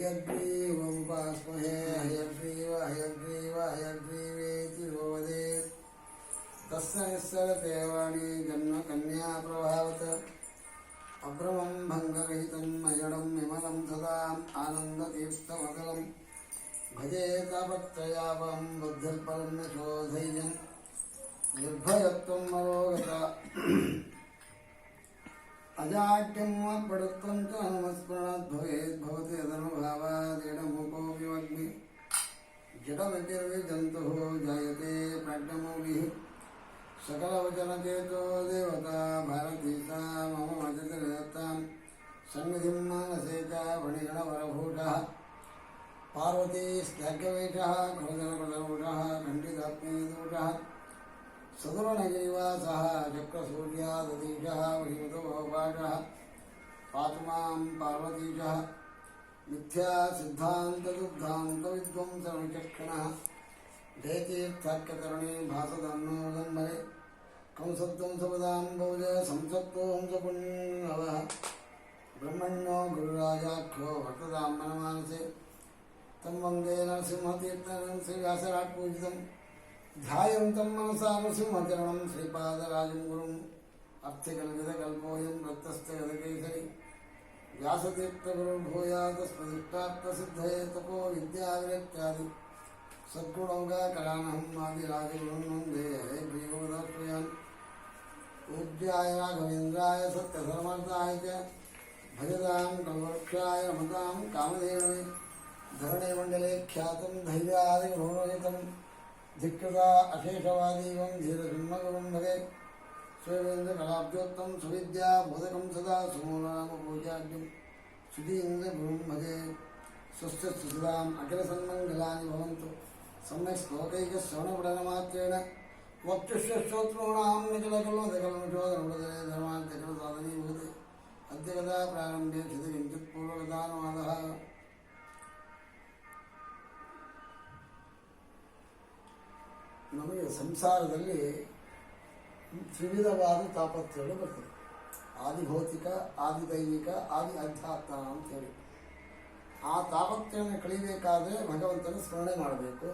हयग्रीवमुपास्महे हयग्रीवेति यो वदेत् तस्य निस्सरते वाणी जन्मकन्या प्रभावत् अभ्रमं भङ्गरहितं अजडं विमलं सदाम् आनन्दतीर्थमतलं भजे तापत्रयापहं बुद्धिर्परं न शोधैर्यं निर्भयत्वं मरोगता अजाड्यं पडुत्वं च हनुमत्स्मरणात् भवेत् भवति यदनुभावादेडमुपोऽप्यग्नि जडविर्विजन्तुः जायते प्राज्ञमौलिः सकलवचनचेतो देवता भारती सा मम वचतिर्दत्तां सन्निधिं मानसे च फणिगणवरभूषः पार्वतीस्त्याज्ञवेषः क्रोधनकुलरूढः खण्डितात्मीयदूषः सदुरणगिरिवासः चक्रसूर्यादतीशः वहिमतोपाशः पातु मां पार्वतीशः मिथ्यासिद्धान्तदुग्धान्तविद्वंसविचक्षणः जयतीर्थाख्यतरणे भासदन्नोदन्मरे कंसध्वंसपदाम्बोज संसत्तो हंसपुण्यवः ब्रह्मण्यो गुरुराजाख्यो वर्ततां मनमानसे तं वन्दे नरसिंहतीर्थं श्रीव्यासराट् पूजितम् ध्यायन्तं मनसा नृसिंहचरणं श्रीपादराजं गुरुम् अर्थिकल्पितकल्पोऽयं रक्तस्थगतकेसरी व्यासतीर्थगुरुर्भूयादस्मदिष्टार्थसिद्धये तपो विद्याविरक्त्यादि सद्गुणौघकलानहं आदिराजगुरुं वन्दे हयग्रीवोदर्शयान् पूज्याय राघवेन्द्राय सत्यधर्मार्थाय च भजतां कल्पवृक्षाय रमतां कामधेनवे धरणिमण्डले ख्यातं धैर्यादिगुणोरहितं धिक्कृता अशेषवादीवं धीरसिंहगुरुं भजे स्वेन्द्रकलाब्जोत्तं सुविद्या बोधकं सदा सुमूलनामपूजाढ्यं सुधीन्द्रगुरुं भजे स्वस्तिस्सुधाम् अखिलसन्मङ्गलानि भवन्तु सम्यक् श्लोकैकश्रवणपठनमात्रेण वक्षुश्रोतॄणां निखिलकल्मषोदनमुदे धर्मान्तकलसाधनीभूते अद्य कदा प्रारम्भे क्षितिकिञ्चित् पूर्वकथानुवादः ನಮಗೆ ಸಂಸಾರದಲ್ಲಿ ತ್ರಿವಿಧವಾದ ತಾಪತ್ರಗಳು ಬರ್ತದೆ. ಆದಿಭೌತಿಕ, ಆದಿದೈವಿಕ, ಆದಿ ಅಧ್ಯಾತ್ಮ ಅಂತೇಳಿ. ಆ ತಾಪತ್ರಯನ್ನು ಕಳಿಬೇಕಾದ್ರೆ ಭಗವಂತನ ಸ್ಮರಣೆ ಮಾಡಬೇಕು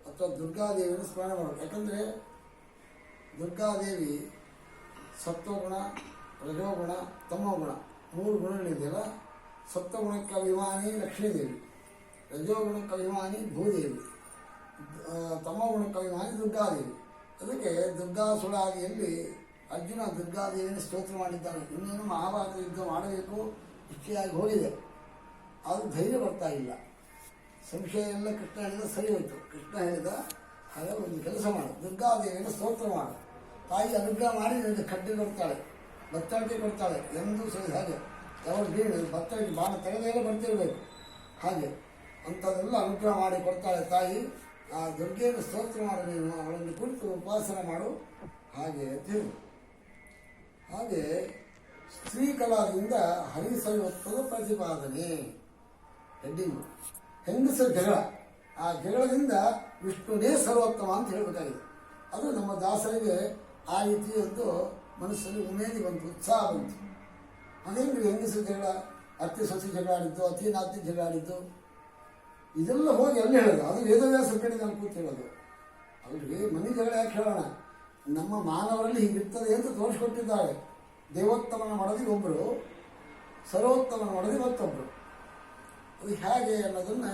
ಅಥವಾ ದುರ್ಗಾದೇವಿಯನ್ನು ಸ್ಮರಣೆ ಮಾಡಬೇಕು. ಯಾಕಂದರೆ ದುರ್ಗಾದೇವಿ ಸತ್ವಗುಣ, ರಜೋಗುಣ, ತಮೋಗುಣ ಮೂರು ಗುಣಗಳಿದೆಯಲ್ಲ. ಸತ್ವಗುಣಕ್ಕೆ ಅಭಿಮಾನಿ ಲಕ್ಷ್ಮೀದೇವಿ, ರಜೋಗುಣಕ್ಕೆ ಅಭಿಮಾನಿ ಭೂದೇವಿ, ತಮೋಗುಣಕ್ಕೆ ಅಭಿಮಾನಿ ದುರ್ಗಾದೇವಿ. ಅದಕ್ಕೆ ದುರ್ಗಾಸುಳಾದಿಯಲ್ಲಿ ಅರ್ಜುನ ದುರ್ಗಾದೇವಿಯನ್ನು ಸ್ತೋತ್ರ ಮಾಡಿದ್ದಾನೆ. ಇನ್ನೇನು ಮಹಾಭಾರತ ಯುದ್ಧ ಮಾಡಬೇಕು ಇಚ್ಛೆಯಾಗಿ ಹೋಗಿದೆ, ಅದು ಧೈರ್ಯ ಬರ್ತಾ ಇಲ್ಲ. ಸಂಶಯ ಎಲ್ಲ ಕೃಷ್ಣ ಹೇಳಿದ ಸರಿ ಹೋಯಿತು. ಕೃಷ್ಣ ಹೇಳಿದ ಹಾಗೆ ಒಂದು ಕೆಲಸ ಮಾಡು, ದುರ್ಗಾದೇವಿಯನ್ನು ಸ್ತೋತ್ರ ಮಾಡು. ತಾಯಿ ಅನುಗ್ರಹ ಮಾಡಿ ನಿನಗೆ ಕಡ್ಡಿ ಕೊಡ್ತಾಳೆ, ಬತ್ತಳಿಕೆ ಕೊಡ್ತಾಳೆ. ಎಂದು ಸರಿ ಹಾಗೆ ಯಾವಾಗ ಬೀಳು ಬತ್ತಳಿಕೆ ಬಾಣ ತೆಗೆದೇಲೆ ಬರ್ತಿರಬೇಕು. ಹಾಗೆ ಅಂಥದ್ದೆಲ್ಲ ಅನುಗ್ರಹ ಮಾಡಿ ಕೊಡ್ತಾಳೆ ತಾಯಿ. ಆ ದುರ್ಗೆಯನ್ನು ಸ್ತೋತ್ರ ಮಾಡು, ನೀನು ಅವಳನ್ನು ಕುರಿತು ಉಪಾಸನೆ ಮಾಡು ಹಾಗೆ ತಿರು. ಹಾಗೆ ಸ್ತ್ರೀ ಕಲಾದಿಂದ ಹರಿಸೈವತ್ವದ ಪ್ರತಿಪಾದನೆ ಹೆಡ್ಡಿಂಗು. ಹೆಂಗಸರ ಜಗಳ, ಆ ಜಗಳದಿಂದ ವಿಷ್ಣುನೇ ಸರ್ವೋತ್ತಮ ಅಂತ ಹೇಳಬೇಕಾಗಿದೆ. ಅದು ನಮ್ಮ ದಾಸರಿಗೆ ಆ ರೀತಿಯದ್ದು ಮನಸ್ಸಲ್ಲಿ ಉಮೇದಿ ಬಂತು, ಉತ್ಸಾಹ ಬಂತು. ಅದೇನು ಹೆಂಗಸರ ಜಗಳ, ಅತ್ತೆ ಸೊಸೆ ಜಗಳಾಡಿದ್ದು, ಅತಿನಾತಿ ಜಗಳಾಡಿದ್ದು, ಇದೆಲ್ಲ ಹೋಗಿ ಎಲ್ಲಿ ಹೇಳೋದು? ಅದು ವೇದವ್ಯಾಸ ಕಡೆ ನಾನು ಕೂತು ಹೇಳೋದು. ಅವ್ರಿಗೆ ಮನೆ ಜಗಳ ಯಾಕೆ ಹೇಳೋಣ? ನಮ್ಮ ಮಾನವರಲ್ಲಿ ಹೀಗಿರ್ತದೆ ಅಂತ ತೋರಿಸ್ಕೊಟ್ಟಿದ್ದಾರೆ. ದೇವೋತ್ತಮನ ಮಡದಿ ಒಬ್ಬರು, ಸರ್ವೋತ್ತಮನ ಮಡದಿ ಮತ್ತೊಬ್ಬರು. ಅದು ಹೇಗೆ ಅನ್ನೋದನ್ನು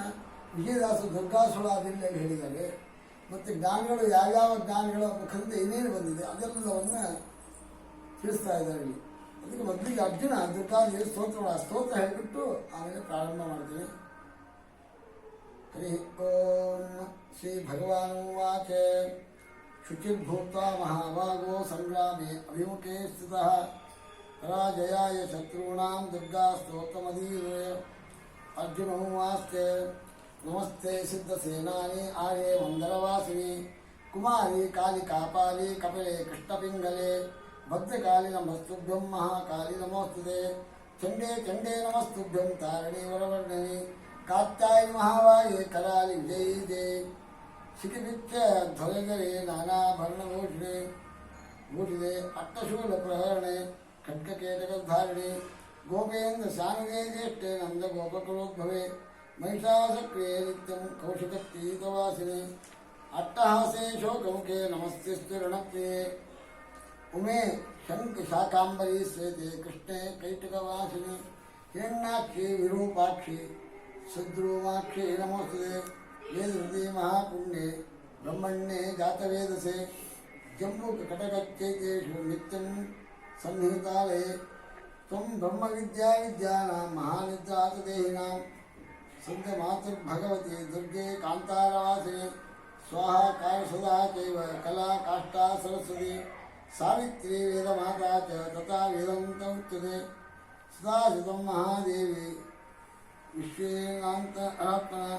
ವಿಜಯದಾಸ ದುರ್ಗಾಸುಳಾದಿಯಲ್ಲಿ ಹೇಳಿದ್ದಾರೆ. ಮತ್ತು ಜ್ಞಾನಿಗಳು ಯಾವ್ಯಾವ ಜ್ಞಾನಿಗಳ ಮುಖದಿಂದ ಏನೇನು ಬಂದಿದೆ ಅದೆಲ್ಲವನ್ನು ತಿಳಿಸ್ತಾ ಇದ್ದಾರೆ ಇಲ್ಲಿ. ಅದಕ್ಕೆ ಮೊದಲಿಗೆ ಅರ್ಜುನ ದುರ್ಗಾದೇವಿ ಸ್ತೋತ್ರ ಹೇಳಿಬಿಟ್ಟು ಆಮೇಲೆ ಪ್ರಾರಂಭ ಮಾಡ್ತೀನಿ. ಹರಿ ಓಂ ಶ್ರೀ ಭಗವಾನುವಾಚ ಶುಚಿರ್ಭೂತ್ವಾ ಮಹಾಭಾಗೋ ಸಂಗ್ರಾಮೇ ಅಭಿಮುಖೇ ಸ್ಥಿತಃ ಪರಾಜಯಾಯ ಶತ್ರುಣಾಂ ದುರ್ಗಾ ಸ್ತೋತ್ರಮದೀರ್ಯ. ಅರ್ಜುನೋವಾಸ್ತೆ ನಮಸ್ತೆ ಸಿದ್ಧಸೇನಾನಿ ಆರ್ಯೇ ಮಂದರವಾಸಿನಿ ಕುಮಾರಿ ಕಾಲಿಕಾಪಾಲಿ ಕಪಿಲೆ ಕೃಷ್ಣಪಿಂಗಲೆ ಭದ್ರಕಾಲಿ ನಮಸ್ತುಭ್ಯಂ ಮಹಾಕಾಲಿ ನಮೋಸ್ತುತೆ ಚಂಡೇ ಚಂಡೇ ನಮಸ್ತುಭ್ಯಂ ತಾರಣಿ ವರವರ್ಣಿನಿ ಕಾತ್ಯಾಯಿ ಮಹಾವಾಯೇ ಕರಾಲಿ ವಿಜಯಿದೆ ಶಿಖಿಪಿಚ್ಚ ಧ್ವರಗರೆ ನಾನಾಭರಣಭೂಷಣೆ ಭೂಷಿದೆ ಅಟ್ಟಶೂಲ ಪ್ರಹರಣೆ ಖಡ್ಗಕೇಟಕಧಾರಣೆ गोपेन्द्र शानवे ज्येष्ठे नंद गोपकुलोद्भवे महिषासक्रिये नित्यं कौशिकपीतवासिने अट्टहासे शोकमुखे नमस्ते रणप्रिये उमे शंख शाकांबरी श्वेते कृष्णे कैटकवासिने हिरण्याक्षी विरूपाक्षी सद्रूमाक्षी नमोस्तुते वेदहृदे महापुण्ये ब्रह्मण्ये जातवेदसे जम्बूकटकच्चैतेषु नित्यं संहितालये त्वं ब्रह्मविद्याविद्यानां महानिद्रातदेहिनां सिद्धमातुर्भगवती दुर्गे कान्तारवासिने स्वाहा कालसदा चैव कला काष्ठा सरस्वती सावित्री वेदमाता च तथा वेदन्तमुच्यते सदाशिवं महादेवी विश्वेनान्तरात्मना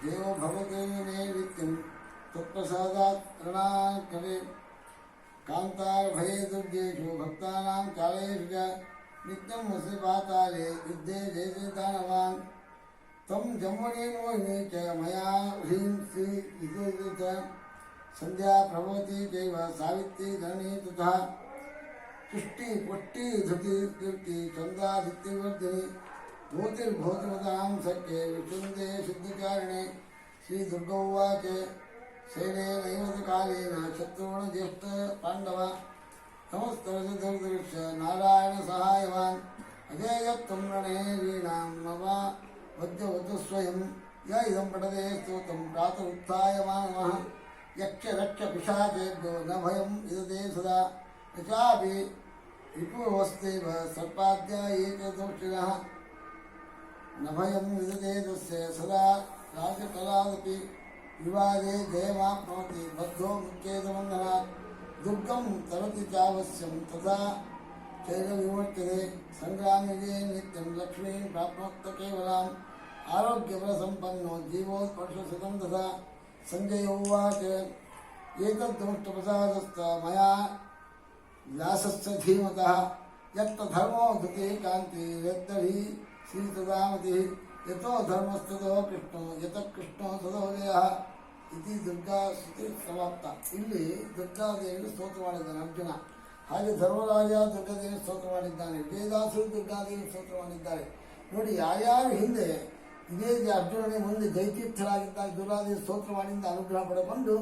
देवो भवते मे नित्यं तत्प्रसादात् ऋणाकरे कान्तारभये दुर्गेषु भक्तानां कालेषु च नित्यं वसति पाताले युद्धे जयते दानवान् तं जम्मने मोहिनी च मया ह्रीं श्री विजयते च संध्या प्रभवती चैव सावित्री धरणी तथा पुष्टि पुष्टि धृति कीर्ति चन्दादित्यवर्धिनी भूतिर्भूतिमतां सख्ये विचुन्दे शुद्धकारिणे श्रीदुर्गौवाच शैलेनैव कालेन शत्रुघ्नज्येष्ठ पाण्डव नमस्तवसदर्दृश्य नारायण सहायवान् अजेयत्वं रणेरीणां मम वद्यवतु स्वयं य इदं पठते स्तोत्रं प्रातरुत्थाय मानवः यक्ष रक्ष पिशाचेभ्यो न भयं विदते सदा न चापि रिपुवस्तेव सर्पाद्या एकदोषिणः न भयं विदते तस्य सदा राजकलादपि विवादे जयमाप्नोति बद्धो मुच्येतबन्धनात् दुर्गं तरति चावश्यं तथा चैलविवर्तते सङ्ग्रामे नित्यं लक्ष्मीं प्राप्नोत्त केवलाम् आरोग्यबलसम्पन्नो जीवोत्कर्षसुतं तथा सञ्जय उवाच एतद्दुष्टप्रसादस्त मया व्यासस्य धीमतः यत्र धर्मो धृते कान्ति यद्धि श्रीतदामतिः यतो धर्मस्ततो कृष्णो यतः कृष्णो तदोदयः इति ದುರ್ಗಾ ಸ್ತುತಿ ಸಮಾಪ್ತ. ಇಲ್ಲಿ ದುರ್ಗಾದೇವಿಯನ್ನು ಸ್ತೋತ್ರ ಮಾಡಿದ್ದಾನೆ ಅರ್ಜುನ. ಹಾಗೆ ಧರ್ಮರಾಜ ದುರ್ಗಾದೇವಿ ಸ್ತೋತ್ರ ಮಾಡಿದ್ದಾನೆ, ವೇದಾಸರು ದುರ್ಗಾದೇವಿ ಸ್ತೋತ್ರ ಮಾಡಿದ್ದಾರೆ. ನೋಡಿ, ಯಾರ್ಯಾರು ಹಿಂದೆ ಇದೇ ಅರ್ಜುನನೇ ಮುಂದೆ ಜೈತೀರ್ಥರಾಗಿದ್ದಾಗ ದುರ್ಗಾದೇವಿ ಸ್ತೋತ್ರ ಮಾಡಿಂದ ಅನುಗ್ರಹ ಪಡೆಕೊಂಡು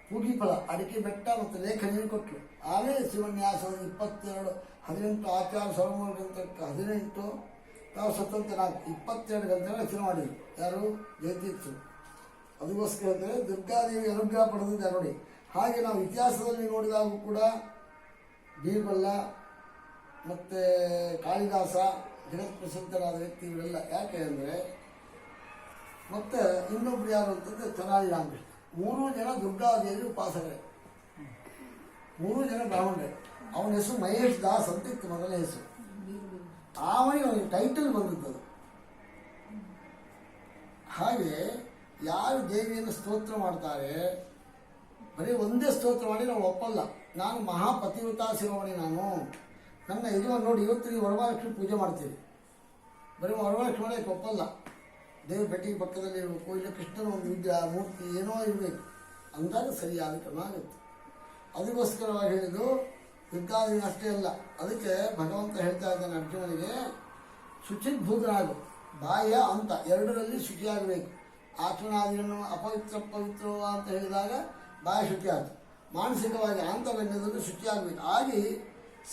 ಪೂಗಿಫಲ ಅಡಿಕೆ ಬೆಟ್ಟ ಮತ್ತು ಲೇಖನಿಯನ್ನು ಕೊಟ್ಟರು. ಆಮೇಲೆ ಶಿವನ್ಯಾಸದ 22 18 ಆಚಾರ 13 ಗಂಟೆಗೆ 18 ನಾವು ಸ್ವತಂತ್ರ 22 ಗಂಟೆ ರಚನೆ ಮಾಡಿದ್ರು. ಯಾರು? ಜೈತೀರ್ಥರು. ಅದಕ್ಕೋಸ್ಕರ ಅಂದರೆ ದುರ್ಗಾದೇವಿ ಅನುಗ್ರಹ ಪಡೆದಿದ್ದಾರೆ ನೋಡಿ. ಹಾಗೆ ನಾವು ಇತಿಹಾಸದಲ್ಲಿ ನೋಡಿದಾಗೂ ಕೂಡ ಬೀರ್ಬಲ್ಲ ಮತ್ತು ಕಾಳಿದಾಸ ಜಗತ್ ಪ್ರಸಿದ್ಧರಾದ ವ್ಯಕ್ತಿಗಳೆಲ್ಲ. ಯಾಕೆ ಅಂದರೆ ಮತ್ತು ಇನ್ನೊಬ್ರು ಯಾರು ಅಂತಂದರೆ ತೆನಾಲಿ ರಾಮಕೃಷ್ಣ. 3 ಜನ ದುರ್ಗಾದೇವಿ ಉಪಾಸಕರೇ, 3 ಜನ ಬ್ರಾಹ್ಮಣರೇ. ಅವನ ಹೆಸರು ಮಹೇಶ್ ದಾಸ್ ಅಂತ ಇತ್ತು ಮೊದಲನೇ ಹೆಸರು. ಅವನಿಗೆ ಟೈಟಲ್ ಬಂದಿದ್ದದು. ಹಾಗೆ ಯಾರು ದೇವಿಯನ್ನು ಸ್ತೋತ್ರ ಮಾಡ್ತಾರೆ, ಬರೀ ಒಂದೇ ಸ್ತೋತ್ರ ಮಾಡಿ ನಾವು ಒಪ್ಪಲ್ಲ. ನಾನು ಮಹಾಪತಿವ್ರತಾ ಶಿರೋಮಣಿ, ನಾನು ನನ್ನ ಯಜಮಾನ ನೋಡಿ, ಇವತ್ತು ನೀವು ವರಮಹಾಲಕ್ಷ್ಮಿ ಪೂಜೆ ಮಾಡ್ತೀವಿ, ಬರೀ ವರಮಹಾಲಕ್ಷ್ಮಿ ಮಾಡೋಕ್ಕೆ ಒಪ್ಪಲ್ಲ. ದೇವ್ರ ಬೆಟ್ಟಿಗೆ ಪಕ್ಕದಲ್ಲಿ ಇರಬೇಕು, ಇಲ್ಲ ಕೃಷ್ಣನ ಒಂದು ವಿಗ್ರಹ ಮೂರ್ತಿ ಏನೋ ಇರಬೇಕು, ಅಂದಾಗ ಸರಿಯಾದ ಕ್ರಮ ಆಗುತ್ತೆ. ಅದಕ್ಕೋಸ್ಕರವಾಗಿ ಹೇಳಿದ್ದು ದುರ್ಗಾದೇವಿ ಅಷ್ಟೇ ಅಲ್ಲ. ಅದಕ್ಕೆ ಭಗವಂತ ಹೇಳ್ತಾ ಇದ್ದಾನೆ ಅರ್ಜುನನಿಗೆ, ಶುಚಿರ್ಭೂತನಾಗು, ಬಾಹ್ಯ ಅಂತ ಎರಡರಲ್ಲಿ ಶುಚಿಯಾಗಬೇಕು. ಆಚರಣಾದಿಗಳನ್ನು ಅಪವಿತ್ರ ಪವಿತ್ರ ಅಂತ ಹೇಳಿದಾಗ ಬಾಹ್ಯ ಶುಚಿ ಆಯಿತು, ಮಾನಸಿಕವಾಗಿ ಆಂತರ್ಯದಲ್ಲಿ ಶುಚಿಯಾಗಬೇಕು. ಆಗಿ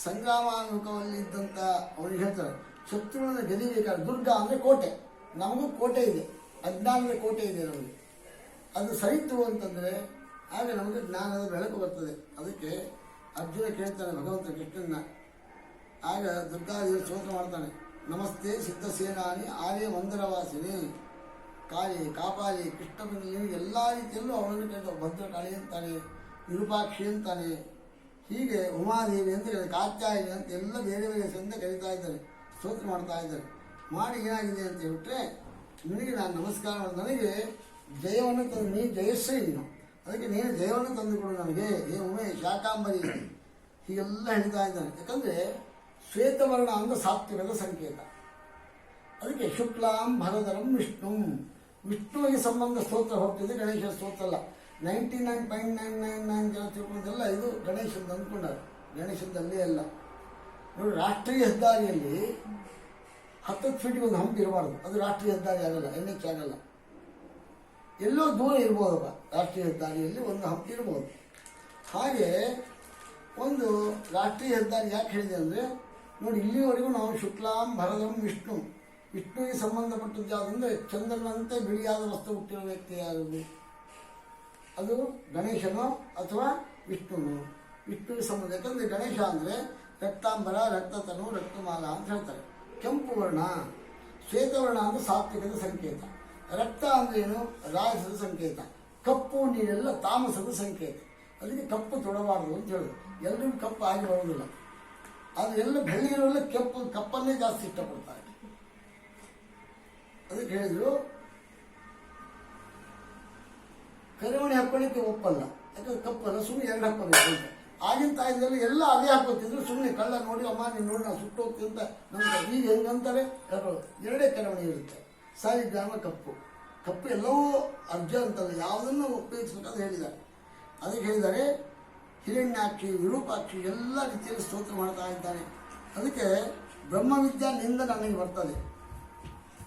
ಸಂಗ್ರಾಮಾನುಕವಲ್ಲಿ ಇದ್ದಂಥ ಅವನಿಗೆ ಹೇಳ್ತಾರೆ, ಶತ್ರುಗಳನ್ನು ಗೆಲ್ಲಬೇಕಾದ್ರೆ ದುರ್ಗಾ ಅಂದರೆ ಕೋಟೆ. ನಮಗೂ ಕೋಟೆ ಇದೆ, ಅಜ್ಞಾನದ ಕೋಟೆ ಇದೆ ನಮಗೆ. ಅದು ಸರಿತು ಅಂತಂದರೆ ಆಗ ನಮಗೆ ಜ್ಞಾನದ ಬೆಳಕು ಬರ್ತದೆ. ಅದಕ್ಕೆ ಅರ್ಜುನ ಕೇಳ್ತಾನೆ ಭಗವಂತ ಕೃಷ್ಣನ. ಆಗ ದುರ್ಗಾದೇವಿ ಸ್ತೋತ್ರ ಮಾಡ್ತಾನೆ, ನಮಸ್ತೆ ಸಿದ್ಧಸೇನಾನಿ ಆರ್ಯ ಮಂದಿರವಾಸಿನಿ ಕಾಳಿ ಕಾಪಾಲಿ ಕೃಷ್ಣನಿಗೆ ಎಲ್ಲ ರೀತಿಯಲ್ಲೂ ಅವಳನ್ನು ಕೇಳ್ತಾನೆ. ಭದ್ರಕಾಳಿ ಅಂತಾನೆ, ವಿರೂಪಾಕ್ಷಿ ಅಂತಾನೆ, ಹೀಗೆ ಉಮಾದೇವಿ ಅಂತ ಹೇಳಿ, ಕಾತ್ಯಾಯಿನಿ ಅಂತ ಎಲ್ಲ ಬೇರೆ ಬೇರೆ ಹೆಸರಿಂದ ಕರೀತಾ ಇದ್ದಾರೆ, ಸ್ತೋತ್ರ ಮಾಡ್ತಾ ಇದ್ದಾರೆ. ಮಾಡಿ ಏನಾಗಿದೆ ಅಂತ ಹೇಳ್ಬಿಟ್ರೆ, ನಿನಗೆ ನಾನು ನಮಸ್ಕಾರ ಮಾಡಿ, ನನಗೆ ಜಯವನ್ನು ತಂದು, ನೀ ಜಯಶ್ರೀ ನೀನು, ಅದಕ್ಕೆ ನೀನು ಜಯವನ್ನು ತಂದುಕೊಡು ನನಗೆ, ಹೇ ಉಮೆ ಶಾಕಾಂಬರಿ, ಹೀಗೆಲ್ಲ ಹೇಳ್ತಾ ಇದ್ದಾನೆ. ಯಾಕಂದರೆ ಶ್ವೇತವರ್ಣ ಅಂದರೆ ಸಾತ್ವಿಕದ ಸಂಕೇತ. ಅದಕ್ಕೆ ಶುಕ್ಲಾಂ ಭರಧರಂ ವಿಷ್ಣು, ವಿಷ್ಣುವಿಗೆ ಸಂಬಂಧ ಸ್ತೋತ್ರ ಹೋಗ್ತಿದೆ, ಗಣೇಶ ಸ್ತೋತ್ರ ಅಲ್ಲ. 99.999 ಜನ ತಿಳ್ಕೊಂಡೆಲ್ಲ ಇದು ಗಣೇಶದ್ದು ಅಂದ್ಕೊಂಡಾರೆ. ಗಣೇಶದ್ದಲ್ಲೇ ಅಲ್ಲ ನೋಡಿ. ರಾಷ್ಟ್ರೀಯ ಹೆದ್ದಾರಿಯಲ್ಲಿ 10 ಫೀಟಿಗೆ ಒಂದು ಹಂಪ್ ಇರಬಾರ್ದು. ಅದು ರಾಷ್ಟ್ರೀಯ ಹೆದ್ದಾರಿ ಆಗಲ್ಲ, NH ಆಗಲ್ಲ. ಎಲ್ಲೋ ದೂರ ಇರ್ಬೋದಪ್ಪ, ರಾಷ್ಟ್ರೀಯ ಹೆದ್ದಾರಿಯಲ್ಲಿ ಒಂದು ಹಂಪ್ ಇರ್ಬೋದು. ಹಾಗೆ ಒಂದು ರಾಷ್ಟ್ರೀಯ ಹೆದ್ದಾರಿ ಯಾಕೆ ಹೇಳಿದೆ ಅಂದರೆ, ನೋಡಿ ಇಲ್ಲಿವರೆಗೂ ನಾವು ಶುಕ್ಲಾಂ ಭರದಂ ವಿಷ್ಣುವಿಗೆ ಸಂಬಂಧಪಟ್ಟದ್ದು ಯಾವುದಂದರೆ ಚಂದ್ರನಂತೆ ಬಿಳಿಯಾದ ವಸ್ತು ಹುಟ್ಟಿರೋ ವ್ಯಕ್ತಿ ಯಾವುದು? ಅದು ಗಣೇಶನೋ ಅಥವಾ ವಿಷ್ಣುನೋ? ವಿಷ್ಣುವಿಗೆ ಸಂಬಂಧ. ಯಾಕಂದರೆ ಗಣೇಶ ಅಂದರೆ ರಕ್ತಾಂಬರ, ರಕ್ತತನು, ರಕ್ತಮಾಲ ಅಂತ ಹೇಳ್ತಾರೆ. ಕೆಂಪು ವರ್ಣ, ಶ್ವೇತವರ್ಣ ಅಂದರೆ ಸಾತ್ವಿಕದ ಸಂಕೇತ. ರಕ್ತ ಅಂದರೆ ಏನು? ರಾಜಸದ ಸಂಕೇತ. ಕಪ್ಪು ನೀರೆಲ್ಲ ತಾಮಸದ ಸಂಕೇತ. ಅದಕ್ಕೆ ಕಪ್ಪು ತೊಡಬಾರ್ದು ಅಂತ ಹೇಳೋದು. ಎಲ್ಲರಿಗೂ ಕಪ್ಪು ಆಗಿ ಬರೋದಿಲ್ಲ. ಅದು ಎಲ್ಲ ಬೆಳ್ಳಿರೋಲ್ಲ ಕಪ್ಪನ್ನೇ ಜಾಸ್ತಿ ಇಷ್ಟಪಡ್ತಾರೆ. ಅದಕ್ಕೆ ಹೇಳಿದ್ರು ಕರಿಮಣಿ ಹಾಕೊಳ್ಳಿಕ್ಕೆ ಒಪ್ಪಲ್ಲ, ಯಾಕಂದ್ರೆ ಕಪ್ಪಲ್ಲ, ಸುಮ್ಮನೆ 2 ಹಾಕೋಬೇಕು ಅಂತ. ಆಗಿನ ತಾಯಿದಲ್ಲಿ ಎಲ್ಲ ಅದೇ ಹಾಕೋತಿದ್ರು. ಸುಮ್ಮನೆ ಕಳ್ಳ ನೋಡಿ ಅಮ್ಮ ನೀನು ನೋಡಿ ನಾವು ಸುಟ್ಟು ಹೋಗ್ತೀವಿ ಅಂತ ನಮ್ಗೆ. ಈಗ ಹೆಂಗಂತಾರೆ, 2 ಕರಿಮಣಿ ಇರುತ್ತೆ. ಸಾಲಿಗ್ರಾಮ ಕಪ್ಪು ಎಲ್ಲವೂ ಅರ್ಜ ಅಂತಲ್ಲ, ಯಾವುದನ್ನು ಉಪಯೋಗಿಸ್ಬೇಕಂತ ಹೇಳಿದ್ದಾರೆ. ಅದಕ್ಕೆ ಹೇಳಿದ್ದಾರೆ ಹಿರಣ್ಯಾಕ್ಷಿ, ವಿರೂಪಾಕ್ಷಿ ಎಲ್ಲ ರೀತಿಯಲ್ಲಿ ಸ್ತೋತ್ರ ಮಾಡ್ತಾ ಇದ್ದಾನೆ. ಅದಕ್ಕೆ ಬ್ರಹ್ಮವಿದ್ಯಾ ನಿಂದ ನನಗೆ ಬರ್ತದೆ.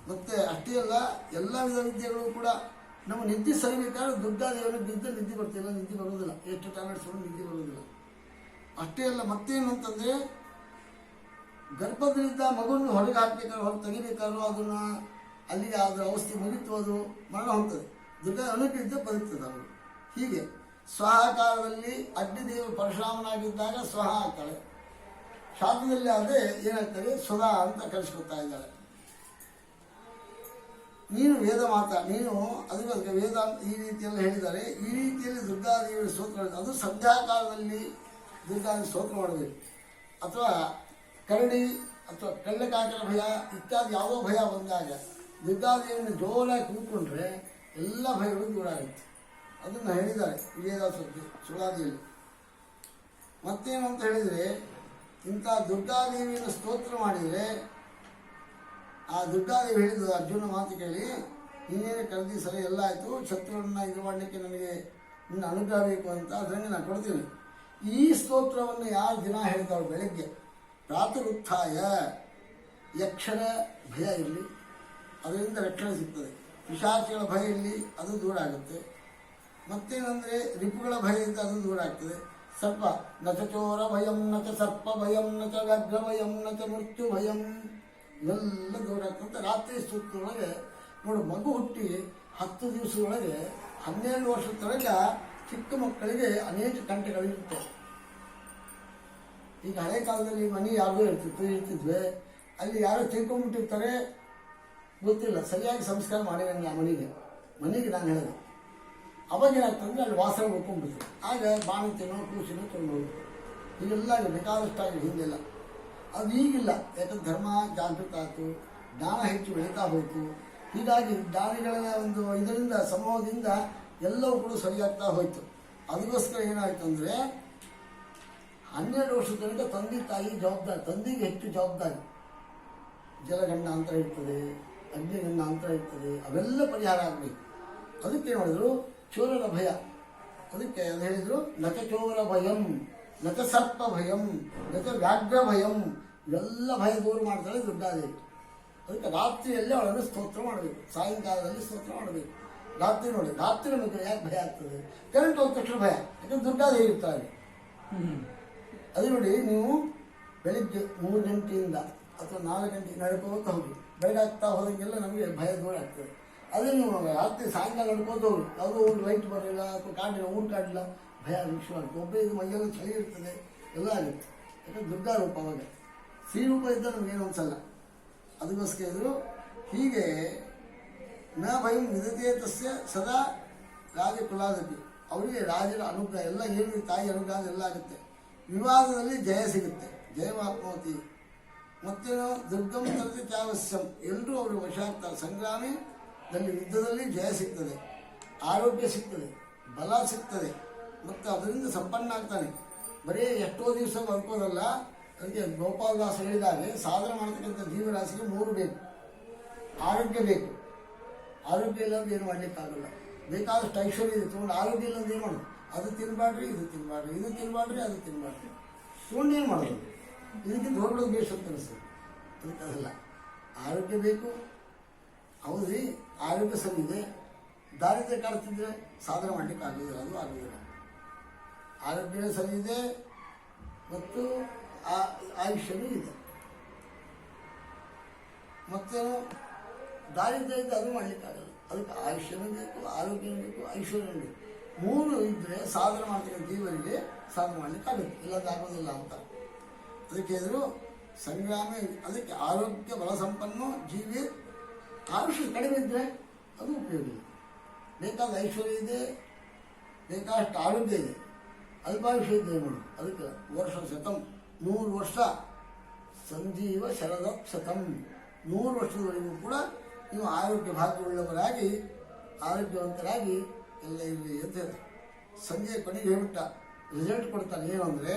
ಮತ್ತು ಅಷ್ಟೇ ಅಲ್ಲ, ಎಲ್ಲ ವಿಧ ವಿದ್ಯೆಗಳು ಕೂಡ ನಮ್ಮ ನಿದ್ದೆ ಸರಿಬೇಕಾದ್ರೆ ದುರ್ಗಾದೇವನಿಗೆ ನಿದ್ದೆ ಬರ್ತಿಲ್ಲ, ನಿದ್ದೆ ಬರೋದಿಲ್ಲ. ಎಷ್ಟು ಟ್ಯಾಬ್ಲೆಟ್ಸ್ ನಿದ್ದೆ ಬರೋದಿಲ್ಲ. ಅಷ್ಟೇ ಅಲ್ಲ, ಮತ್ತೇನು ಅಂತಂದರೆ ಗರ್ಭದಲ್ಲಿದ್ದ ಮಗುವನ್ನು ಹೊರಗೆ ಹಾಕಬೇಕಾದ್ರೂ, ಹೊರಗೆ ತೆಗಿಬೇಕಾದ್ರೂ ಅದನ್ನು ಅಲ್ಲಿಗೆ ಅದರ ಔಷಧಿ ಮುಗಿತು, ಅದು ಮರಣ ಹೊಂದ್ತದೆ. ದುರ್ಗಾ ಅನುಗ್ರಹಿದ್ದ ಬದುಕ್ತದೆ ಅವರು. ಹೀಗೆ ಸ್ವಹಾಕಾರದಲ್ಲಿ ಅಡ್ಡಿದೇವರು ಪರಶುರಾಮನಾಗಿದ್ದಾಗ ಸ್ವಹ ಆಗ್ತಾಳೆ. ಶಾಸ್ತ್ರದಲ್ಲಿ ಆದರೆ ಏನಾಗ್ತದೆ, ಸ್ವದಾ ಅಂತ ಕರೆಸ್ಕೊತಾ ಇದ್ದಾಳೆ. ನೀನು ವೇದ ಮಾತಾ, ನೀನು ಅದಕ್ಕೆ ವೇದ ಈ ರೀತಿಯೆಲ್ಲ ಹೇಳಿದ್ದಾರೆ. ಈ ರೀತಿಯಲ್ಲಿ ದುರ್ಗಾದೇವಿಯ ಸ್ತೋತ್ರ, ಅದು ಸಂಧ್ಯಾಕಾಲದಲ್ಲಿ ದುರ್ಗಾದೇವಿ ಸ್ತೋತ್ರ ಮಾಡಬೇಕು. ಅಥವಾ ಕರಡಿ ಅಥವಾ ಕಳ್ಳಕಾಕರ ಭಯ ಇತ್ಯಾದಿ ಯಾವುದೋ ಭಯ ಬಂದಾಗ ದುರ್ಗಾದೇವಿಯನ್ನು ಜೋರಾಗಿ ಕೂತ್ಕೊಂಡ್ರೆ ಎಲ್ಲ ಭಯಗಳು ದೂರ ಆಗುತ್ತೆ. ಅದನ್ನು ಹೇಳಿದ್ದಾರೆ ವಿಜಯದಾಸರು ಸುಳಾದಿಯಲ್ಲಿ. ಮತ್ತೇನು ಅಂತ ಹೇಳಿದರೆ, ಇಂಥ ದುರ್ಗಾದೇವಿಯನ್ನು ಸ್ತೋತ್ರ ಮಾಡಿದರೆ, ಆ ದುರ್ಗಾದೇವಿ ಹೇಳಿದ್ದು ಅರ್ಜುನ ಮಾತು ಕೇಳಿ, ನೀನೇನು ಕರೆದಿ ಸರಿ ಎಲ್ಲ ಆಯಿತು, ಶತ್ರುವನ್ನು ಇದು ಮಾಡಲಿಕ್ಕೆ ನನಗೆ ನಿನ್ನ ಅನುಗ್ರಹ ಬೇಕು ಅಂತ, ಅದನ್ನು ನಾನು ಕೊಡ್ತೀನಿ. ಈ ಸ್ತೋತ್ರವನ್ನು ಯಾರು ದಿನ ಹೇಳ್ತಾವೆ ಬೆಳಗ್ಗೆ ಪ್ರಾತರುತ್ಥಾಯ, ಯಕ್ಷರ ಭಯ ಇರಲಿ, ಅದರಿಂದ ರಕ್ಷಣೆ ಸಿಗ್ತದೆ. ಪಿಶಾಚಿಗಳ ಭಯ ಇರಲಿ, ಅದು ದೂರ ಆಗುತ್ತೆ. ಮತ್ತೇನೆಂದರೆ ರಿಪುಗಳ ಭಯ ಇದ್ದ ಅದು ದೂರ ಆಗ್ತದೆ. ಸರ್ಪ ನಚ ಚೋರ ಭಯಂ ನಚ ಸರ್ಪ ಭಯಂ ನಚ ವ್ಯಾಘ್ರ ಭಯಂ ನಚ ಮೃತ್ಯು ಭಯಂ, ಇವೆಲ್ಲ ದೂರ ಆಗ್ತದೆ. ರಾತ್ರಿ ಸೂತ್ರದೊಳಗೆ ನೋಡು, ಮಗು ಹುಟ್ಟಿ 10 ದಿವಸದೊಳಗೆ 12 ವರ್ಷದೊಳಗೆ ಚಿಕ್ಕ ಮಕ್ಕಳಿಗೆ ಅನೇಕ ಕಂಠಗಳಿರುತ್ತೆ. ಈಗ ಹಳೆ ಕಾಲದಲ್ಲಿ ಮನೆ ಯಾವುದೋ ಇರ್ತಿದ್ವಿ, ಅಲ್ಲಿ ಯಾರೋ ತಿಳ್ಕೊಂಡ್ಬಿಟ್ಟಿರ್ತಾರೆ, ಗೊತ್ತಿಲ್ಲ, ಸರಿಯಾಗಿ ಸಂಸ್ಕಾರ ಮಾಡಿರಂಗಿಲ್ಲ ಮನೆಗೆ ನಾನು ಹೇಳಿದೆ. ಅವಾಗ ಏನಾಗ್ತಂದ್ರೆ ಅಲ್ಲಿ ವಾಸನೆ ಉಳ್ಕೊಂಡ್ಬಿಡ್ತೀವಿ. ಆಗ ಬಾಣ ತಿನ್ನೋ ಕೂಸಿನೋ ತೊಗೊಂಡು ಹೀಗೆಲ್ಲ ಬೇಕಾದಷ್ಟಾಗಿ ಹಿಂದೆಲ್ಲ. ಅದು ಈಗಿಲ್ಲ, ಯಾಕಂದ್ರೆ ಧರ್ಮ ಜಾಗೃತ ಆಯಿತು, ಜ್ಞಾನ ಹೆಚ್ಚು ಬೆಳೀತಾ ಹೋಯಿತು. ಹೀಗಾಗಿ ಜ್ಞಾನಿಗಳ ಒಂದು ಇದರಿಂದ ಸಮೂಹದಿಂದ ಎಲ್ಲವೂ ಕೂಡ ಸರಿಯಾಗ್ತಾ ಹೋಯಿತು. ಅದಕ್ಕೋಸ್ಕರ ಏನಾಯಿತು ಅಂದರೆ 12 ವರ್ಷದ ತನಕ ತಂದೆ ತಾಯಿ ಜವಾಬ್ದಾರಿ, ತಂದೆಗೆ ಹೆಚ್ಚು ಜವಾಬ್ದಾರಿ. ಜಲಗಂಡಾಂತರ ಇರ್ತದೆ, ಅಗ್ನಿಗಂಡಾಂತರ ಇರ್ತದೆ, ಅವೆಲ್ಲ ಪರಿಹಾರ ಆಗಬೇಕು. ಅದಕ್ಕೆ ಮಾಡಿದ್ರು ಚೋರರ ಭಯ. ಅದಕ್ಕೆ ಅದು ಹೇಳಿದರು, ನಚ ಚೋರ ಭಯಂ ನಚ ಸರ್ಪ ಭಯಂ ನಚ ವ್ಯಾಘ್ರ ಭಯಂ, ಇವೆಲ್ಲ ಭಯ ದೂರ ಮಾಡ್ತಾಳೆ ದುರ್ಗಾದೇವಿ. ಅದಕ್ಕೆ ರಾತ್ರಿಯಲ್ಲೇ ಅವಳನ್ನು ಸ್ತೋತ್ರ ಮಾಡಬೇಕು, ಸಾಯಂಕಾಲದಲ್ಲಿ ಸ್ತೋತ್ರ ಮಾಡಬೇಕು. ರಾತ್ರಿ ನೋಡಿ, ರಾತ್ರಿ ನಮಗೆ ಯಾಕೆ ಭಯ ಆಗ್ತದೆ? ಕರೆಂಟ್ ಹೋದ ತಕ್ಷಣ ಭಯ, ಯಾಕಂದ್ರೆ ದುರ್ಗಾದೇವಿ ಇರ್ತಾಳೆ. ಅದು ನೋಡಿ, ನೀವು ಬೆಳಿಗ್ಗೆ 3 ಗಂಟೆಯಿಂದ ಅಥವಾ 4 ಗಂಟೆಗೆ ನಡ್ಕೋತ ಹೋಗಿ, ಬೆಳಗಾಗ್ತಾ ಹೋದಂಗೆಲ್ಲ ನಮಗೆ ಭಯ ದೂರ ಆಗ್ತದೆ. ಅದೇ ನೀವು ರಾತ್ರಿ ಸಾಯಂಕಾಲ ನಡ್ಕೋತ ಹೋಗಿ, ಯಾವುದೋ ಒಂದು ಲೈಟ್ ಬರಲಿಲ್ಲ ಅಥವಾ ಕಾಡಿಲ್ಲ, ಊಟ ಕಾಡಿಲ್ಲ, ಭಯ ವಿಷಯವಾಗುತ್ತೆ. ಒಬ್ಬ ಇದು ಮೈಯೆಲ್ಲ ಚಳಿ ಇರ್ತದೆ, ಎಲ್ಲ ಆಗುತ್ತೆ. ಯಾಕಂದ್ರೆ ದುರ್ಗಾ ರೂಪ ಅವಾಗ, ಶ್ರೀ ರೂಪ ಇದ್ದ ನಮಗೇನು ಅನ್ಸಲ್ಲ. ಅದಕ್ಕೋಸ್ಕರ ಇದ್ರು ಹೀಗೆ ನ ಭಯಂ ವಿದತೆ ತಸ್ಯ ಸದಾ ರಾಜಕುಲಾದತಿ, ಅವರಿಗೆ ರಾಜರ ಅನುಗ್ರಹ ಎಲ್ಲ ಏನು, ತಾಯಿ ಅನುಗ್ರಹ ಎಲ್ಲ ಆಗುತ್ತೆ. ವಿವಾದದಲ್ಲಿ ಜಯ ಸಿಗುತ್ತೆ, ಜಯವಾಪ್ನೋತಿ. ಮತ್ತೇನು ದುರ್ಗಂ ತರತಿ ಚಾವಶ್ಯಂ, ಎಲ್ಲರೂ ಅವರು ವಶ ಆಗ್ತಾರೆ. ಸಂಗ್ರಾಮದಲ್ಲಿ ಯುದ್ಧದಲ್ಲಿ ಜಯ ಸಿಗ್ತದೆ, ಆರೋಗ್ಯ ಸಿಗ್ತದೆ, ಬಲ ಸಿಗ್ತದೆ, ಮತ್ತು ಅದರಿಂದ ಸಂಪನ್ನ ಆಗ್ತಾನೆ. ಬರೀ ಎಷ್ಟೋ ದಿವಸ ಬದುಕೋದಲ್ಲ. ಅದಕ್ಕೆ ಗೋಪಾಲದಾಸ್ ಹೇಳಿದಾಗೆ ಸಾಧನೆ ಮಾಡ್ತಕ್ಕಂಥ ಜೀವರಾಶಿಗೆ 3 ಬೇಕು. ಆರೋಗ್ಯ ಬೇಕು, ಆರೋಗ್ಯ ಇಲ್ಲಂದ್ರೆ ಏನು ಮಾಡಲಿಕ್ಕಾಗಲ್ಲ. ಬೇಕಾದಷ್ಟು ಐಶ್ವರ್ಯ ಇದೆ, ತೊಗೊಂಡು ಆರೋಗ್ಯ ಇಲ್ಲಂದ್ರೆ ಏನು ಮಾಡೋದು? ಅದು ತಿನ್ನಬಾಡ್ರಿ, ಇದು ತಿನ್ನಬಾಡ್ರಿ, ಇದು ತಿನ್ನಬಾಡ್ರಿ, ಅದು ತಿನ್ನಬಾಡ್ರಿ, ತೊಗೊಂಡು ಏನು ಮಾಡೋದು? ಇದಕ್ಕಿಂತ ಹೊರಡೋದು ಬೇಸ್ ಅಂತ ಅನಿಸ್ತದೆ. ಅದಕ್ಕೆ ಅದಲ್ಲ, ಆರೋಗ್ಯ ಬೇಕು. ಹೌದ್ರಿ, ಆರೋಗ್ಯ ಸರಿ ಇದೆ, ದಾರಿದ್ರ್ಯ ಕಾಡ್ತಿದ್ರೆ ಸಾಧನೆ ಮಾಡಲಿಕ್ಕೆ ಆಗೋದಿಲ್ಲ, ಅದು ಆಗೋದಿಲ್ಲ. ಆರೋಗ್ಯ ಸರಿ ಇದೆ ಮತ್ತು ಆಯುಷ್ಯವೂ ಇದೆ. ಮತ್ತೇನು ದಾರಿದ್ರ್ಯ ಇದ್ದರೆ ಅದು ಮಾಡಲಿಕ್ಕಾಗಲ್ಲ. ಅದಕ್ಕೆ ಆಯುಷ್ಯನೂ ಬೇಕು, ಆರೋಗ್ಯವೂ ಬೇಕು, ಐಶ್ವರ್ಯವೂ ಬೇಕು. ಮೂರು ಇದ್ದರೆ ಸಾಧನೆ ಮಾಡ್ತಕ್ಕಂಥ ಜೀವನಿಗೆ ಸಾಧನೆ ಮಾಡಲಿಕ್ಕಾಗುತ್ತೆ, ಇಲ್ಲದ ಆಗೋದಿಲ್ಲ ಅಂತ. ಅದಕ್ಕೆ ಹೇಳಿದ್ರು ಸಂಗ್ರಾಮ. ಅದಕ್ಕೆ ಆರೋಗ್ಯ ಬಲ ಸಂಪನ್ನ ಜೀವಿ. ಆಯುಷ್ಯ ಕಡಿಮೆ ಇದ್ದರೆ ಅದು ಉಪಯೋಗ ಇಲ್ಲ. ಬೇಕಾದ ಐಶ್ವರ್ಯ ಇದೆ, ಬೇಕಾದಷ್ಟು ಆರೋಗ್ಯ ಇದೆ, ಅಲ್ಪಾಯುಷ್ಯ ಇದೆ ನೋಡಿ. ಅದಕ್ಕೆ ವರ್ಷ ಶತಂ 100 ವರ್ಷ, ಸಂಜೀವ ಶರದ ಶತಂ 100 ವರ್ಷದವರೆಗೂ ಕೂಡ ನೀವು ಆರೋಗ್ಯ ಭಾಗ್ಯವುಳ್ಳವರಾಗಿ ಆರೋಗ್ಯವಂತರಾಗಿ ಎಲ್ಲ ಇರಲಿ ಅಂತ ಹೇಳ್ತಾರೆ. ಸಂಜೆ ಕೊನೆಗೆ ಹೇಳ್ಬಿಟ್ಟ, ರಿಸಲ್ಟ್ ಕೊಡ್ತಾನೆ. ಏನು ಅಂದರೆ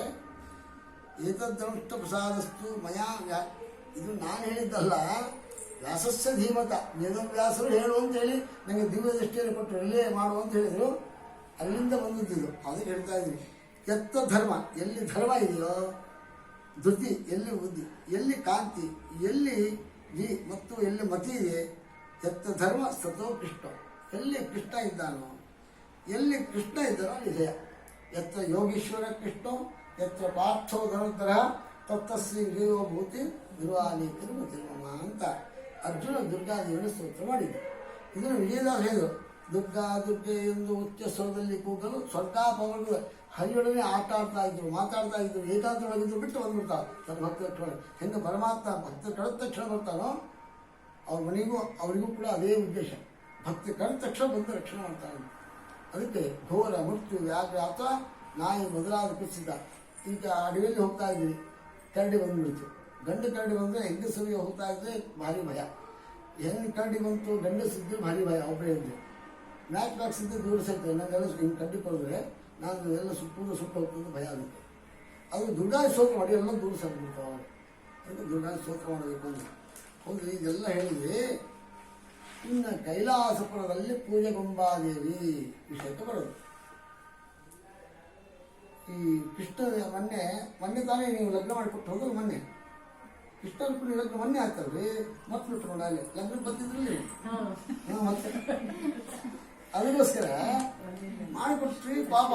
ಏತದ್ದಂಷ್ಟ ಪ್ರಸಾದಸ್ತು ಮಯಾ ಇದು ನಾನು ಹೇಳಿದ್ದಲ್ಲ, ವ್ಯಾಸಸ್ಯ ಧೀಮತ, ವೇದವ್ಯಾಸರು ಹೇಳು ಅಂತ ಹೇಳಿ ನನಗೆ ದಿವ್ಯ ದೃಷ್ಟಿಯನ್ನು ಕೊಟ್ಟರು, ರಿಲೇ ಮಾಡು ಅಂತ ಹೇಳಿದರು. ಅಲ್ಲಿಂದ ಬಂದಿದ್ದು ಅದಕ್ಕೆ ಹೇಳ್ತಾ ಇದ್ದೀನಿ. ಎತ್ತ ಧರ್ಮ, ಎಲ್ಲಿ ಧರ್ಮ ಇದೆಯೋ ಧೃತಿ, ಎಲ್ಲಿ ಬುದ್ಧಿ, ಎಲ್ಲಿ ಕಾಂತಿ, ಎಲ್ಲಿ ಜಿ ಮತ್ತು ಎಲ್ಲಿ ಮತಿ ಇದೆ, ಎತ್ತ ಧರ್ಮ ಸತೋ ಕೃಷ್ಣ, ಎಲ್ಲಿ ಕೃಷ್ಣ ಇದ್ದಾನೋ, ಎಲ್ಲಿ ಕೃಷ್ಣ ಇದ್ದಾನೋ ಅಲ್ಲಿ ಜಯ. ಎತ್ತ ಯೋಗೀಶ್ವರ ಕೃಷ್ಣ ಎತ್ತ ಪಾರ್ಥೋ ಧನುರ್ಧರ ತತ್ತಶ್ರೀ ಭೂತಿ ಧ್ರುವಾನಿ ತಿರುಮತಿರ್ಮ ಅಂತ ಅರ್ಜುನ ದುರ್ಗಾದೇವಿಯನ್ನು ಸ್ತೋತ್ರ ಮಾಡಿದ್ರು. ಇದನ್ನು ವಿಜಯದಾಸ್ ಹೇಳಿದರು. ದುರ್ಗಾ ದುರ್ಗೆ ಎಂದು ಉಚ್ಚ ಸ್ವರದಲ್ಲಿ ಕೂಗಲು ಸ್ವರ್ಗಾಪವರ್ಗದ ಹರಿಯೊಡನೆ ಆಟ ಆಡ್ತಾ ಇದ್ರು, ಮಾತಾಡ್ತಾ ಇದ್ರು, ಏಕಾಂತರೊಳಗಿದ್ರು ಬಿಟ್ಟು ಬಂದ್ಬಿಡ್ತಾರೆ ತನ್ನ ಭಕ್ತ ತಕ್ಷಣ. ಹೆಂಗೆ ಪರಮಾತ್ಮ ಭಕ್ತ ಕಳೆದ ತಕ್ಷಣ ಬರ್ತಾನೋ ಅವ್ರ ಮನೆಗೂ ಅವರಿಗೂ ಕೂಡ ಅದೇ ಉದ್ದೇಶ. ಭಕ್ತ ಕಳೆದ ತಕ್ಷಣ ಬಂದು ರಕ್ಷಣೆ ಮಾಡ್ತಾನೆ. ಅದಕ್ಕೆ ಘೋರ ಮೃತ್ಯು ವ್ಯಾಘ್ರ ಅಥವಾ ನಾಯಿ ಮೊದಲಾದ ಕುಸಿತ. ಈಗ ಅಡವಿಯಲ್ಲಿ ಹೋಗ್ತಾ ಇದ್ವಿ, ಕರಡಿ ಬಂದುಬಿಡ್ತು. ಗಂಡು ಕರಡಿ ಬಂದರೆ ಹೆಂಗಸರಿಗೆ ಹೋಗ್ತಾ ಇದ್ದರೆ ಭಾರಿ ಭಯ. ಹೆಣ್ಣು ಕರಡಿ ಬಂತು, ಗಂಡಸಿದ್ದು ಭಾರಿ ಭಯ. ಒಬ್ಬರೇ ಇದ್ದೆ ಮ್ಯಾಚ್ ಬಾಕ್ಸಿದ್ದು ದೂರ ಸಿಗ್ತದೆ. ನನಗೆಲ್ಲ ಹಿಂಗೆ ಕಡ್ಡಿ ಕೊಡಿದ್ರೆ ನಾನು ಎಲ್ಲ ಸುಟ್ಟು ಹೋಗ್ತದೆ ಭಯ ಆಗುತ್ತೆ. ಅದು ದುರ್ಗಾದಿ ಸ್ತೋತ್ರ ಮಾಡಿ ಎಲ್ಲ ದೂರ ಸರಿಬಿಡ್ತು ಅವಾಗ. ಅದಕ್ಕೆ ದುರ್ಗಾದಿ ಸ್ತೋತ್ರ ಮಾಡಬೇಕು ಅಂತ ಹೌದು. ಇದೆಲ್ಲ ಹೇಳಿದ್ವಿ. ಇನ್ನು ಕೈಲಾಸಪುರದಲ್ಲಿ ಪೂಜೆಗೊಂಬಾದೇವಿ ವಿಷಯಕ್ಕೆ ಬರೋದು. ಈ ಕೃಷ್ಣ ಮೊನ್ನೆ ತಾನೇ ನೀವು ಲಗ್ನ ಮಾಡಿಕೊಟ್ಟು ಹೋಗೋದು. ಮೊನ್ನೆ ಕೃಷ್ಣನ ಕೂಡ ಲಗ್ನ ಮೊನ್ನೆ ಆಗ್ತಲ್ರಿ, ಮಕ್ಕಳು ಇಟ್ಕೊಂಡು ಅಲ್ಲಿ ಲಗ್ನ ಬಂದಿದ್ರಲ್ಲಿ ಮತ್ತೆ ಅದಕ್ಕೋಸ್ಕರ ಮಾಡಿಕೊಟ್ರಿ. ಪಾಪ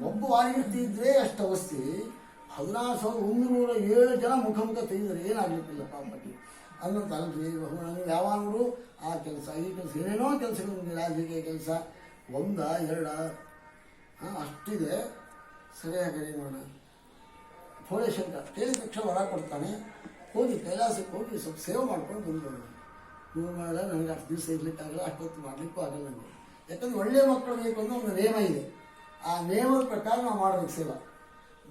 ಒಬ್ಬ ವಾರಿಗರ್ತಿ ಇದ್ರೆ ಅಷ್ಟು ಅವಸ್ಥೆ. 16,107 ಜನ ಮುಖ ತೆಗೆದರೆ ಏನಾಗಲಿಕ್ಕಿಲ್ಲ ಪಾಪಕ್ಕೆ. ಅನ್ನೋದು ಅಲ್ರಿ. ನೀವು ಯಾವಾಗಲೂ ಆ ಕೆಲಸ ಈ ಕೆಲಸ ಏನೇನೋ ಕೆಲಸಗಳು, ರಾಜಕೀಯ ಕೆಲಸ 1 2 ಅಷ್ಟಿದೆ. ಸರಿಯಾಗಿ ಮಾಡೋಣ. ಭೋಳೇಶಂಕರ್ ಕೇಳಿದ ತಕ್ಷಣ ವರ ಕೊಡ್ತಾನೆ. ಹೋಗಿ ಕೈಲಾಸಕ್ಕೆ ಹೋಗಿ ಸ್ವಲ್ಪ ಸೇವೆ ಮಾಡ್ಕೊಂಡು ಬಂದವರು. ನೀವು ಮಾಡಿದ್ರೆ ನನಗೆ ಅಷ್ಟು ದಿವಸ ಇರ್ಲಿಕ್ಕಾಗಲ್ಲ, ಅಷ್ಟೊತ್ತು ಮಾಡಲಿಕ್ಕೂ ಆಗಲ್ಲ ನನಗೆ. ಯಾಕಂದ್ರೆ ಒಳ್ಳೆಯ ಮಕ್ಕಳು ಬೇಕು ಅನ್ನೋ ಒಂದು ನೇಮ ಇದೆ. ಆ ನೇಮದ ಪ್ರಕಾರ ನಾವು ಮಾಡಬೇಕು ಸೇವೆ.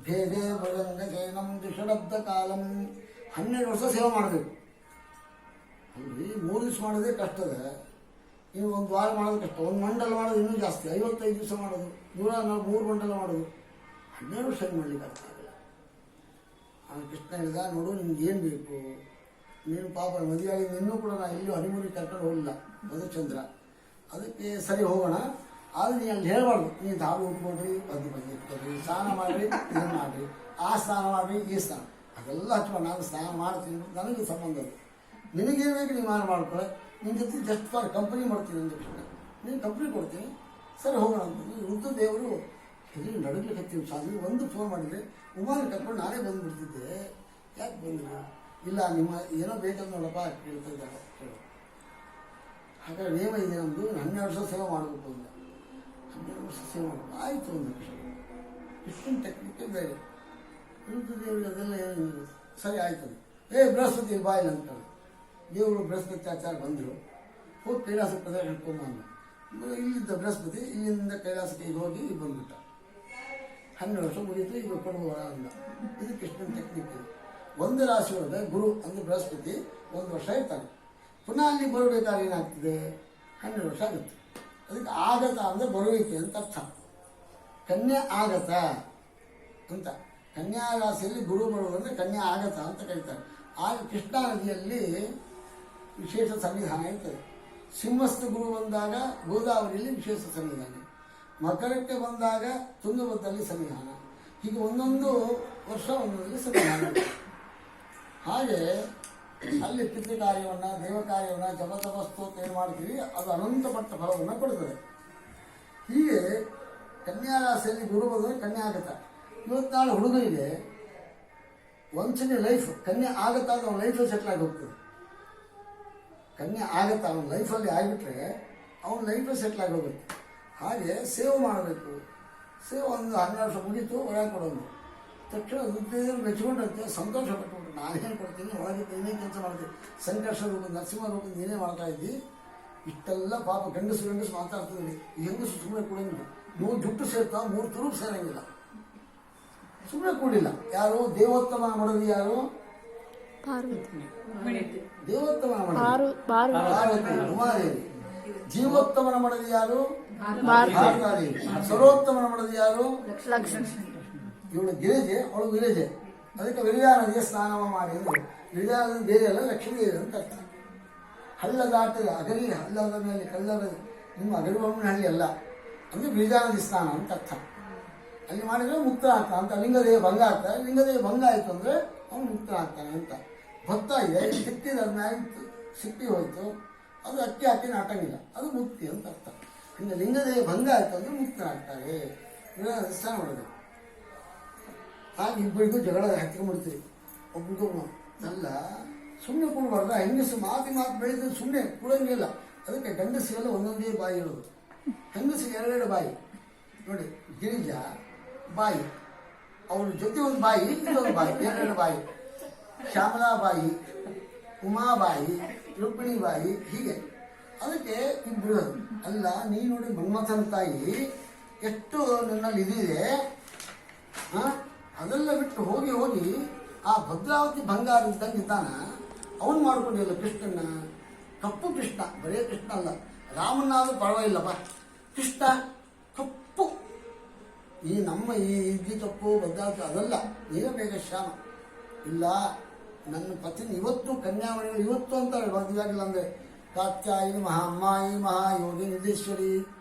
ಭೇದೇ ಭಗಂಗ ಜೈನಂ ಷಡಬ್ಧ ಕಾಲಂ 12 ವರ್ಷ ಸೇವೆ ಮಾಡಬೇಕು ಅಲ್ರಿ. 3 ದಿವಸ ಮಾಡೋದೇ ಕಷ್ಟದ. ನೀವು 1 ವಾರ ಮಾಡೋದು ಕಷ್ಟ. 1 ಮಂಡಲ ಮಾಡೋದು ಇನ್ನೂ ಜಾಸ್ತಿ. 55 ದಿವಸ ಮಾಡೋದು, 103 ಮಂಡಲ ಮಾಡೋದು 12 ವರ್ಷ ಮಾಡಲಿಕ್ಕೆ ಅರ್ಥ ಆಗಲ್ಲ. ಕೃಷ್ಣ ಹೇಳಿದ, ನೋಡು ನಿಮ್ಗೆ ಏನು ಬೇಕು. ನೀನು ಪಾಪ ಮದುವೆಯಾಗಿ ಇನ್ನೂ ಕೂಡ ನಾನು ಎಲ್ಲೂ ಹನಿಮೂರಿಗೆ ಕರ್ಕೊಂಡು ಹೋಗಲಿಲ್ಲ ಮಧುಚಂದ್ರ. ಅದಕ್ಕೆ ಸರಿ ಹೋಗೋಣ, ಆದರೆ ನೀವು ಅಲ್ಲಿ ಹೇಳಬಾರ್ದು. ನೀವು ದಾಳು ಉಟ್ಕೊಡ್ರಿ, ಬಗ್ಗೆ ಇಟ್ಕೊಡ್ರಿ, ಸ್ನಾನ ಮಾಡಿರಿ, ಇದನ್ನು ಮಾಡಿರಿ, ಆ ಸ್ನಾನ ಮಾಡಿರಿ, ಈ ಸ್ನಾನ ಅದೆಲ್ಲ ಹಚ್ಕೊಂಡು ನಾನು ಸ್ನಾನ ಮಾಡ್ತೀನಿ. ನನಗೆ ಸಂಬಂಧ ಅದು. ನಿನಗೇನು ಬೇಕು ನೀವು ಮಾಡ್ಕೊಳ್ಳಿ. ನಿನ್ನ ಜೊತೆ ಜಸ್ಟ್ ಫಾರ್ ಕಂಪ್ನಿ ಮಾಡ್ತೀನಿ ಅಂದ ಕೃಷ್ಣ. ನೀನು ಕಂಪ್ನಿ ಕೊಡ್ತೀನಿ, ಸರಿ ಹೋಗೋಣ ಅಂತ. ರುದ್ರದೇವರು ಹೆದರಿ ನಡುಗಲಿಕ್ಕೆ ಹತ್ತೀವಿ. ಸಾಧು ಒಂದು ಫೋನ್ ಮಾಡಿದರೆ ಉಮಾನ ಕರ್ಕೊಂಡು ನಾನೇ ಬಂದುಬಿಡ್ತಿದ್ದೆ. ಯಾಕೆ ಬಂದರು? ಇಲ್ಲ ನಿಮ್ಮ ಏನೋ ಬೇಕಂತ ನೋಡಪ್ಪ ಕೇಳ್ತಾ ಇದ್ದಾರೆ ಕೇಳು. ಹಾಗಾಗಿ ನೇಮ ಇದೆ ನಮ್ಮದು, 12 ವರ್ಷ ಸೇವೆ ಮಾಡಬೇಕು ಅಂತ. 12 ವರ್ಷ ಸೇವೆ ಮಾಡಬೇಕು ಆಯಿತು ಒಂದು ಕೃಷ್ಣ. ಕೃಷ್ಣನ ಟೆಕ್ನಿಕ್ಕೆ ಬೇರೆ. ರುದ್ರದೇವರಿಗೆ ಅದೆಲ್ಲ ಏನು ಸರಿ ಆಯ್ತು. ಬೃಹಸ್ಪತಿ ಬಾಯಿಲ್ ಅಂತಾರೆ. ದೇವರು ಬೃಹಸ್ಪತಿ ಆಚಾರ ಬಂದರು. ಹೋಗಿ ಕೈಲಾಸ ಪ್ರದೇಶ ಹಿಡ್ಕೊಂಬಂದು ಇಲ್ಲಿದ್ದ ಬೃಹಸ್ಪತಿ ಇಲ್ಲಿಂದ ಕೈಲಾಸಕ್ಕೆ ಹೋಗಿ ಬಂದ್ಬಿಟ್ಟ. 12 ವರ್ಷ ಮುಗಿತು. ಈಗ ಕೊಡುವ ಅಂದ. ಇದು ಕೃಷ್ಣನ ಟೆಕ್ನಿಕ್. ಒಂದು ರಾಶಿ ಒಳಗೆ ಗುರು ಅಂದರೆ ಬೃಹಸ್ಪತಿ 1 ವರ್ಷ ಇರ್ತಾನೆ. ಪುನಃ ಅಲ್ಲಿ ಬರಬೇಕಾದ್ರೆ ಏನಾಗ್ತದೆ? 12 ವರ್ಷ ಆಗುತ್ತೆ. ಅದಕ್ಕೆ ಆಗತ ಅಂದರೆ ಬರುವಿಕೆ ಅಂತ ಅರ್ಥ. ಕನ್ಯಾ ಆಗತ ಅಂತ. ಕನ್ಯಾ ರಾಶಿಯಲ್ಲಿ ಗುರು ಬರುವುದಂದರೆ ಕನ್ಯಾ ಆಗತ ಅಂತ ಕರೀತಾರೆ. ಆಗ ಕೃಷ್ಣಾ ನದಿಯಲ್ಲಿ ವಿಶೇಷ ಸನ್ನಿಧಾನ ಇರ್ತದೆ. ಸಿಂಹಸ್ಥ ಗುರು ಬಂದಾಗ ಗೋದಾವರಿಯಲ್ಲಿ ವಿಶೇಷ ಸನ್ನಿಧಾನ, ಮಕರಕ್ಕೆ ಬಂದಾಗ ತುಂಗಭದ್ರಲ್ಲಿ ಸನ್ನಿಧಾನ. ಹೀಗೆ ಒಂದೊಂದು ವರ್ಷ ಒಂದೊಂದರಲ್ಲಿ ಸನ್ನಿಧಾನ. ಹಾಗೆ ಅಲ್ಲಿ ಪಿತೃ ಕಾರ್ಯವನ್ನು ದೇವ ಕಾರ್ಯವನ್ನು ಜಪತಪಸ್ತೋತ್ರ ಏನು ಮಾಡ್ತೀವಿ ಅದು ಅನಂತಪಟ್ಟ ಫಲವನ್ನು ಕೊಡ್ತದೆ. ಹೀಗೆ ಕನ್ಯಾ ರಾಶಿಯಲ್ಲಿ ಗುರು ಬಂದರೆ ಕನ್ಯಾ ಆಗುತ್ತಾ. ಇವತ್ತು ನಾಳೆ ಹುಡುಗರಿಗೆ ಒಂದ್ಸಲಿ ಲೈಫ್ ಕನ್ಯಾ ಆಗುತ್ತಾ ಅಂದ್ರೆ ಅವನ ಲೈಫಲ್ಲಿ ಸೆಟ್ಲ್ ಆಗಿ ಹೋಗ್ತದೆ. ಕನ್ಯಾ ಆಗುತ್ತಾ ಅವನ ಲೈಫಲ್ಲಿ ಆಗಿಬಿಟ್ರೆ ಅವನ ಲೈಫಲ್ಲಿ ಸೆಟ್ಲ್ ಆಗಿ ಹೋಗುತ್ತೆ. ಹಾಗೆ ಸೇವೆ ಮಾಡಬೇಕು. ಸೇವೆ ಒಂದು 12 ವರ್ಷ ಮುಗೀತು ಒಳಗೆ ಕೊಡೋದು ತಕ್ಷಣ ದುಡ್ಡಿದ್ರು ಮೆಚ್ಕೊಂಡಿರುತ್ತೆ, ಸಂತೋಷ ಪಟ್ಬಿಟ್ಟು ನಾನೇನು ಕೊಡ್ತೀನಿ, ಒಳಗೆ ಏನೇ ಕೆಲಸ ಮಾಡ್ತೀನಿ, ಸಂಕಷ್ಟ ರೂಪ ನರಸಿಂಹ ರೂಪ ನೀನೇ ಮಾಡ್ತಾ ಇದ್ದಿ. ಇಷ್ಟೆಲ್ಲ ಪಾಪ ಗಂಡಸು ಮಾತಾಡ್ತಿದ್ವಿ. ಈ ಹೆಂಗಸು ಸುಮ್ಮನೆ ಕೊಡಂಗಿಲ್ಲ. 3 ಜುಟ್ಟು ಸೇರ್ತಾವ, 3 ತುರುಬು ಸೇರಂಗಿಲ್ಲ. ಸುಮ್ಮನೆ ಕೂಡಿಲ್ಲ. ಯಾರು ದೇವೋತ್ತಮ ಮಾಡೋದು? ಯಾರು? ದೇವೋತ್ತಮ ಮಾಡೋದು ಪಾರ್ವತಿ ಉಮಾದೇವಿ. ಜೀವೋತ್ತಮನ ಮಾಡೋದು ಯಾರು? ಭಾರತಾದೇವಿ. ಸರ್ವೋತ್ತಮನ ಮಾಡೋದು ಯಾರು? ಇವಳು ಗಿರಿಜೆ, ಅವಳು ವಿರಜೆ. ಅದಕ್ಕೆ ವಿರಜಾ ನದಿಯ ಸ್ನಾನ ಮಾಡಿ ಅಂದರು. ವಿರಜಾ ನದಿ ಬೇರೆ ಅಲ್ಲ, ಲಕ್ಷ್ಮೀ ದೇವಿ ಅಂತ ಅರ್ಥ. ಹಳ್ಳ ದಾಟದ ಅಗರಿ, ಹಳ್ಳದ ಮೇಲೆ ಕಲ್ಲದ ನಿಮ್ಮ ಅಗರಿಬೊಮ್ಮನ ಹಳ್ಳಿ ಅಲ್ಲ ಅಂದರೆ ವಿರಜಾ ನದಿ ಸ್ನಾನ ಅಂತ ಅರ್ಥ. ಅಲ್ಲಿ ಮಾಡಿದರೆ ಮುಕ್ತ ಆಗ್ತಾನೆ ಅಂತ. ಲಿಂಗದೇಹ ಭಂಗ ಆಗ್ತಾರೆ. ಲಿಂಗದೇಹ ಭಂಗ ಆಯಿತು ಅಂದರೆ ಅವನು ಮುಕ್ತ ಆಗ್ತಾನೆ ಅಂತ. ಭತ್ತ ಇದೆ, ಸಿಕ್ಕಿದ ಮ್ಯಾಗ ಸಿಕ್ಕಿ ಹೋಯಿತು, ಅದು ಅಕ್ಕಿ ಹಾಕಿ ನಾಟಂಗಿಲ್ಲ, ಅದು ಮುಕ್ತಿ ಅಂತ ಅರ್ಥ. ಇನ್ನು ಲಿಂಗದೇಹ ಭಂಗ ಆಯಿತು ಅಂದರೆ ಮುಕ್ತರಾಗ್ತಾರೆ. ಸ್ನಾನ ಮಾಡೋದು. ಹಾಗೆ ಇಬ್ಬರಿಗೂ ಜಗಳ ಹಚ್ಕೊಂಡ್ಬಿಡ್ತೀವಿ. ಒಬ್ಬರಿಗೊಬ್ಬ ಅಲ್ಲ, ಸುಮ್ಮನೆ ಕೊಡಬಾರ್ದ. ಹೆಂಗಸು ಮಾತು ಬೆಳೆದ್ರೆ ಸುಮ್ಮನೆ ಕೊಡಂಗಿಲ್ಲ. ಅದಕ್ಕೆ ಗಂಡಸಿಗೆಲ್ಲ ಒಂದೊಂದೇ ಬಾಯಿ ಇರೋದು, ಹೆಂಗಸಿಗೆ 2 ಬಾಯಿ. ನೋಡಿ, ಗಿರಿಜಾ ಬಾಯಿ, ಅವ್ರ ಜೊತೆ ಒಂದು ಬಾಯಿ, ಇನ್ನೊಂದು ಬಾಯಿ, 2 ಬಾಯಿ. ಶ್ಯಾಮಲಾ ಬಾಯಿ, ಉಮಾಬಾಯಿ, ರುಕ್ಮಿಣಿ ಬಾಯಿ, ಹೀಗೆ. ಅದಕ್ಕೆ ಇಬ್ಬರು. ಅಲ್ಲ, ನೀ ನೋಡಿ ಮನ್ಮಥನ ತಾಯಿ ಎಷ್ಟು ನನ್ನಲ್ಲಿ ಇದಿದೆ, ಅದೆಲ್ಲ ಬಿಟ್ಟು ಹೋಗಿ ಹೋಗಿ ಆ ಭದ್ರಾವತಿ ಬಂಗಾರ ಇದ್ದಂಗಿದ್ದಾನ ಅವನು ಮಾಡ್ಕೊಂಡಿಲ್ಲ ಕೃಷ್ಣನ. ಕಪ್ಪು ಕೃಷ್ಣ, ಬರೇ ಕೃಷ್ಣ ಅಲ್ಲ, ರಾಮನಾದ್ರೂ ಪರವಾಗಿಲ್ಲಪ್ಪ, ಕೃಷ್ಣ ಕಪ್ಪು. ಈ ನಮ್ಮ ಈ ಇಡ್ಲಿ ಕಪ್ಪು ಭದ್ರಾವತಿ ಅದಲ್ಲ, ನೀವೇ ಬೇಗ ಶ್ಯಾಮ. ಇಲ್ಲ, ನನ್ನ ಪತ್ನಿ ಇವತ್ತು ಕನ್ಯಾಮಣಿಗಳು ಇವತ್ತು ಅಂತ ಮದುವೆಯಾಗಿಲ್ಲ ಅಂದರೆ ಕಾತ್ಯಾಯಿನಿ ಮಹಾಮ್ಮಾಯಿ ಮಹಾಯೋಗಿ ನಿಧೇಶ್ವರಿ